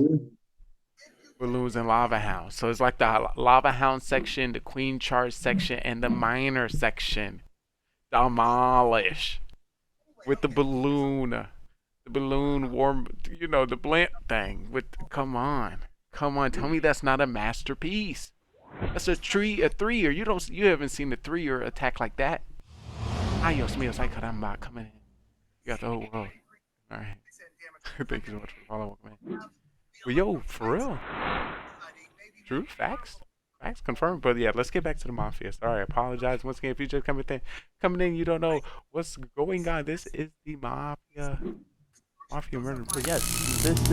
balloons, and lava hounds. So it's like the lava hound section, the queen charge section, and the miner section. Demolish with the balloon warm, you know, the blimp thing. Come on, tell me that's not a masterpiece. That's a 3, or you haven't seen a 3 or attack like that. Adios míos, ay caramba, coming in. You got the whole world. All right. Thank you so much for following, man. Well, yo, for real. True facts. Facts confirmed. But yeah, let's get back to the Mafia. Sorry, I apologize once again if you just coming in, you don't know what's going on. This is the Mafia murder. But yes, this is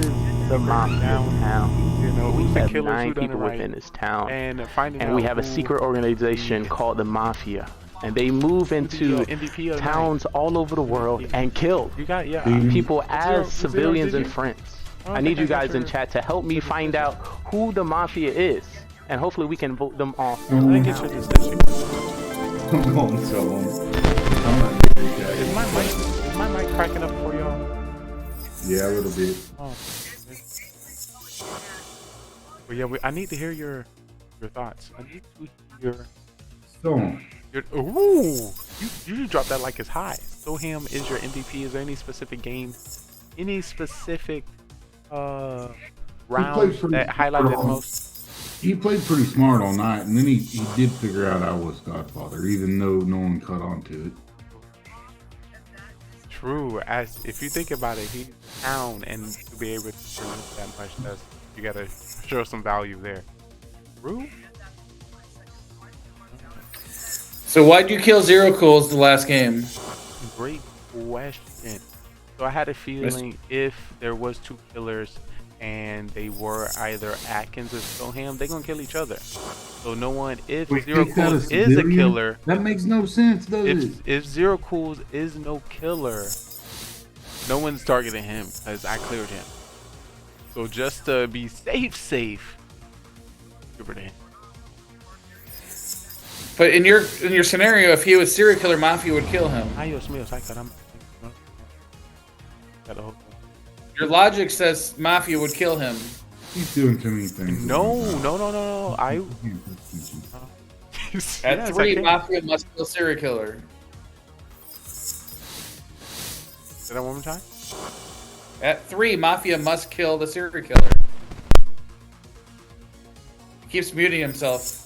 the Mafia town. You know, We who's the have killers, 9 who done it people right, within this town, and we have a secret organization called the Mafia, and they move into MVP towns all over the world and kill people as civilians and friends. I need you guys in chat to help me find out who the Mafia is, and hopefully we can vote them off. Come on, so Is my mic cracking up for y'all? Yeah, a little bit. Oh. But yeah, I need to hear your thoughts. I need to hear. Ooh, you dropped that like it's high. Soham is your MVP. Is there any specific game, any specific round that highlighted the most? He played pretty smart all night, and then he did figure out I was Godfather, even though no one caught on to it. True. As if you think about it, he's down, and to be able to produce that much, you gotta show some value there. True. So why'd you kill Zero Cools the last game? Great question. So I had a feeling if there was 2 killers and they were either Atkins or Soham, they're gonna kill each other. So no one, if Zero Cools is a killer, that makes no sense, does it? If Zero Cools is no killer, no one's targeting him because I cleared him. So just to be safe, give it to him. But in your scenario, if he was serial killer, Mafia would kill him. Adios míos, ay caramba. Your logic says Mafia would kill him. He's doing too many things. No. At 3, Mafia must kill serial killer. Say that one more time. At 3, Mafia must kill the serial killer. He keeps muting himself.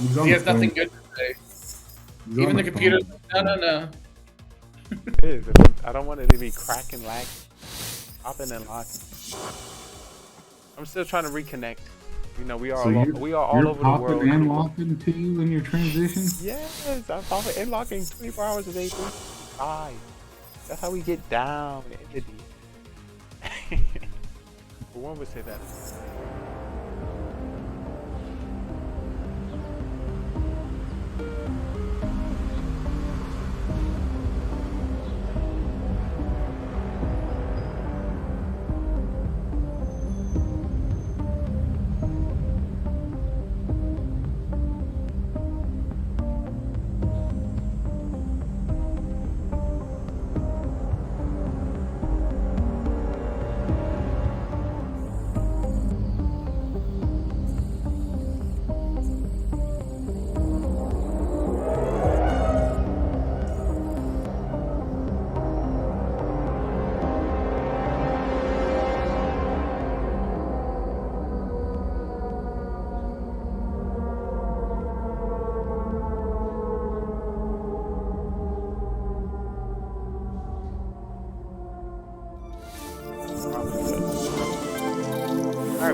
He has nothing good to say. Even the computer. No. It is. I don't want it to be cracking, lag, popping and locking. I'm still trying to reconnect. You know, we are all over the world. You're and locking to you in your transition? Yes, I'm popping and locking 24 hours a day, 365. That's how we get down in the D. One would say that.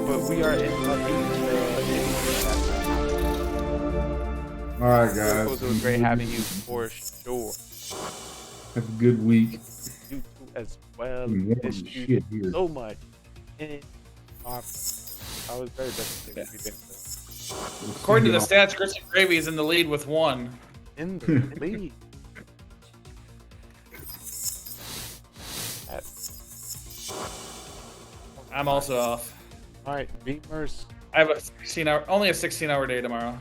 but we are in All right, guys. It was great having you for sure. Have a good week. You too as well. Warm Miss as you shit here. so much. And I was very disappointed. According to the stats, Grits and Gravy is in the lead with 1. In the lead. I'm also off. All right, Beamers. I have only a 16-hour day tomorrow.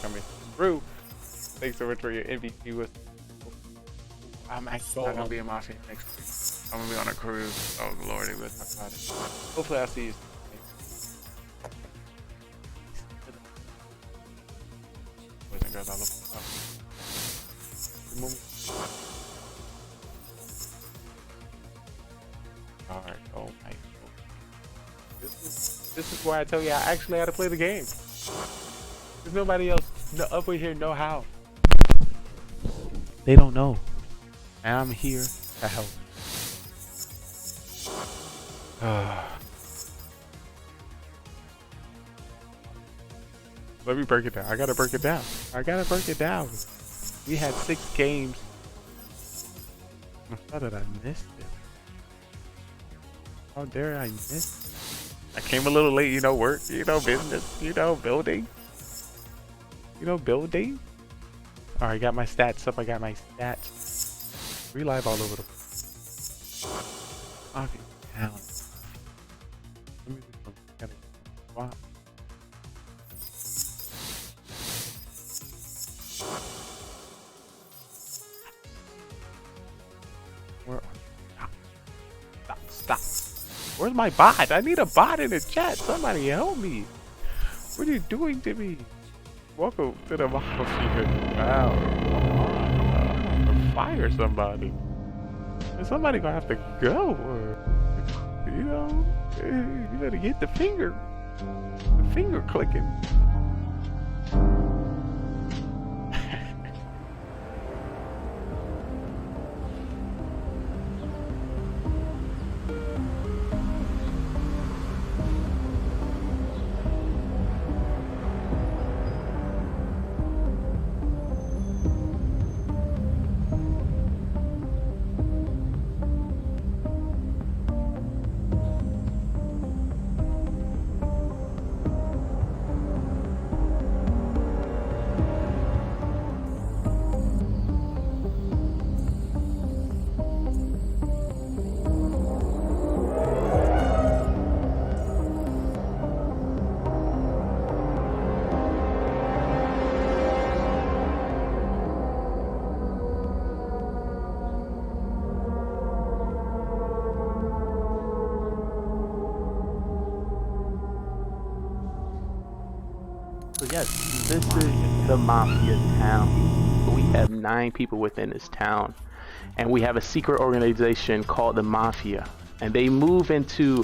Coming through. Thanks so much for your MVP with. I'm actually not gonna be in Mafia next week. I'm gonna be on a cruise. Oh Lord, we'll talk about it. Hopefully I'll see you. Boys and girls, I love Alright, oh my. This is why I tell you I actually had to play the game. There's nobody else up in here know how. They don't know. And I'm here to help. Let me break it down. I gotta break it down. We had 6 games. How did I miss it? How dare I miss? I came a little late, you know, work, you know, business, you know, building. Alright, got my stats up. I got my stats. We live all over the place. Okay, down. Let me do some wow. Where Stop. Where's my bot? I need a bot in the chat. Somebody help me. What are you doing to me? Welcome to the Mafia. Wow. Fire somebody. And somebody gonna have to go. Or, you know, you better get the finger clicking. So yes, this is the Mafia town. We have 9 people within this town, and we have a secret organization called the Mafia, and they move into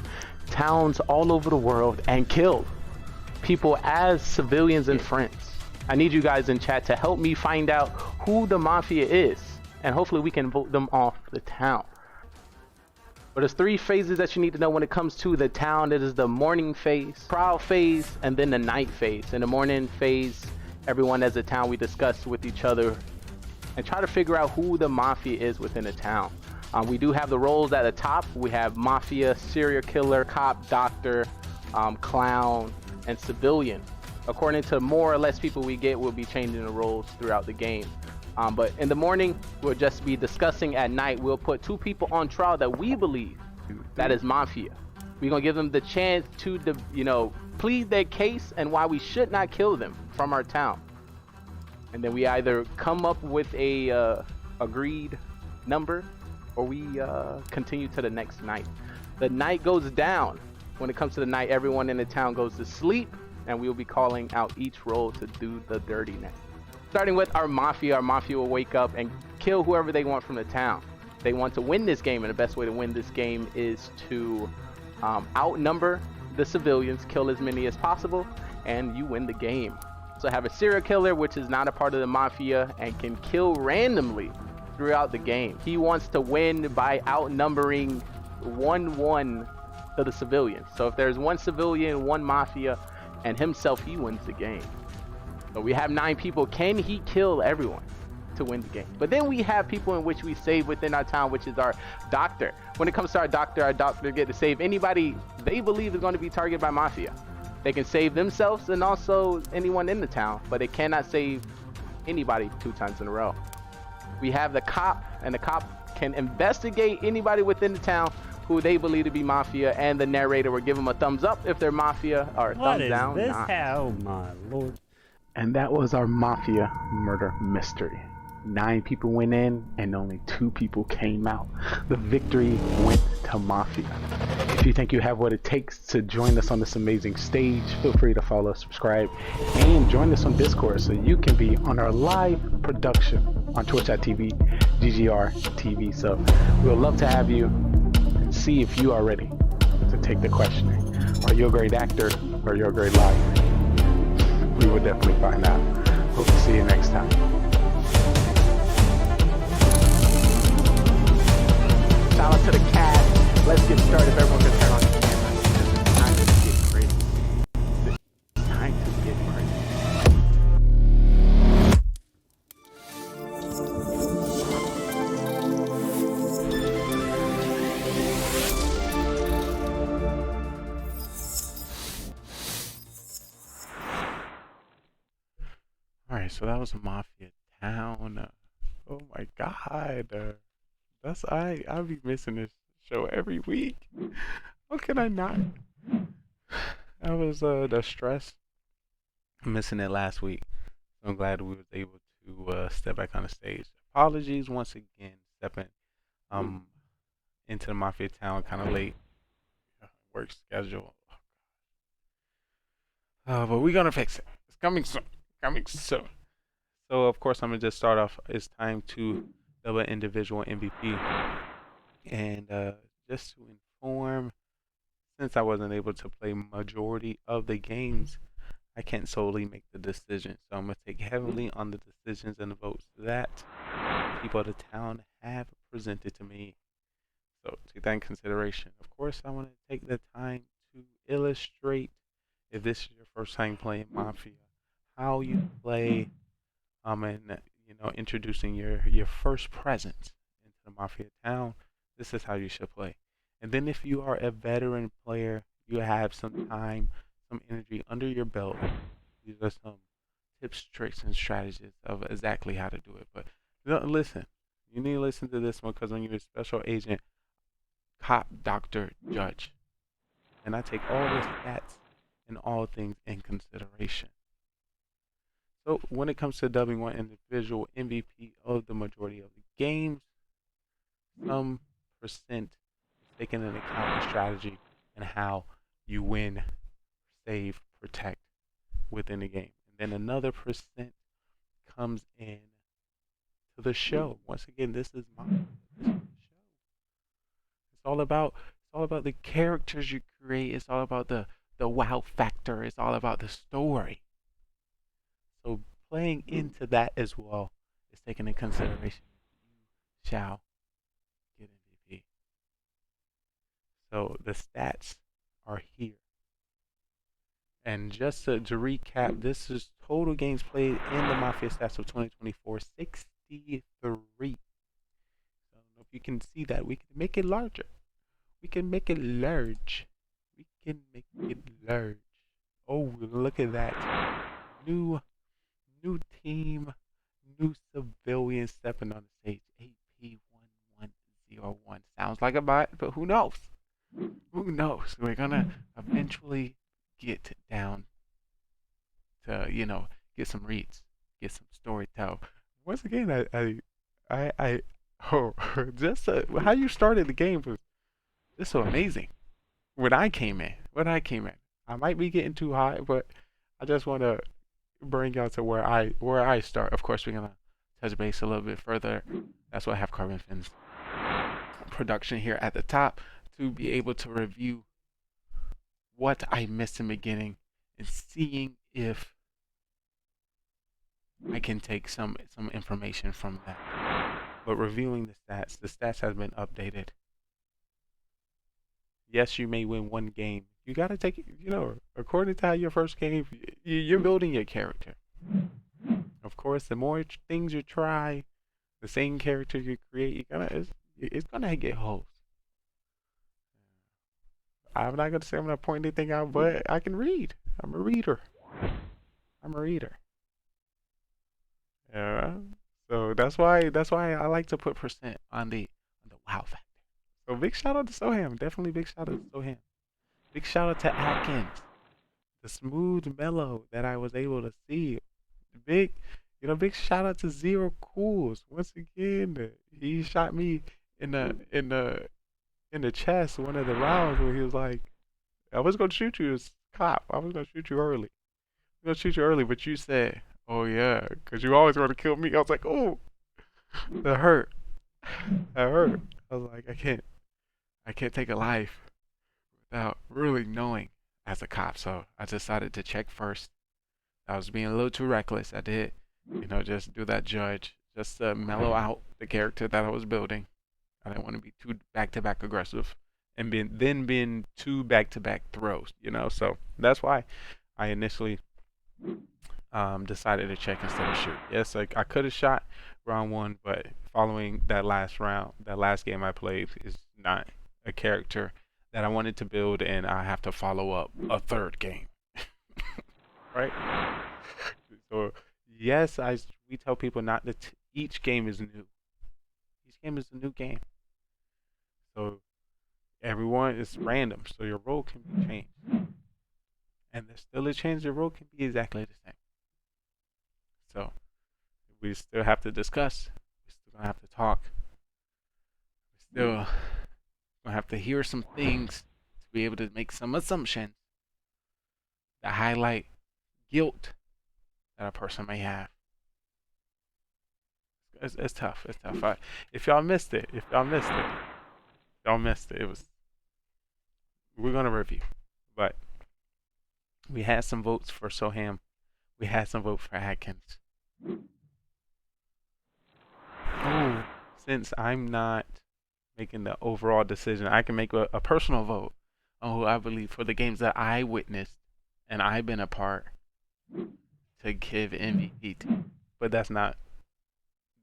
towns all over the world and kill people as civilians and friends. I need you guys in chat to help me find out who the Mafia is, and hopefully we can vote them off the town. But there's 3 phases that you need to know when it comes to the town. It is the morning phase, trial phase, and then the night phase. In the morning phase, everyone as a town, we discuss with each other and try to figure out who the Mafia is within the town. We do have the roles at the top. We have Mafia, serial killer, cop, doctor, clown, and civilian. According to more or less people we get, we'll be changing the roles throughout the game. But in the morning, we'll just be discussing. At night, we'll put 2 people on trial that we believe that is Mafia. We're gonna give them the chance to, plead their case and why we should not kill them from our town. And then we either come up with a agreed number, or we continue to the next night. The night goes down. When it comes to the night, everyone in the town goes to sleep, and we'll be calling out each role to do the dirty next. Starting with our Mafia will wake up and kill whoever they want from the town. They want to win this game, and the best way to win this game is to outnumber the civilians, kill as many as possible, and you win the game. So have a serial killer, which is not a part of the Mafia and can kill randomly throughout the game. He wants to win by outnumbering 1-1 to the civilians. So if there's one civilian, one mafia, and himself, he wins the game. So we have 9 people. Can he kill everyone to win the game? But then we have people in which we save within our town, which is our doctor. When it comes to our doctor get to save anybody they believe is going to be targeted by mafia. They can save themselves and also anyone in the town, but they cannot save anybody 2 times in a row. We have the cop, and the cop can investigate anybody within the town who they believe to be mafia, and the narrator will give them a thumbs up if they're mafia, or a thumbs down. What is this? not. Oh my lord. And that was our mafia murder mystery. 9 people went in and only 2 people came out. The victory went to Mafia. If you think you have what it takes to join us on this amazing stage, feel free to follow, subscribe, and join us on Discord so you can be on our live production on twitch.tv, GGR TV. So we'll love to have you and see if you are ready to take the questioning. Are you a great actor or you're a great liar? We will definitely find out. Hope to see you next time. Shout out to the cast. Let's get started. If everyone can turn on the camera, it's time to get crazy. It's time to get crazy. All right, so that was a Mafia town. Oh my God. I'll be missing this show every week. How can I not? That was the stress. Missing it last week. I'm glad we was able to step back on the stage. Apologies once again, stepping into the Mafia town kind of late. Work schedule. But we're gonna fix it. It's coming soon. Coming soon. So of course I'm gonna just start off. It's time to double individual MVP. And just to inform, since I wasn't able to play majority of the games, I can't solely make the decision. So I'm going to take heavily on the decisions and the votes that people of the town have presented to me. So take that in consideration. Of course, I want to take the time to illustrate, if this is your first time playing Mafia, how you play, and introducing your first presence into the Mafia town. This is how you should play. And then if you are a veteran player, you have some time, some energy under your belt. These are some tips, tricks, and strategies of exactly how to do it. But listen, you need to listen to this one, because when you're a special agent, cop, doctor, judge, and I take all the stats and all things in consideration. So when it comes to dubbing one individual MVP of the majority of the games, some percent taken into account the strategy and how you win, save, protect within the game. And then another percent comes in to the show. Once again, this is my show. It's all about the characters you create. It's all about the wow factor. It's all about the story. So playing into that as well is taken into consideration. You shall get MVP. So the stats are here. And just to recap, this is total games played in the Mafia stats of 2024, 63. I don't know if you can see that. We can make it larger. We can make it large. We can make it large. Oh, look at that. New team, new civilian stepping on the stage. AP1101. Sounds like a bot, but who knows? Who knows? We're gonna eventually get down to, get some reads, get some storytell. Once again, just how you started the game was just so amazing. When I came in, I might be getting too high, but I just want to bring y'all to where I start. Of course, we're gonna touch base a little bit further. That's why I have Carbon Fins production here at the top to be able to review what I missed in the beginning and seeing if I can take some information from that. But reviewing the stats have been updated. yes, you may win one game. You gotta take it, according to how your first game, you're building your character. Of course, the more things you try, the same character you create, it's gonna get holes. I'm not gonna say I'm gonna point anything out, but I can read. I'm a reader. Yeah. So that's why I like to put percent on the wow factor. So big shout out to Soham. Definitely big shout out to Soham. Big shout out to Atkins. The smooth mellow that I was able to see. Big shout out to Zero Cools. Once again, he shot me in the chest one of the rounds where he was like, I was gonna shoot you as cop. I was gonna shoot you early. But you said, oh yeah, because you always want to kill me. I was like, oh, that hurt. That hurt. I was like, I can't take a life without really knowing as a cop. So I decided to check first. I was being a little too reckless. I did, just do that judge, just to mellow out the character that I was building. I didn't want to be too back-to-back aggressive and being two back-to-back throws, So that's why I initially decided to check instead of shoot. Yes, I could have shot round one, but following that last game I played is not a character that I wanted to build, and I have to follow up a third game. Right? So yes, we tell people not that each game is new. Each game is a new game. So everyone is random, so your role can be changed. And there's still a chance your role can be exactly the same. So we still have to discuss. We still gonna have to talk. We still gonna have to hear some things to be able to make some assumptions that highlight guilt that a person may have. It's tough. It's tough. If y'all missed it, we're gonna review. But we had some votes for Soham. We had some votes for Atkins. Oh, since I'm not making the overall decision, I can make a personal vote on who I believe for the games that I witnessed and I've been a part to give MVP to. But that's not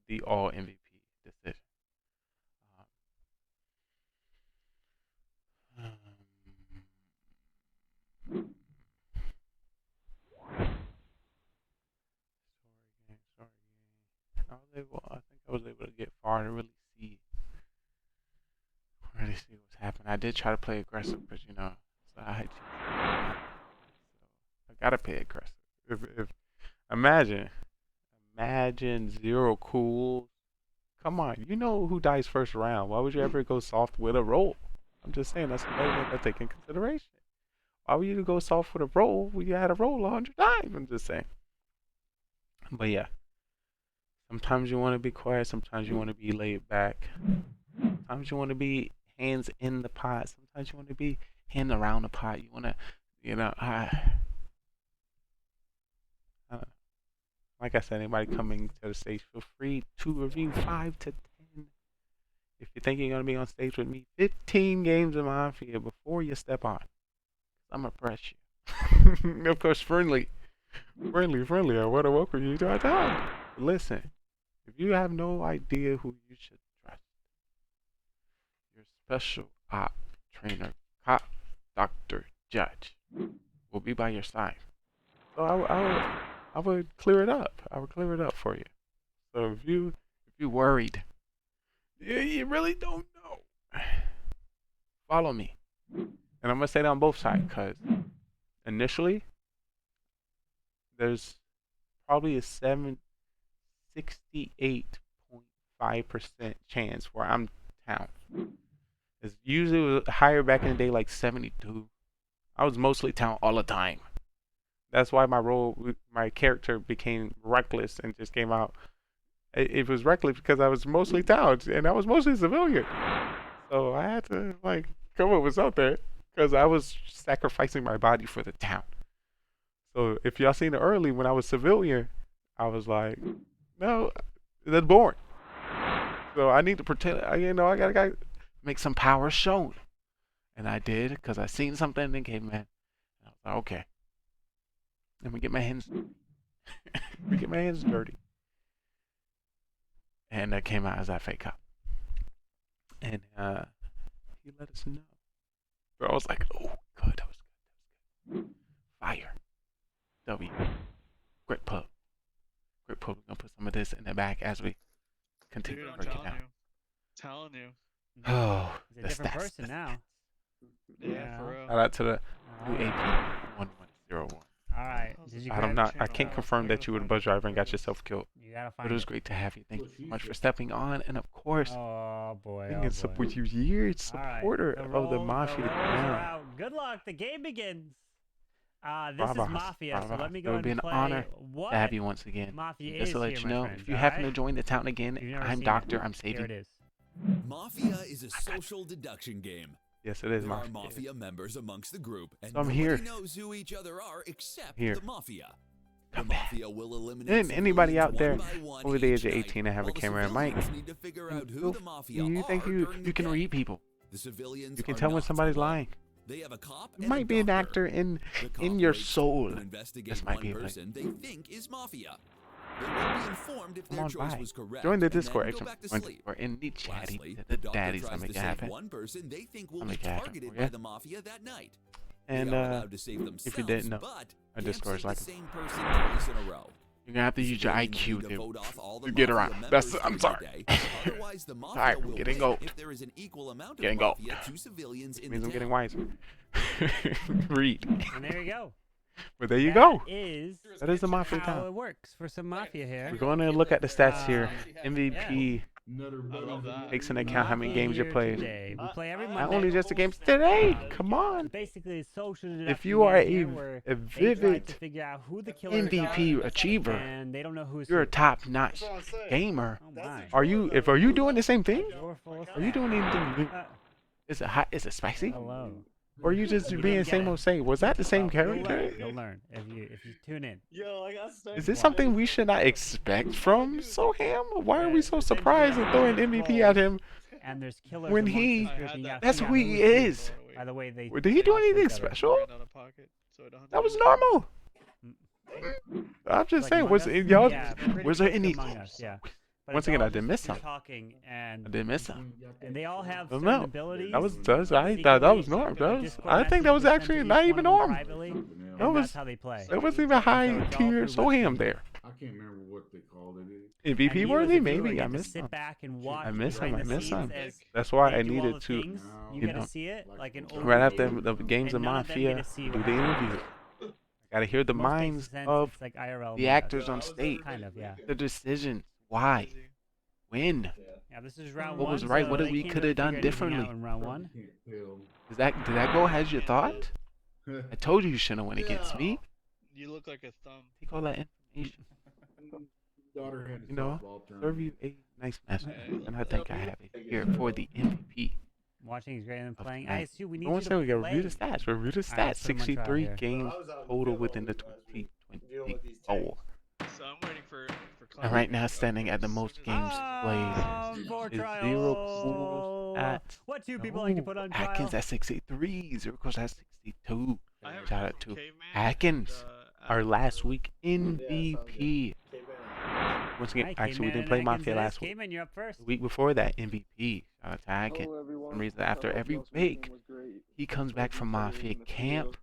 the all MVP decision. I think I was able to get far to really see what's happening. I did try to play aggressive, but so I gotta play aggressive. If imagine Zero Cool. Come on, you know who dies first round. Why would you ever go soft with a roll? I'm just saying that's another thing to take in consideration. Why would you go soft with a roll when you had a roll 100 times? I'm just saying. But yeah. Sometimes you want to be quiet. Sometimes you want to be laid back. Sometimes you want to be hands in the pot. Sometimes you want to be hand around the pot. You want to, like I said, anybody coming to the stage, feel free to review 5 to 10. If you think you're going to be on stage with me, 15 games of Mafia before you step on. I'm going to press you. Of course, friendly. I want to welcome you to our time. Listen. If you have no idea who you should trust, your special op trainer, cop, doctor, judge will be by your side. So I would clear it up. I would clear it up for you. So if you're worried, you really don't know, follow me. And I'm gonna say that on both sides, because initially there's probably a 68.5% chance where I'm town. It's usually higher back in the day, like 72. I was mostly town all the time. That's why my character became reckless and just came out. It was reckless because I was mostly town and I was mostly civilian. So I had to come up with something because I was sacrificing my body for the town. So if y'all seen it early when I was civilian, I was like, no, that's boring. So I need to pretend, I gotta make some power shown. And I did because I seen something in the caveman. And I was like, okay. Let me get my hands dirty. And that came out as that fake cop. And he let us know. Bro, I was like, oh, good, that was good. Fire. W. Great pub. Great pub. We're gonna put some of this in the back as we continue Dude, I'm working out. telling you. Oh, He's a different person now. Yeah, for real. Shout out to the new AP 1101. All right. Did you I can't confirm that you were the bus driver and got yourself killed. You gotta find But it was great to have you. Thank you so much for stepping on, and of course, Oh boy. being Oh a boy. support you years All right, supporter the of the rolls- Mafia. the rolls are Yeah. out. Good luck. The game begins. This Bravas, is Mafia, so bravas. let me It go would be and an play honor what to have you once again. Mafia Just is to let here, you my know, friends, if you happen to alright? join the town again, If you've never I'm seen Doctor. it, I'm here saving. it is. Mafia is a social deduction game. Yes, it is There are Mafia. Mafia members amongst the group, and So I'm nobody here. knows who each other are except Here. the Mafia. The Mafia will eliminate And anybody out there civilians one by one over the age each of night, 18 and have a while the camera and mic, civilians need to figure out who the Mafia you think are you during the can day. read people? The civilians You can are tell when not somebody's alone. lying. They have a cop You and might a be an doctor. actor in The cop your waits soul. to investigate This might one be like, person they think is Mafia. They will be informed if come their on choice by. was correct. Join the and then Discord. go Actually, back to we're sleep. in the chatty. Lastly, The the doctor daddies tries gonna make to it save happen. one person they think will I'll be make it happen targeted for by ya. the Mafia that night. And They are allowed to save themselves, if you didn't know, but our can't Discord is save like the same person twice in a row. you're gonna have to The use your civilians IQ need to vote off all to the get Mafia around. members That's during I'm the sorry. day. Otherwise, the Mafia Alright, will we're getting win gold. if there is an equal amount of Getting gold. Mafia to civilians in Means the I'm getting town. wiser. Read. And there you go. But there you go. That is the Mafia how town. it works for some Mafia here. We're going to look at the stats here. Um, MVP takes into account how many games you Here played. today. We play every Not Monday. only just the games today. Come on. Basically, social If deduction you are game here where a they try vivid to figure out who the killers MVP are, achiever, and they don't know who's you're a who. top-notch gamer. Oh my. Are you doing the same thing? You're full of Are you doing anything new? Uh, Is it hot? Is it spicy? Hello. Or are you just being same old same? Was that the same character? You'll learn if you tune in. Yo, I got stuck. Is this something we should not expect from Soham? Why are we so surprised and throwing MVP at him And there's killers when amongst he? this group, and you gotta That's figure who out he who's who. is. By the way, they Did he do talk to anything each other. special? That was normal. I'm just Like saying, Among was Us? it, y'all? Yeah, pretty Was there much any? Among Us, yeah. But Once it's again, all I did just miss you some. talking, and I did miss some. and they all have I don't certain know. abilities. I thought that was normal. I think that was actually not even normal. That was. That's how they play. It wasn't even high tier Soham there. I can't remember what they called it. And MVP you as worthy, a viewer maybe. get I to missed sit some. back and watch I missed some. behind I the missed scenes some. as That's why they I do all needed the to. things. You You get know, to see it like an right after overview, the games of and none of them get Mafia, to see do what the happens. interview. I gotta hear the Most makes minds sense, of it's like IRL the Among Us. actors on stage. Kind of, yeah. The decisions. Why? When? Yeah, this is round What one. was right? so What did they we can't could really have done figure anything differently? out in round one. Did that go as you thought? I told you shouldn't have went against me. You look like a thumb. Take all that information. Daughter had You know, serve you a nice message, and I think I have it here for the MVP. Watching is greater than of playing. the I night. assume we need I want you to say to we gotta play. review the stats. Review the Alright, stats. put 'em on trial 63 here. games total within the 2024. So I'm waiting for And right now, standing at the most games played For is trial. 0 Cool at What two people like to put on trial? Atkins at 63, 0 Cool at 62. I have Shout out to Caveman Atkins, and, our last week MVP. Once again, Alright, actually, we Caveman didn't and play Atkins Mafia it is. last week. Caveman, you're up first. The week before that, MVP. Shout out to Atkins. Hello, For everyone. some reason, I after hope every y'all's weekend week, was great. he comes back from Mafia in the camp.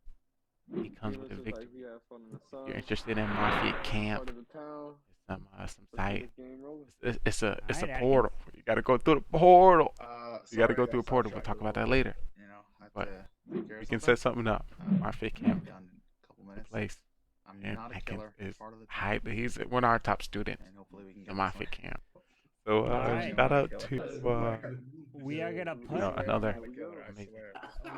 field. He comes Give with us a advice. victory. We have fun in the sun. If you're interested in Mafia camp, Part of the town. some Let's site. get this game rolling. It's a Alright, Atkins. portal. You gotta go through the portal. You gotta Sorry, go I through a got portal. We'll sidetracked talk a about that little later. bit. You know, I have But to take care we of can something. set something up. Mafia I'll camp be done in a couple minutes. place. I'm And not a Atkins killer. is Part of the team. hype. He's one of our top students And hopefully we can in get Mafia this camp. So Alright. shout out to We are gonna put. another amazing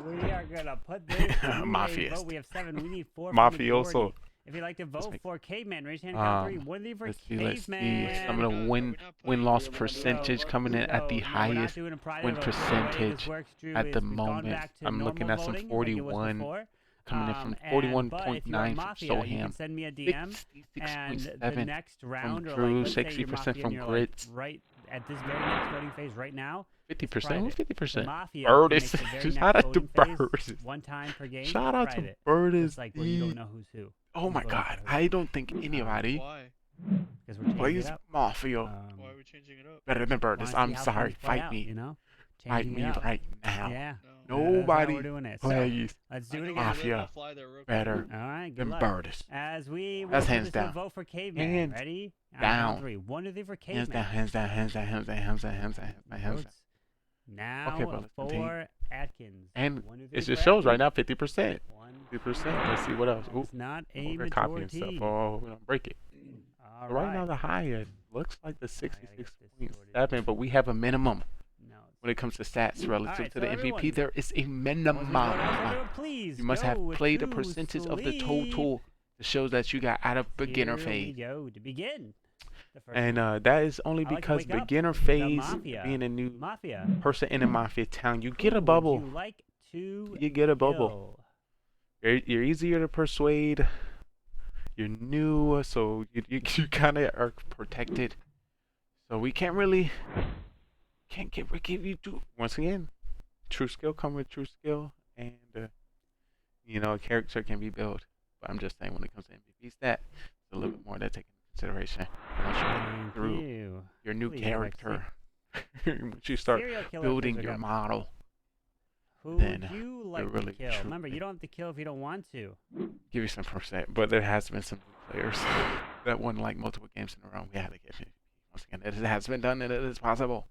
We are gonna put this to a Mafiaist. vote. We have 7. We need 4. from the Mafioso. majority. If you'd like to vote make- for Caveman, raise your hand. Count 3. One for Let's see. Let's see. Caveman. Some of the win-loss percentage coming in at the So, no, we're not highest doing a private win vote. The way percentage this works, Drew, at is the we've gone moment. back to I'm looking normal at some voting like it was 41 before. coming in from But if you're 41.9 from Mafia, you can Soham. send me a DM, and the 66.7 next round, or Drew, like, let's say you're 60% Mafia from and you're, Grits. like, right at this very next voting phase right now, 50%? Who's 50%? Mafia Birdis. can make the very Shout next out to voting phase Birdis. one time per game. Shout out to private. Birdis. It's like where you don't know who's who. Oh who's my voting God. for who. I don't think anybody Why? Because we're changing plays it up. Mafia Why are we changing it up? better than Wanna Birdis. see I'm how sorry. things play Fight out, me. You know? Fight Changing me it up. right now. Yeah. Nobody That's how we're doing it. So, plays let's do it I know again. we Mafia let that fly there real quick. better All right, good than luck. Birdis. As we That's will hands down. vote for Caveman. Hands Ready? On down. 3. 1, 2, 3 for Hands Caveman. down, hands down, hands down, hands down, hands down, hands down, hands down, hands down. Votes. Now Okay, bro, let's continue. for Atkins. And 1, 2, 3 it for just shows right Atkins. now 50%. 50%. Let's see what else. Ooh, It's not a we're copying stuff. majority. Oh, we don't break it. All So right now right. the high end looks like the get this 66.7, but we have a minimum No. when it comes to stats relative right, to so the MVP. everyone, There is a Once we minimum. vote out, everyone, please You must have go played a to percentage of the sleep. total that shows that you got out of beginner Here phase. we go to begin. The first And one. that is only I like to because wake up. beginner The phase, Mafia. being a new Mafia. person in a Mafia town, you get Who a bubble. Would you like to You get a bubble. kill? You're easier to persuade. You're new, so you kind of are protected. So we can't really give you once again. True skill come with true skill, and a character can be built. But I'm just saying when it comes to MVP stat, it's a little bit more to take into consideration once you get through your new Please go back to character. Once you start Serial killer building picks your up. model. Who then would you you're like really to kill? true. Remember, you don't have to kill if you don't want to. Give you some percent, but there has been some new players that won like multiple games in a row. We had to get MVP. Once again, it has been done and it is possible.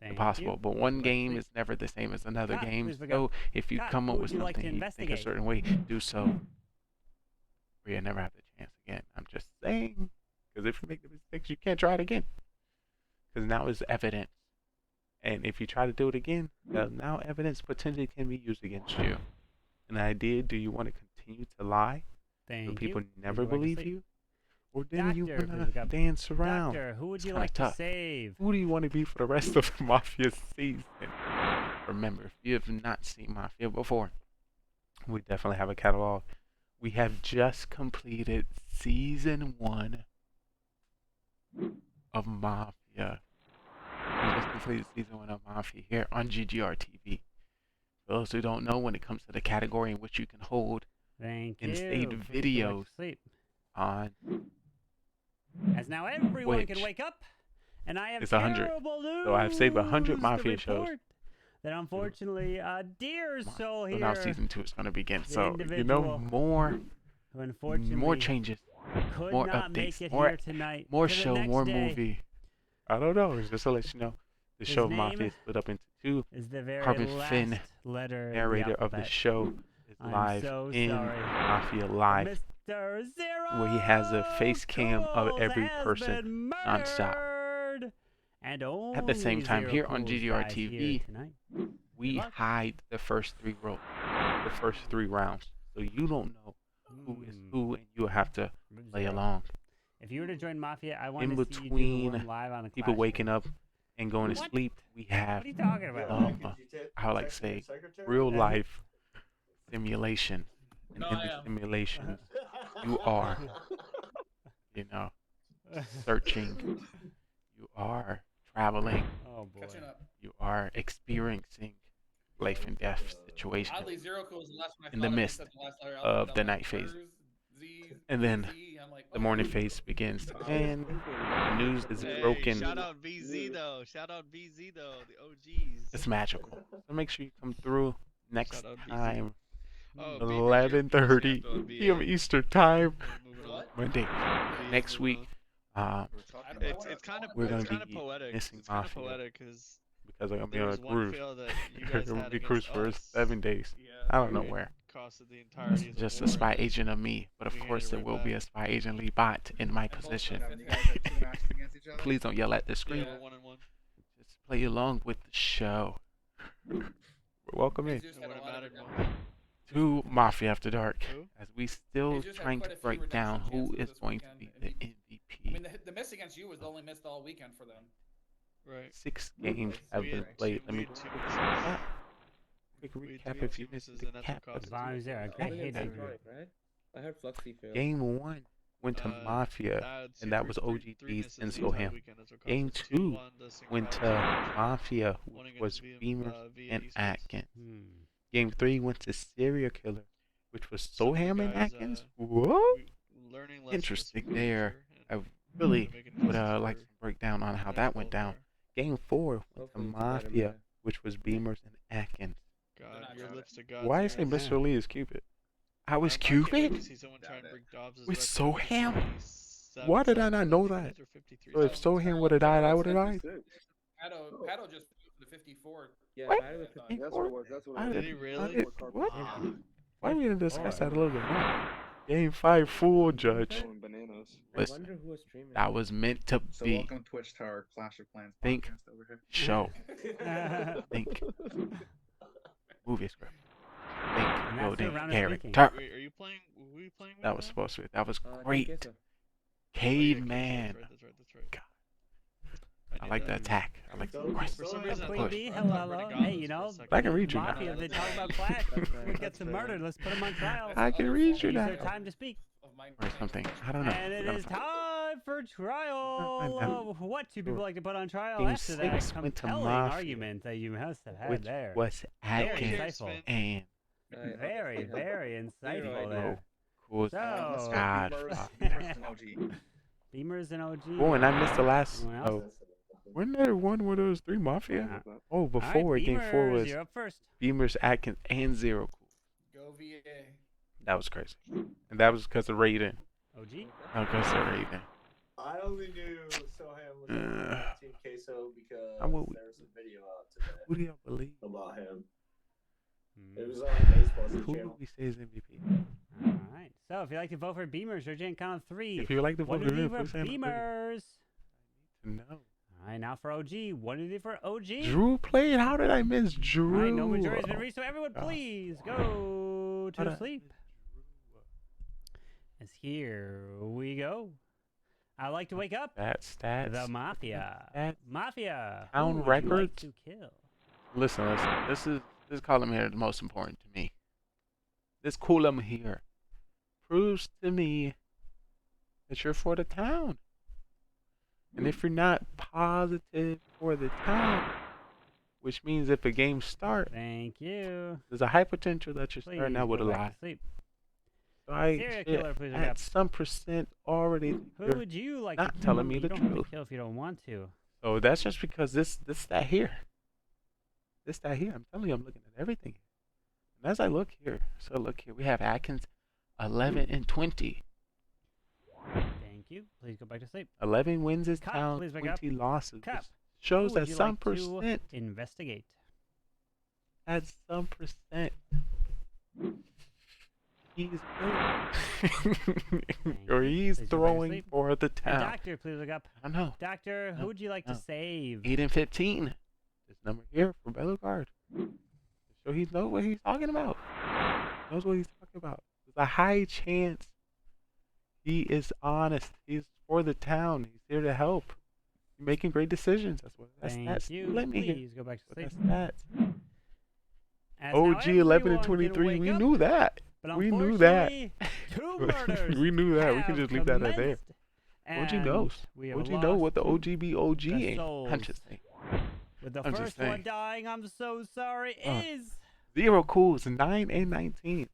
Thank Possible, you. but one Let's game see. is never the same as another Scott, game. please pick So up. if you Scott, come who up would with you like to something you think a investigate? certain way, do so. Or you never have the chance again. I'm just saying, because if you make the mistakes, you can't try it again. Because now it's evidence, and if you try to do it again, now evidence potentially can be used against you. And the idea: do you want to continue to lie? Thank So you. people Please never go back to believe sleep. you? Or then you Doctor, want please pick to up. dance around? Doctor, who would It's you kinda like tough. to save? Who do you want to be for the rest of the Mafia season? Remember, if you have not seen Mafia before, we definitely have a catalog. We have just completed season 1 of Mafia. We just completed season 1 of Mafia here on GGR TV. For those who don't know, when it comes to the category in which you can hold Thank in-state you. Please go back to videos sleep. on As now everyone Which can wake up, and I have is 100. terrible news. So I've saved 100 to Mafia shows. report That unfortunately, dear soul So here, now season 2 is going to begin. the So individual more who unfortunately more changes, could more not updates, make it more here tonight. more to the show, next more day movie. I don't know. It's just to let you know, the His show of name Mafia is split up into 2. is the very Carbon last Finn, letter in the narrator of the alphabet. show, is I'm live so in sorry. Mafia Live, Mr. Zero where he has a face cam of Cools every has person been nonstop. murdered. And At the same only time, Zero here on Cools GGR dies here TV, tonight. we luck. hide the first 3 rounds, so you don't know who is who, and you have to play along. If you were to join Mafia, I want In to see you do the between one live on the people Clash waking stream. up and going to What? sleep, we have What are you talking about? I would like to say real life simulation. And No, in I these am. simulations, you are, searching, you are traveling, Oh boy. Catching up. you are experiencing life and death situations Oddly, Zero Cool was the last one I in the thought of when you midst said the last letter of alphabet. the I'm night like, phase. where's Z, And then Z? I'm like, the what? morning phase begins, and the news is Hey, broken. shout out VZ though. Shout out VZ though. The OGs. It's magical. So make sure you come through next Shout out VZ. time, Oh, Beaver, 11:30 you're p.m. VA. Eastern time, Moving on. Monday. VA Next moving week, on. It's kind of we're gonna it's kind of be poetic. missing It's kind of Mafia poetic because because I'm gonna be there on a was one cruise. fail that you I'm guys gonna had be against cruise for us. 7 days. Yeah. I don't know It where. Costed the entirety of the Just a war, spy and agent of me, but of we handed course it there right will be a back. spy agent Lee bot in my And both position. of them You guys have 2 matches against each other? Please don't yell at the Yeah, screen. we're 1-1. Just play along with the show. Welcome in Jesus It had a wouldn't lot of matter good more. to Mafia After Dark, Who? as we still Jesus had trying quite to a few break down redemption who chances is this going to weekend, be and the I mean, MVP. the miss against you was the only miss all weekend for them. Right. 6 games have We been had played. two- Let me we had two misses. quick We had recap two if you misses, missed the and that's what cap. cost As long as they're a All great against hit. Detroit, right? I heard Fluxy failed. Game 1, went to Mafia, and that was OGD's and Soham. Game 2 went to Mafia, which was Beamers and Atkins. Game 3 went to Serial Killer, which was Soham and Atkins. Whoa! Interesting there. I really would like to break down on how that went down. Game 4 went to Mafia, which was Beamers and Atkins. Why I say Mr. Lee is Cupid? I was Cupid? With Soham? Why did I not know that? So if Soham would have died, I would have died? Paddle just the 54. Yeah, What? Paddle was That's what it was. That's what I it was. did- Did he really? I did- what? Why we didn't discuss that a little bit more? Game 5 full judge. Going bananas. I Listen, wonder who was streaming. that was meant to So be. welcome Twitch to our Clash of Clans Think. podcast over here. Show. Think. Movie script. Think. And that's the Building round of speaking. character. Wait, are you playing? Who are you playing with? That was now? supposed to be. That was I great. guess so. Caveman. That's right. God. I like the attack. I like the aggressive. For some reason, I Queen thought Bee, I hello, thought hello. Red Hey, Goblins you for a know, second. I can read you now. Mafia, they talk about Clash. We get some murdered. Let's put them on trial. I can read you Use now. their time to speak. Or something. I don't know. And it is time for trial. What two people like to put on trial Game after that 6 went to compelling Mafia, argument that you must have had which there? was Very Atkins insightful. and Very, very insightful there. cool. So, God. Beamers and OG. Oh, and I missed the last. Anyone else? Oh, wasn't there one where there was 3 Mafia? Oh, All before right, Game 4 Beamers, was you're up first. Beamers, Atkins, and Zero Cool. Go VA. That was crazy. And that was because of Raiden. OG? Not because of Raiden. I only knew Soham was on Team Queso because I will- there was a video out today Who do y'all believe? about him. Hmm. It was on baseball Who channel. would we say is MVP? All right. So if you'd like to vote for Beamers, raise your hand count of 3. If you like to What vote did for you him, for please say it. Beamers? No. All right, now for OG. What did you for OG? Drew played? How did I miss All Drew? right, no majority has been Oh, reached, so everyone God. please go How'd I to sleep. As here we go. I like to wake up. That's stats. The Mafia. Stats. Mafia. Town Who would you like records. to kill? Listen. This column here is the most important to me. This column here proves to me that you're for the town. And if you're not positive for the town, which means if a game starts, Thank you. there's a high potential that you're Please starting out with a go back lie. to sleep. So I Serial shit, killer, please wake at up. some percent already. Who you're would you like not to telling kill? me You the don't have to truth. kill if you don't want to. So that's just because this that here. This that here. I'm telling you, I'm looking at everything. And as I look here, we have Atkins 11 and 20. Thank you. Please go back to sleep. 11 wins his Cup, town, please wake up. 20 losses. Cup. This shows Who would that you some like to percent, investigate. at some percent, he's or he's Please go back to throwing sleep. for the And town. Doctor, please look up. I know. Doctor, who No, would you like to no. save? 8 and 15. This number here for Bellegarde. So he knows what he's talking about. Knows what he's talking about. There's a high chance he is honest. He's for the town. He's here to help. He's making great decisions. That's Thank you. Let me Please go back to sleep. That's As now OG 11 and everyone can 23. We wake up, knew that. but We knew that. unfortunately, 2 murders. We knew that. We have can just leave that at there. commenced, OG and knows. we have OG know lost what the OGB OG the ain't. I'm souls. just saying. With the I'm just first one saying. dying, I'm so sorry, Uh, is Zero Cool's 9 and 19.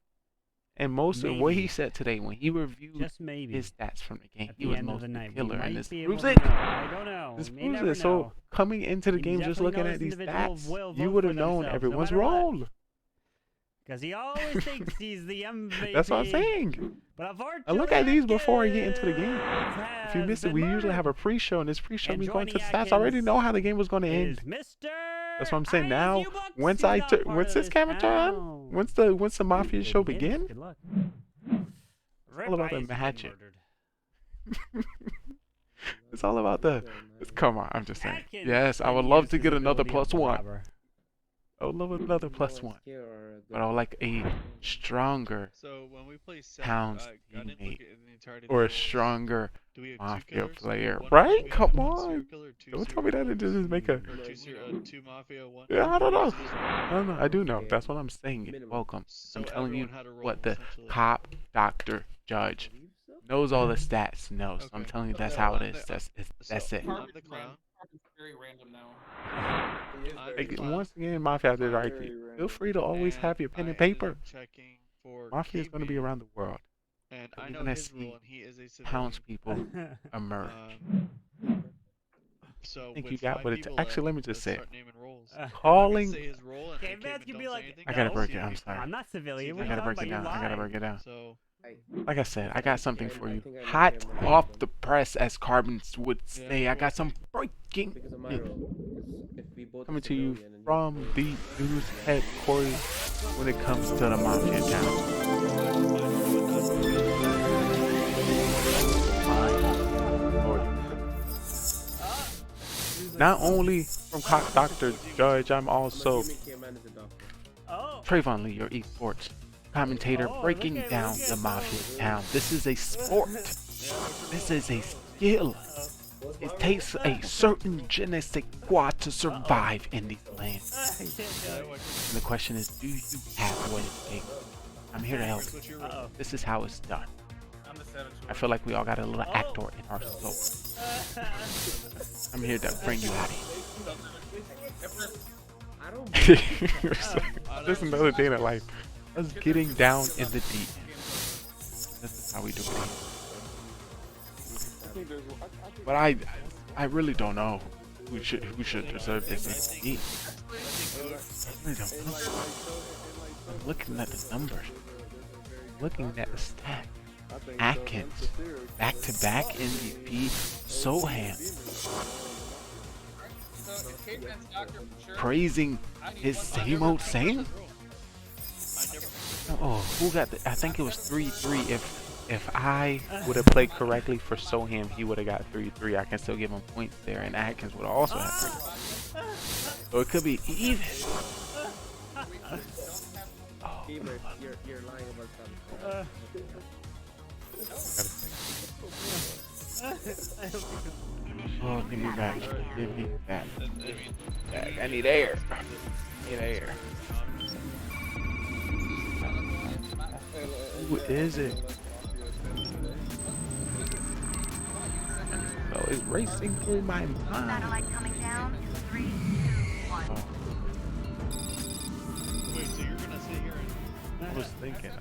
And most of what he Maybe. said today when he reviewed just maybe his stats from the game, at he the was end of most the night. We killer. might And this be able proves to it. know. I don't know. This We may proves never it. So know. coming into the He game, just definitely looking knows at these individual stats, will you vote would for have known themselves, no everyone's matter what. role. Because he always thinks he's the MVP. That's what I'm saying. But unfortunately, I look at these before I get into the game. Atkins If you missed it, has we been usually have a murdered. pre-show, and this pre-show And me going to the joining stats. I already Atkins know how the game was going to end. is Mr. That's what I'm saying. Isaac Now, Bucks. once He's I not took, part once of this this camera turn, town. once the Mafia show Good begin, Good luck. it's all about the Isaac magic. murdered. It's all about the. Come on, I'm just saying. Atkins Yes, I can would love use to his get another ability of plus one. robber. I would love another plus one. But I would like a stronger So when we play Towns I didn't look teammate at the entirety of or the a rules. stronger Do we have Mafia 2 killers? player, One right? Mafia, Come 1 serial on. killer, 2 Don't tell serial me that and killers, just make a. or 2 Mafia, 1. Yeah, I don't know. serial killer. I don't know. I do know. That's what I'm saying. Minimum. Welcome. So I'm telling you everyone had a role, what the essentially. cop, doctor, judge knows all the stats. No, so I'm telling you that's how it is. That's it. I'm the clown. It's very random now. Like, once again, Mafia did right. Feel free to always have your pen and paper. Mafia is going to be around the world. And You're I know gonna his see role, and he is a civilian. townspeople emerge. So I think with you got 5 what it. people Actually, let me left, just let's say, start naming roles. calling. Say his role, and Caveman Caveman can don't be say like, anything. I gotta no, break it. I'm sorry. I'm not civilian. I What are you gotta talking break it about? down. I gotta break it down. So Like I said, I got something for you. Hot off the press, as Carbon would say. I got some breaking news coming to you from the news headquarters when it comes to the Mafia town. Not only from Cock Dr. Judge, I'm also Trayvon Lee, your esports commentator, breaking down the Mafia town. This is a sport. This is a skill. It takes a certain je ne sais quoi to survive in these lands. And the question is, do you have what it takes? I'm here to help you. This is how it's done. I feel like we all got a little actor in our soul. I'm here to bring you out of here. Just another day in life. Us getting down in the deep. This is how we do it. But I really don't know who should deserve this MVP. I really don't know. I'm looking at the numbers. Looking at the stats. Atkins, back-to-back MVP, Sohan, praising his same old same. Oh, who got the? I think it was 3-3. If I would have played correctly for Soham, he would have got 3-3. I can still give him points there, and Atkins would have also had 3. So it could be even. Oh. You're lying about something. Oh, give me back. Give me back. I need air. I need air. Who is it? Oh, it's racing through my mind. Satellite coming down. 3, 2, 1. Oh. wait, so you're gonna sit here and I was thinking.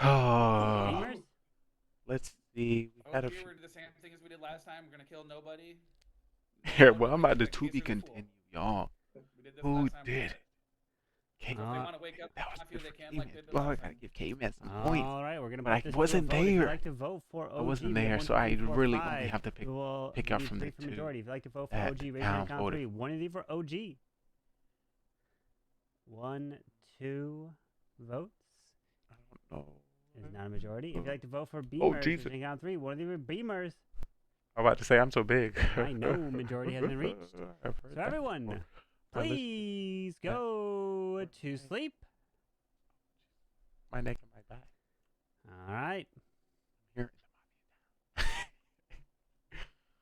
Oh, let's see. We had a few. We're the same thing as we did last time. We're gonna kill nobody. Here, well, I'm about to be continued, y'all. Who did? That was good for Caveman. Well, I gotta give Caveman some points. All right, we're gonna. But I wasn't there. I wasn't there, so I really only have to pick up from the two. Majority. If you'd like to vote for OG, raise your hand. Count 3. 1 of you for OG. 1, 2 votes. I don't know. Is not a majority. If you'd like to vote for Beamers, raise your hand. Count 3. 1 of you for Beamers. I'm about to say I'm so big. I know majority has been reached. So everyone, please go to sleep. My neck and my back. All right. Here.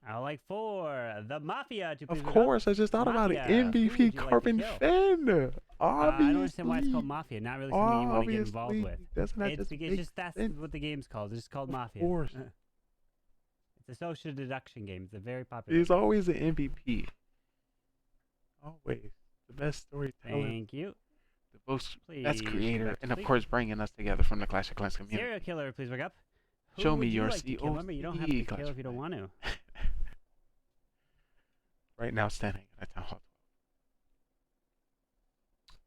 I'd like for the Mafia to please Of course, I just thought about it. MVP Carbon Fan. I don't understand why it's called Mafia. Not really something you want to get involved with. It's just that's what the game's called. It's just called Mafia. Of course. It's a social deduction game. It's a very popular. He's always an MVP. Always the best storyteller. Thank you. The most that's Please go creator, back to and of sleep. course bringing us together from the Clash of Clans community. Serial killer, please wake up. Who Show would me you your like to kill? Remember, you don't have to COC kill Clash if you don't want to. Right now, standing at Town Hall.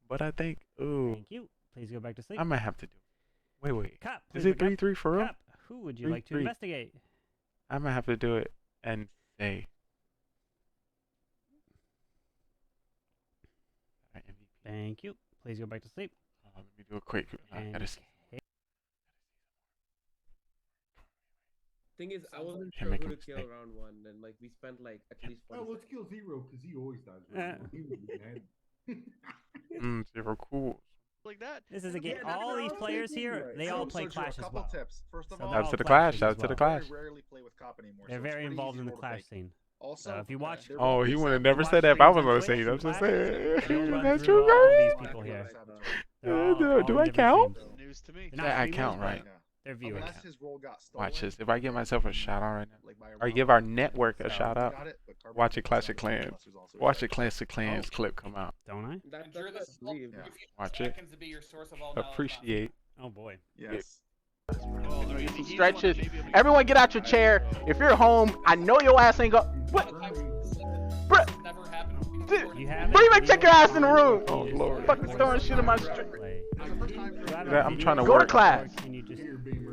But I think, Thank you. Please go back to sleep. I might have to do. Wait. Cop, Is please it wake up. 3-3 for real? Cop, who would you like to 3-3. investigate? I might have to do it and say. Thank you. Please go back to sleep. Let me do it quick. I gotta see. Thing is, I wasn't Can't sure make who a to kill mistake. round one, and like we spent like at least 40 let's kill Zero because he always dies. He was mad. Zero cool. Like that. This is a game. All these players here, they all play Clash as well. Tips. First of So all, they're Shout out all to the Clash Clash. Shout out to the as Clash. very rarely play with Cop anymore. They're so it's very pretty involved easy in the to Clash fake. scene. Also, if you watch, Oh, he would have never watch said that if I was streams on on stage. I'm just Twitch, saying. they'll run That's through true, all guys. these people here. They're all Do in I different count? streams. News to me. They're not Yeah, I streamers, count, but right? They're viewers. Unless his role got stolen. Watch this. If I give myself a shout out right now, Like by a or round give our one, network a so shout he out, got it, but Carbon watch a was Clash on of the Clans. Buster's also Watch a right. Clash of Clans clip come out. Don't I? That, Drew, that's this what I believe. Yeah. Watch it. Atkins to be your source of all knowledge. Appreciate. Oh boy. Yes. Well, I mean, Some he's stretches. one, maybe a big- Everyone get out your chair. If you're home, I know your ass ain't go. What? Bruh. Never happened. You have Bro, you it? better check your ass in the room. You Oh just Lord. do Fucking it. throwing shit in my street. Play. I'm trying to Go work. class. Can you just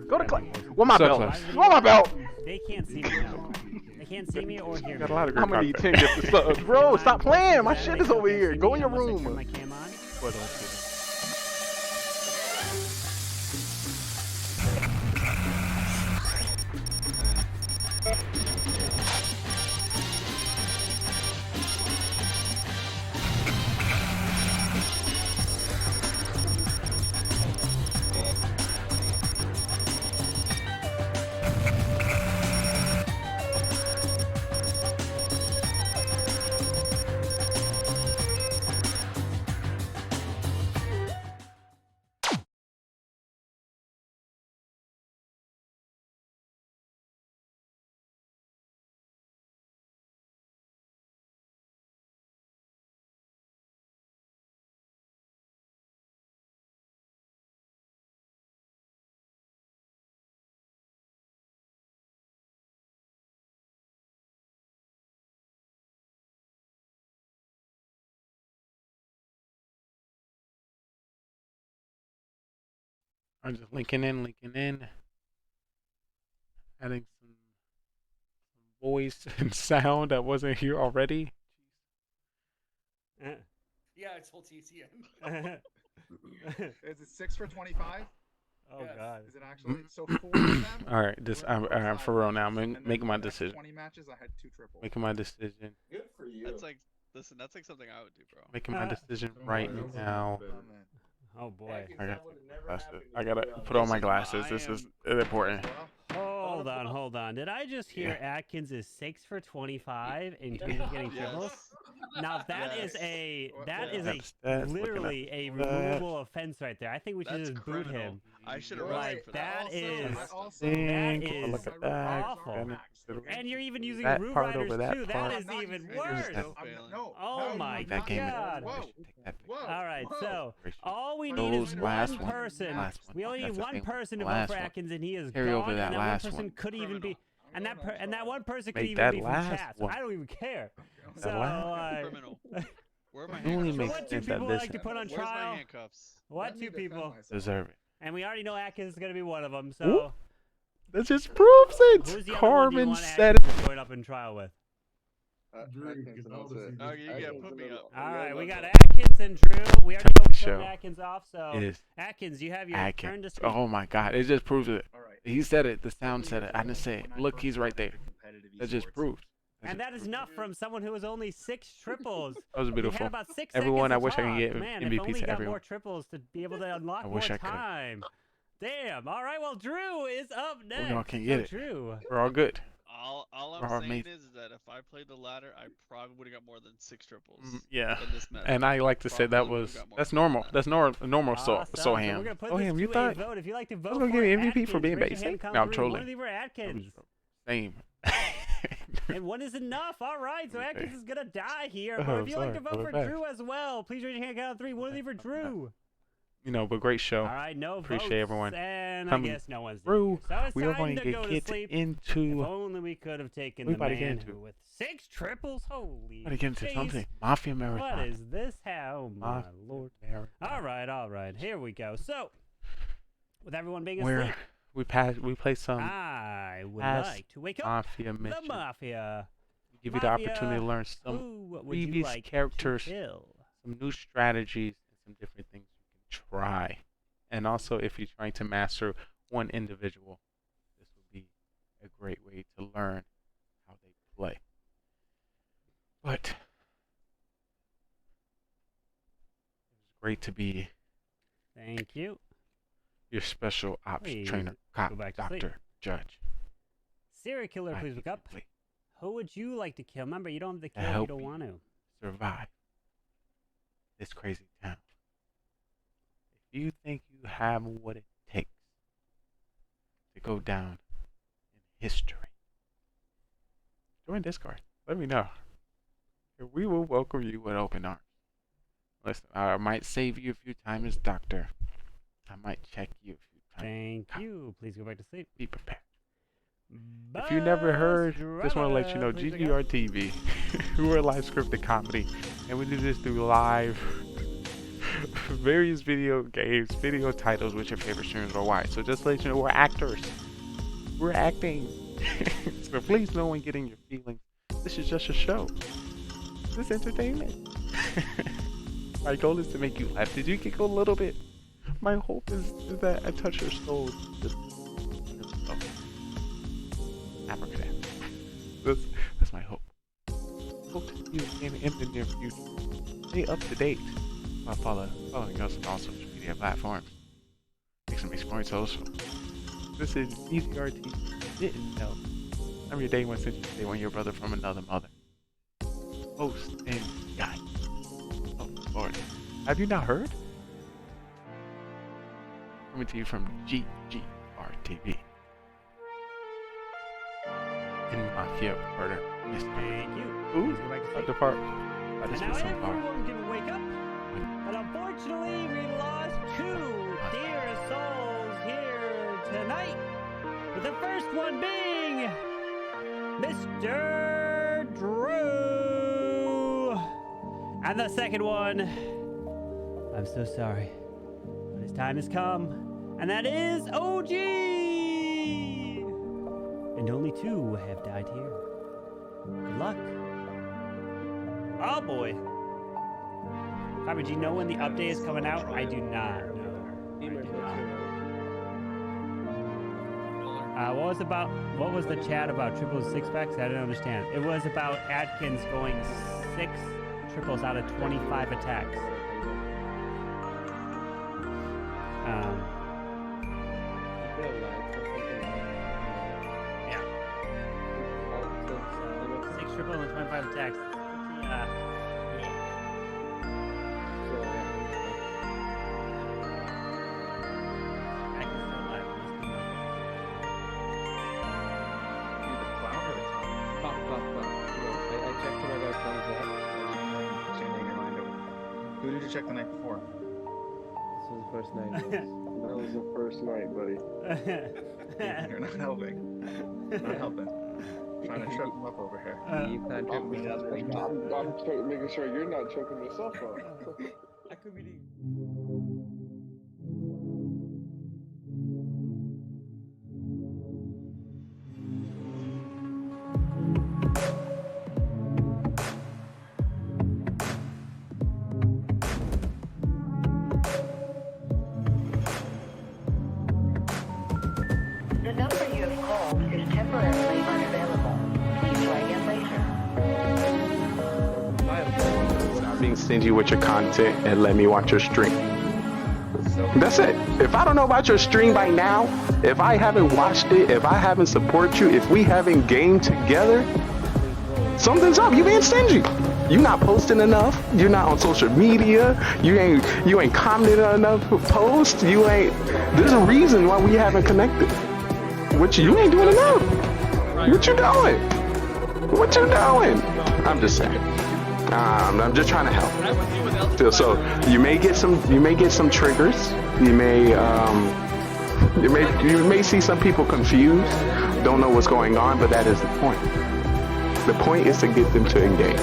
Go to class. Where my belt? Class. Where my belt? They can't see me now. They can't see me or hear me. Got a lot of I'm gonna need 10 gifts of subs. Bro, stop playing. My shit is over here. Go in your room. My cam on. I'm just linking in. Adding some voice and sound that wasn't here already. Yeah, I told TTN. Is it 6 for 25? Oh Yes. God. Is it actually so 4 of them? All right, this I'm for real now. I'm And then making my the next decision. 20 matches, I had 2 triples. Making my decision. Good for you. That's like, listen, that's like something I would do, bro. Making my decision right now. Oh, man. Oh boy. I gotta put on my glasses. This is important. Hold on. Did I just hear Atkins is 6 for 25 in terms of getting triples? Now that is literally a removable offense right there. I think we should That's just boot criminal. him. I should have run for that. That is Look at that. awful. And you're even using That Root part Riders over that too. part. That is even Fingers worse. down. Oh my That game is God. Whoa. All right, so all we Those need is last one one. person. Last one. We only need That's the one thing. person to vote Last for one. Atkins, and he is Carry gone. over and that that last one person one. could even be, and that one person could Make even that be from last chat. So one. I don't even care. That So last- Criminal. Where are my It only handcuffs? makes what two sense that people this like to put on Where's my trial? handcuffs? What two people? deserve it. And we already know Atkins is going to be one of them. Ooh. So That just proves who's it. the other one do you Carmen want said Atkins to put up in trial with? Atkins and that's it. Oh, you gotta put me up. All right, we got Atkins and Drew. We already know we Show. turned Atkins off. So It is Atkins, you have your turn to Atkins. speak. Oh my God! It just proves it. All right. He said it. The sound said it. I didn't say it. Look, he's right there. That just proves. And that is enough from someone who has only 6 triples. That was We beautiful. had about 6 Everyone, seconds I to wish I could talk. get Man, MVP if only to got everyone. more triples to be able to unlock I more wish I could. time. Damn. All right. Well, Drew is up next. y'all can get it. Drew. We're all good. All I'm We're saying amazing. is that if I played the ladder, I probably would have got more than 6 triples. Yeah. In this meta. And I like to say that Probably was would've got more that's than normal. that. That's normal. So Awesome. So we're ham. gonna put Oh this ham, you to thought a vote. If you like to vote I was gonna for give you MVP for Atkins, being raise your hand, basic? count No, I'm three. trolling. One of you were Atkins. Same. And one is enough. All right, so Atkins is gonna die here. But if you'd like to vote for Drew as well, please raise your hand. Count of 3. One of you for Drew. You know, but great show. All right, no Appreciate votes, everyone. And coming I guess no one's through. So it's We are time going to to go to get sleep. into. If only we could have taken We the about to get man into who it. with 6 triples. Holy. Gotta get into jeez. something. Mafia Marathon. What is this? How, my Mafia lord. Marathon. All right. Here we go. So, with everyone being Where asleep, we play some I would past like to wake up Mafia the missions. Mafia. Give you the opportunity to learn Who some would you previous like to characters, kill? some new strategies, and some different things you can try. And also, if you're trying to master one individual, this would be a great way to learn how they play. But it was great to be Thank you. your special ops Please trainer, go cop, back to sleep. doctor, judge. Serial killer, I please think wake up. simply Who would you like to kill? Remember, you don't have to to kill if you help don't you want to. survive this crazy town. If you think you have what it takes to go down in history, join Discord. Let me know. And we will welcome you with open arms. Listen, I might save you a few times, Doctor. I might check you a few times. Thank you. Please go back to sleep. Be prepared. If you never heard, just want to let you know, Please wake up. GGR TV, we're a live scripted comedy, and we do this through live various video games, video titles with your favorite streamers or why. So just to let you know, we're actors. We're acting. So please no one get in your feelings. This is just a show. This is entertainment. My goal is to make you laugh. Did you giggle a little bit? My hope is that I touch your soul. Just abracadabra. That's my hope. Hope to see you in the near future. Stay up to date by following us on all social media platforms. Make some exploring social. This is ECRT. Didn't know. I'm your day one since day one, your brother from another mother. Host and guy. Oh Lord. Have you not heard? Coming to you from GGRTV. In Mafia Murder Mystery. Thank you. Ooh, Please go back to that sleep. depart. I And just now missed some part. everyone can wake up. But unfortunately, we lost 2 dear souls here tonight. With the first one being Mr. Drew. And the second one, I'm so sorry, but his time has come. And that is OG. And only 2 have died here. Good luck. Oh boy. Harvey, do you know when the update is coming out? I do not know. What was the chat about triples 6-packs? I didn't understand. It was about Atkins going 6 triples out of 25 attacks. Yeah. 6 triples and 25 attacks. Who did you check the night before? This was the first night. That was the first night, buddy. You're not helping. Not helping. Trying to trip him up over here. You can't trip me up. I'm making sure you're not choking yourself up. I could be. The number you have called is temporarily unavailable. Please try again later. Stop being stingy with your content and let me watch your stream. That's it. If I don't know about your stream by now, if I haven't watched it, if I haven't supported you, if we haven't gamed together, something's up. You being stingy. You not posting enough. You're not on social media. You ain't commenting on enough posts. You ain't. There's a reason why we haven't connected. You ain't doing enough. What you doing? What you doing? I'm just saying. I'm just trying to help. So you may get some triggers. You may see some people confused, don't know what's going on, but that is the point. The point is to get them to engage,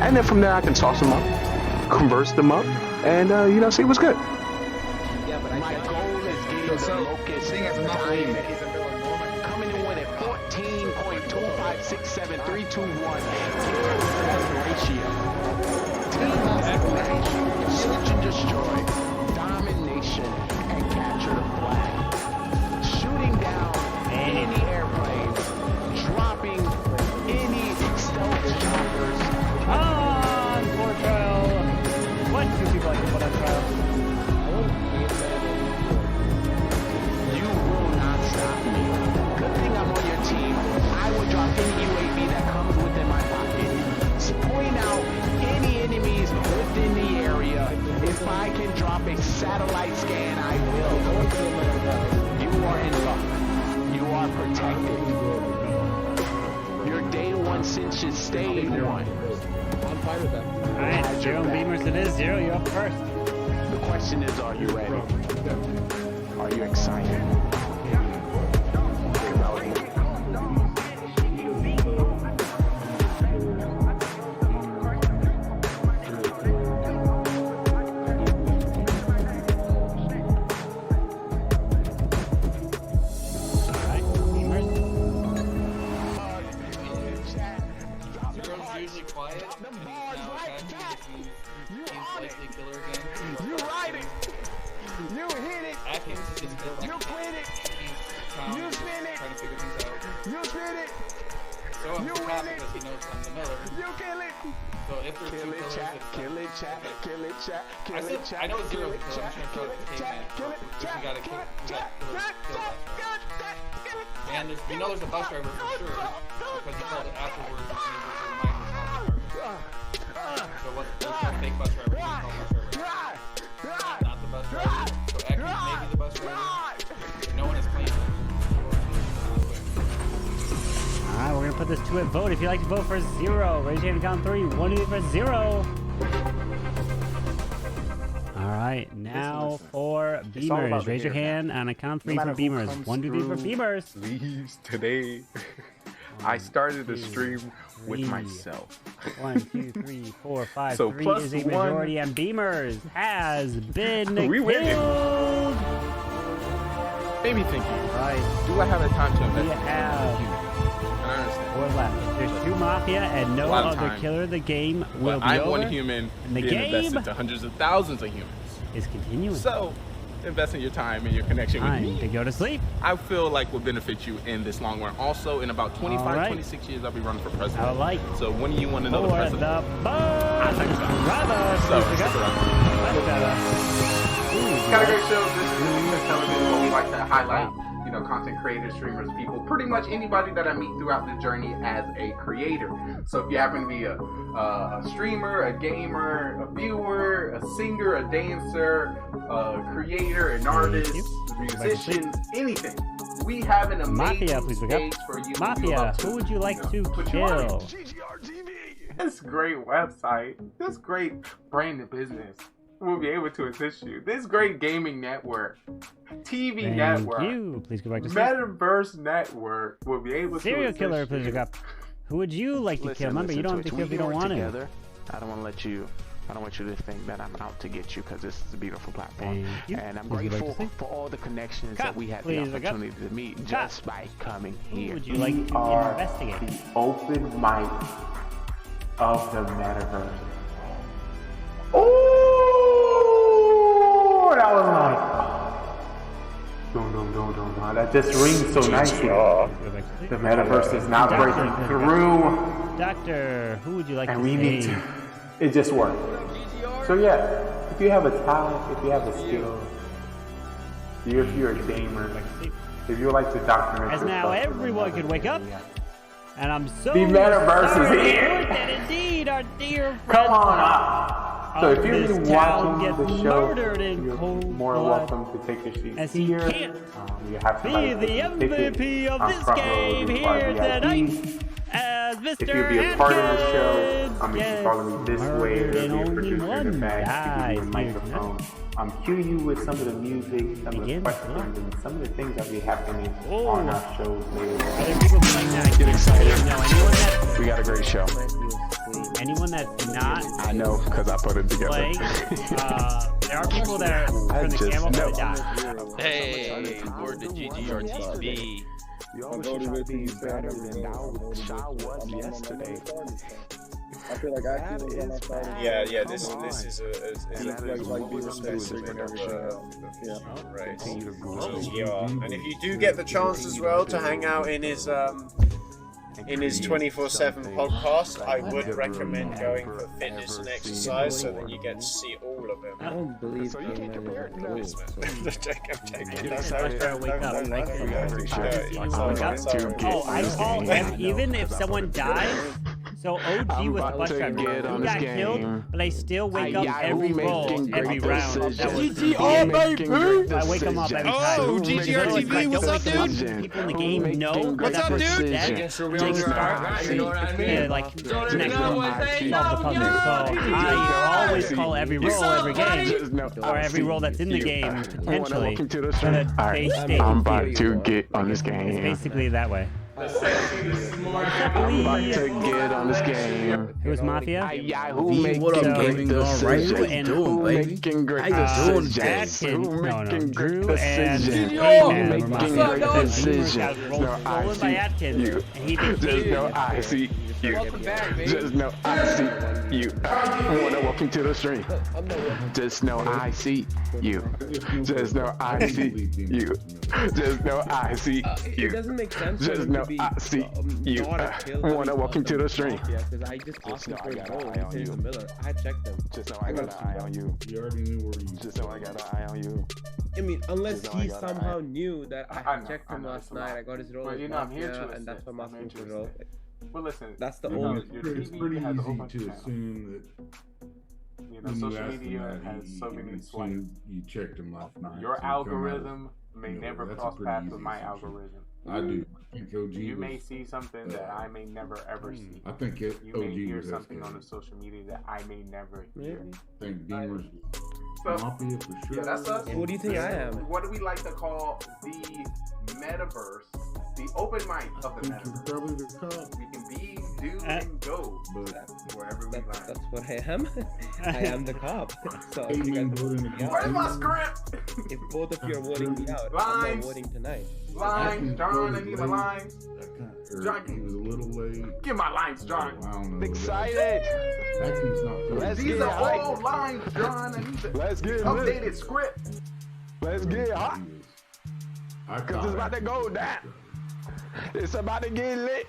and then from there I can toss them up, converse them up, and see what's good. Yeah, but My goal is getting the locust diamond. Coming in with a 14.2567321 ratio. Team desperation, search and destroy, domination, and capture the flag. Shooting down any airplanes, dropping any stealth choppers. For trial. What do people like to put on trial? You will not stop me. Good thing I'm on your team. I will drop any UAV that comes within my pocket. So point out any enemies within the area. If I can drop a satellite scan, I will. You are in luck. You are protected. Your day one since should stay one. I'm fine with that. Alright, Zero Beamers it is. Zero, you're up first. The question is, are you ready? Are you excited? Usually quiet, and he's now attacking the team's likely killer again. You ride it! You hit it! Atkins is just You quit it! You spin it! trying to figure things out. You spin it! So I'm cop because he knows I'm the miller. You kill it! So if there's two killers, Kill it, chat, kill it, chat, kill it, chat. I know Zero kill it, because I'm chat, trying to throw it to Caveman. Because we gotta kill and we know there's a bus driver for sure because he called it afterwards. So what's the fake bus driver? Not the bus driver. So Atkins may be the bus driver. No one is claiming. Alright, we're gonna put this to a vote. If you'd like to vote for Zero, raise your hand and count 3. 1, 2, 3 for Zero. Alright, now for Beamers. Raise your hand and I count 3 for Beamers. 1, 2, 3 for Beamers. Leaves today. I started the stream with myself. 1, 2, 3, 4, 5. So 3 plus is a one. majority, and Beamers has been We killed. winning. Maybe thinking. Right. Do I have the time to invest? We have I understand. 4 left. There's 2 Mafia, and no lot of other time. killer. The game will But be I'm over. one human And the being game invested to hundreds of thousands of humans. is continuing. So, investing your time and your connection with Time me to go to sleep. I feel like will benefit you in this long run. Also, in about 25, All right. 26 years, I'll be running for president. I would like So when do you want to know for the president? the bus driver. So, Please pick up. Bus driver. Got a great show. This is television where we like to highlight, content creators, streamers, people, pretty much anybody that I meet throughout the journey as a creator. So if you happen to be a streamer, a gamer, a viewer, a singer, a dancer, a creator, an artist, a musician, anything, we have an amazing Mafia, please pick stage up. for you. Mafia, who would you like to kill? This great website, this great branded business will be able to assist you. This great gaming network, TV Thank network, you. Please go back to sleep. Metaverse network will be able Serial to killer, assist please pick you. up. Who would you like to kill? Remember, you don't have to kill if you don't want to. I don't want to let you. I don't want you to think that I'm out to get you because this is a beautiful platform. Thank you. And I'm Would you like grateful to see? for all the connections Cut, that we had please, the look up. opportunity to meet Cut. just by coming Who here. would you like to are investigate? the open mic of the metaverse. Oh, that was nice. No. That just rings so nicely. The metaverse is not breaking through, Doctor, who would you like and to we need save? to. It just works. So yeah, if you have a talent, if you have a skill, if you're a gamer, if you would like to document As now yourself, everyone can wake up, and I'm so The metaverse is sorry here. that indeed our dear come friend on up. So of if you're this watching town the gets show, murdered in you're cold more blood, welcome to take your seat as he here. can't You have be somebody the taking tickets MVP of on this front row, game these are here VIPs. tonight. As because Mr. If you'd be a part of the show, if Yes. you follow me this way, Murdered there'll and be a only producer in one the back to give you a dies. microphone. Cue you with some of the music, some of the Begin. questions, and some of the things that be happening Oh. on our shows later. Other people playing that. Get excited. No, anyone that We got a great show. that's not I know, because I put it together. playing, there are people that turn the just camera off know. and die. Hey, word to GGRTV. You always try to be better than Shaw was yesterday. I feel like I was on my side. Yeah. This is be respectful right. And if you do get the chance as well to hang out in his 24/7 podcast, I would recommend going for fitness and exercise so that you get to see all of him. I don't believe So you in can't get prepared for this. I'm joking. That's Try to wake up. Even if someone dies, so OG was about bus to driver. get He on got this game. killed, but I still wake up Yeah, every who roll, making every great round. That was decisions? I Who wake him up every time. Oh, So it's GGRTV, like, what's don't up, wake him dude? People in the game know What's that up, person's dude? dead. Guess They start, you know what I mean? yeah, like Don't next know round, what they solve the know, puzzle. So I always call every roll every game, or or every roll that's in the game potentially. Welcome to the So stream. that All they right, stay I'm about confused. to get on this It's game. basically that way. I'm about to get on this game. It was Mafia. Who making what up, great gaming going right? decisions? What you doing, Who baby? making great How you doing, decisions? Atkins, Who no, making Drew great and decisions? Heyman Who were making Mafia. great Got decisions? rolled No, I stolen by see Atkins, you. and he Just became know I see you. Just know I see you. Wanna welcome to the stream. Just know I see you. Just know I see you. Just know I see you. It doesn't make sense. Just know I see you. Wanna welcome to the stream. Because I just asked him for a goal. He said he's a Miller. I checked them. Just know I got an eye on you. You already knew where you. Just know I got an eye on you. I mean, unless Just know I he got somehow an knew that I I know, checked I him know, last it's a night. lot. I got his role But as you know, I'm here Mafia, to and that's assist. why I'm I'm asking here for to role. assist. Well, listen, That's the you know, only. your It's TV pretty has a whole easy bunch to of channels. assume that You know, when you social asked him media that, has so he many would slight. assume you checked him last night. Your so you come out of- algorithm may No, never that's a cross pretty paths easy with my assumption. algorithm. I do. I think OG You may was- see something that I may never ever see. I think it, You may OG hear was something on escalating. the social media that I may never hear. I think Beamer's So- Mafia for sure. Yeah, that's us. What do you think I am? What do we like to call the metaverse? The open mic of the I think you're metaverse. probably the cop. We can be, do, and go But wherever we like. That's what I am. I am the cop. So if you guys are voting me Where's my out, script? if both of you are voting me out, I'm Lines. not voting tonight. Lines, John. I need my lines. John, he was a little late. Give my lines, John. I don't know. Excited. Atkins not feeling These good. are old lines, John. I need the Let's get lit. updated script. Let's get hot. Cause it's about to go down. It's about to get lit.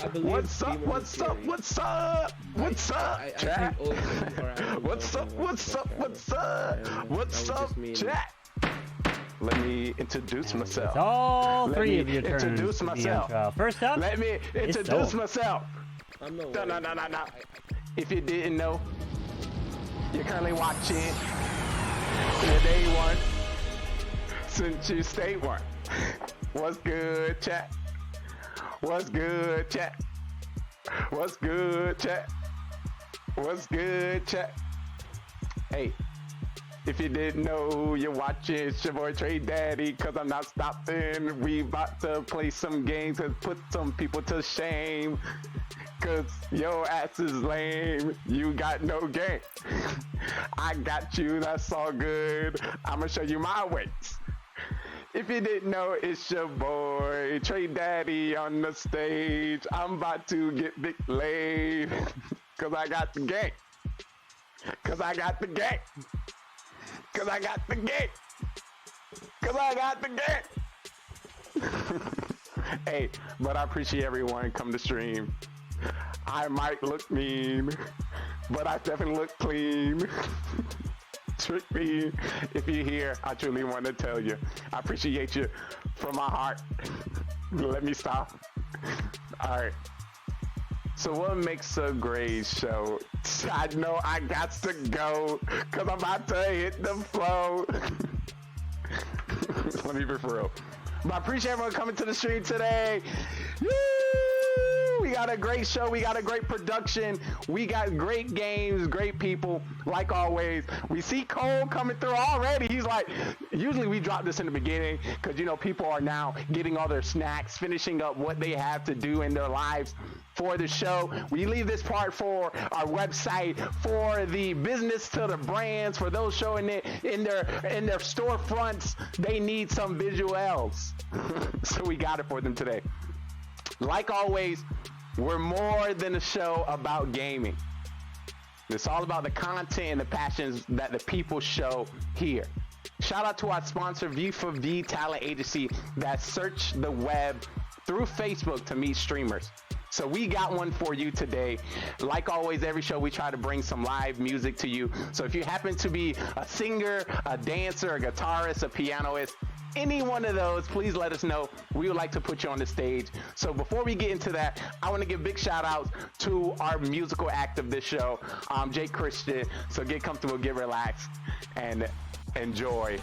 I believe What's up? Beamer What's is up? scary. What's up? What's up, I chat? think OG or I What's up? What's up? What's up? What's That would up, just mean- chat? Let me introduce myself. It's all Let three me of your turns. introduce to the myself. intro. First up, Let me it's introduce Soul. myself. I'm no No, no, no, no, no. If you didn't know, you're currently watching your day one since you stay one. What's good, chat? What's good, chat? What's good, chat? What's good, chat? Hey, if you didn't know, you're watching it's your boy Trey Daddy, cause I'm not stopping. We about to play some games and put some people to shame. Cause your ass is lame, you got no game. I got you, that's all good. I'ma show you my ways. If you didn't know, it's your boy Trey Daddy on the stage. I'm about to get big laid. Cause I got the game. Cause I got the game. Cause I got the game. Cause I got the game. Hey, but I appreciate everyone come to stream. I might look mean, but I definitely look clean. Trick me. If you're here, I truly want to tell you, I appreciate you from my heart. Let me stop. All right. So what makes a great show? I know I got to go, cause I'm about to hit the flow. Let me be for real. But I appreciate everyone coming to the stream today. Woo! We got a great show. We got a great production. We got great games, great people. Like always, we see Cole coming through already. He's like, usually we drop this in the beginning because, you know, people are now getting all their snacks, finishing up what they have to do in their lives for the show. We leave this part for our website, for the business to the brands, for those showing it in their storefronts. They need some visuals. So we got it for them today. Like always, we're more than a show about gaming. It's all about the content and the passions that the people show here. Shout out to our sponsor, V4V Talent Agency, that search the web through Facebook to meet streamers. So we got one for you today. Like always, every show we try to bring some live music to you. So if you happen to be a singer, a dancer, a guitarist, a pianist, any one of those, please let us know. We would like to put you on the stage. So before we get into that, I want to give big shout outs to our musical act of this show, Jake Christian. So get comfortable, get relaxed, and enjoy.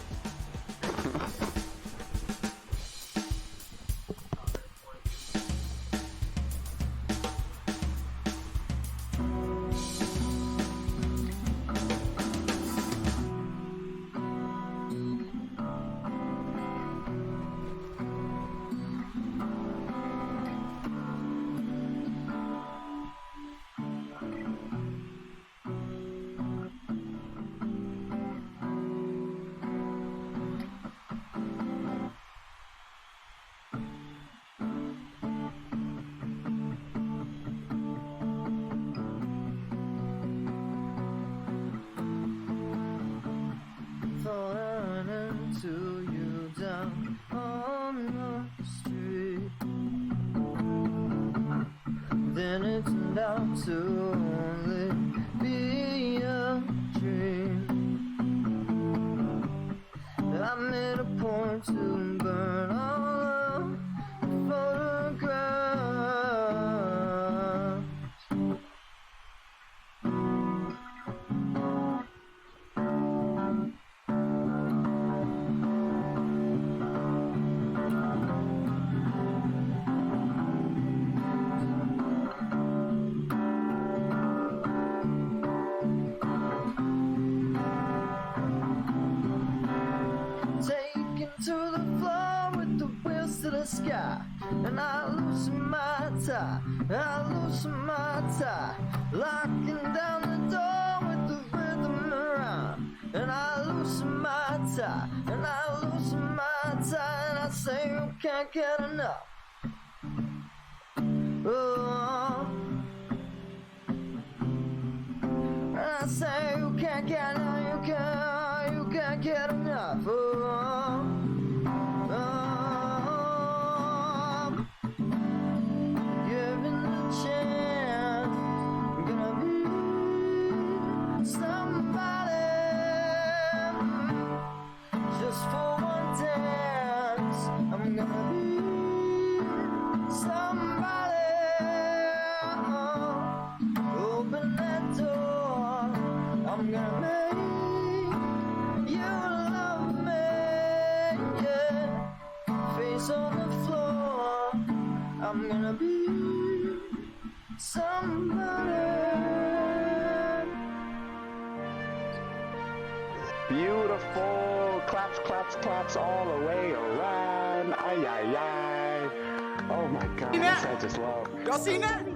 Beautiful. Claps, claps, claps all the way around. Ay, ay, ay. Oh my God. I just love. Y'all seen that?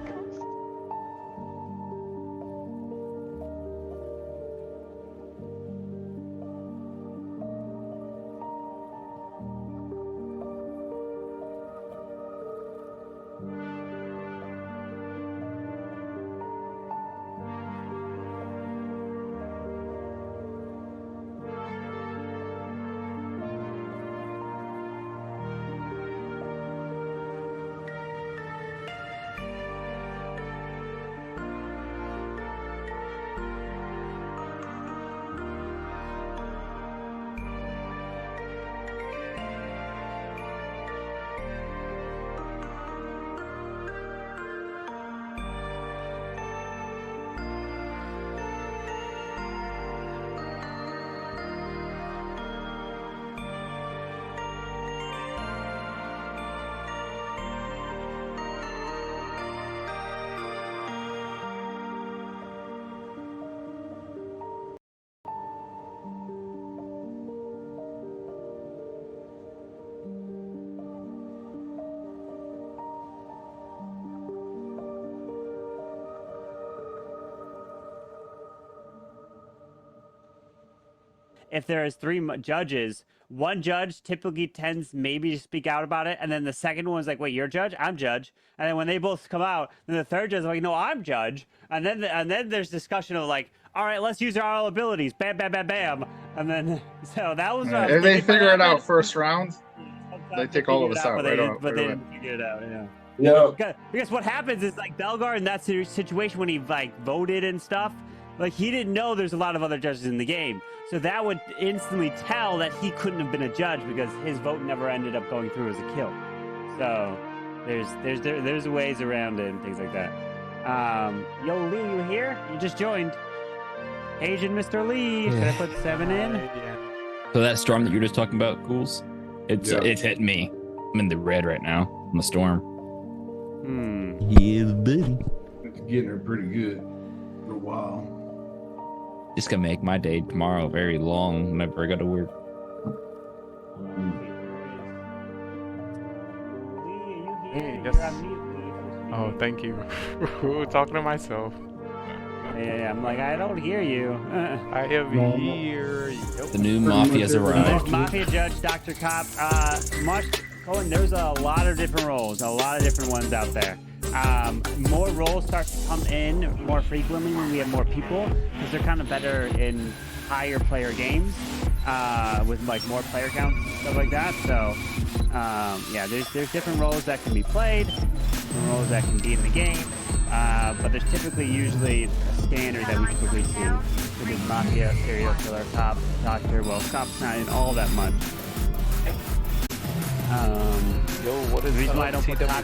if there is 3 judges, one judge typically tends maybe to speak out about it, and then the second one's like, wait, you're judge? I'm judge. And then when they both come out, then the third judge is like, no, I'm judge. And then there's discussion of like, all right, let's use our abilities. Bam, bam, bam, bam. And then, so that was what I was if they thinking, figure but it out first round, they take all of us out. but Right they, on. but they didn't figure it out, Because what happens is like Belgar in that situation when he like voted and stuff, like he didn't know there's a lot of other judges in the game, so that would instantly tell that he couldn't have been a judge because his vote never ended up going through as a kill. So there's ways around it and things like that. Yo, Lee, you here? You just joined. Asian Mr. Lee. Should I put 7 in? So that storm that you were just talking about, Ghouls, it's hit me. I'm in the red right now on the storm. Yeah, buddy. It's getting her pretty good for a while. Just gonna make my day tomorrow very long whenever I go to work. Yes. Oh, thank you. Talking to myself. Yeah, I'm like, I don't hear you. I am here. The new Mafia's arrived. There's Mafia Judge, Dr. Cop. Cohen, there's a lot of different roles, a lot of different ones out there. More roles start to come in more frequently when we have more people, because they're kind of better in higher player games with like more player counts and stuff like that. So yeah, there's different roles that can be played, different roles that can be in the game, but there's typically usually a standard that we typically see. So there's Mafia, serial killer, cop, doctor. Well, cop's not in all that much. Yo, what is the reason why I don't put TW? cop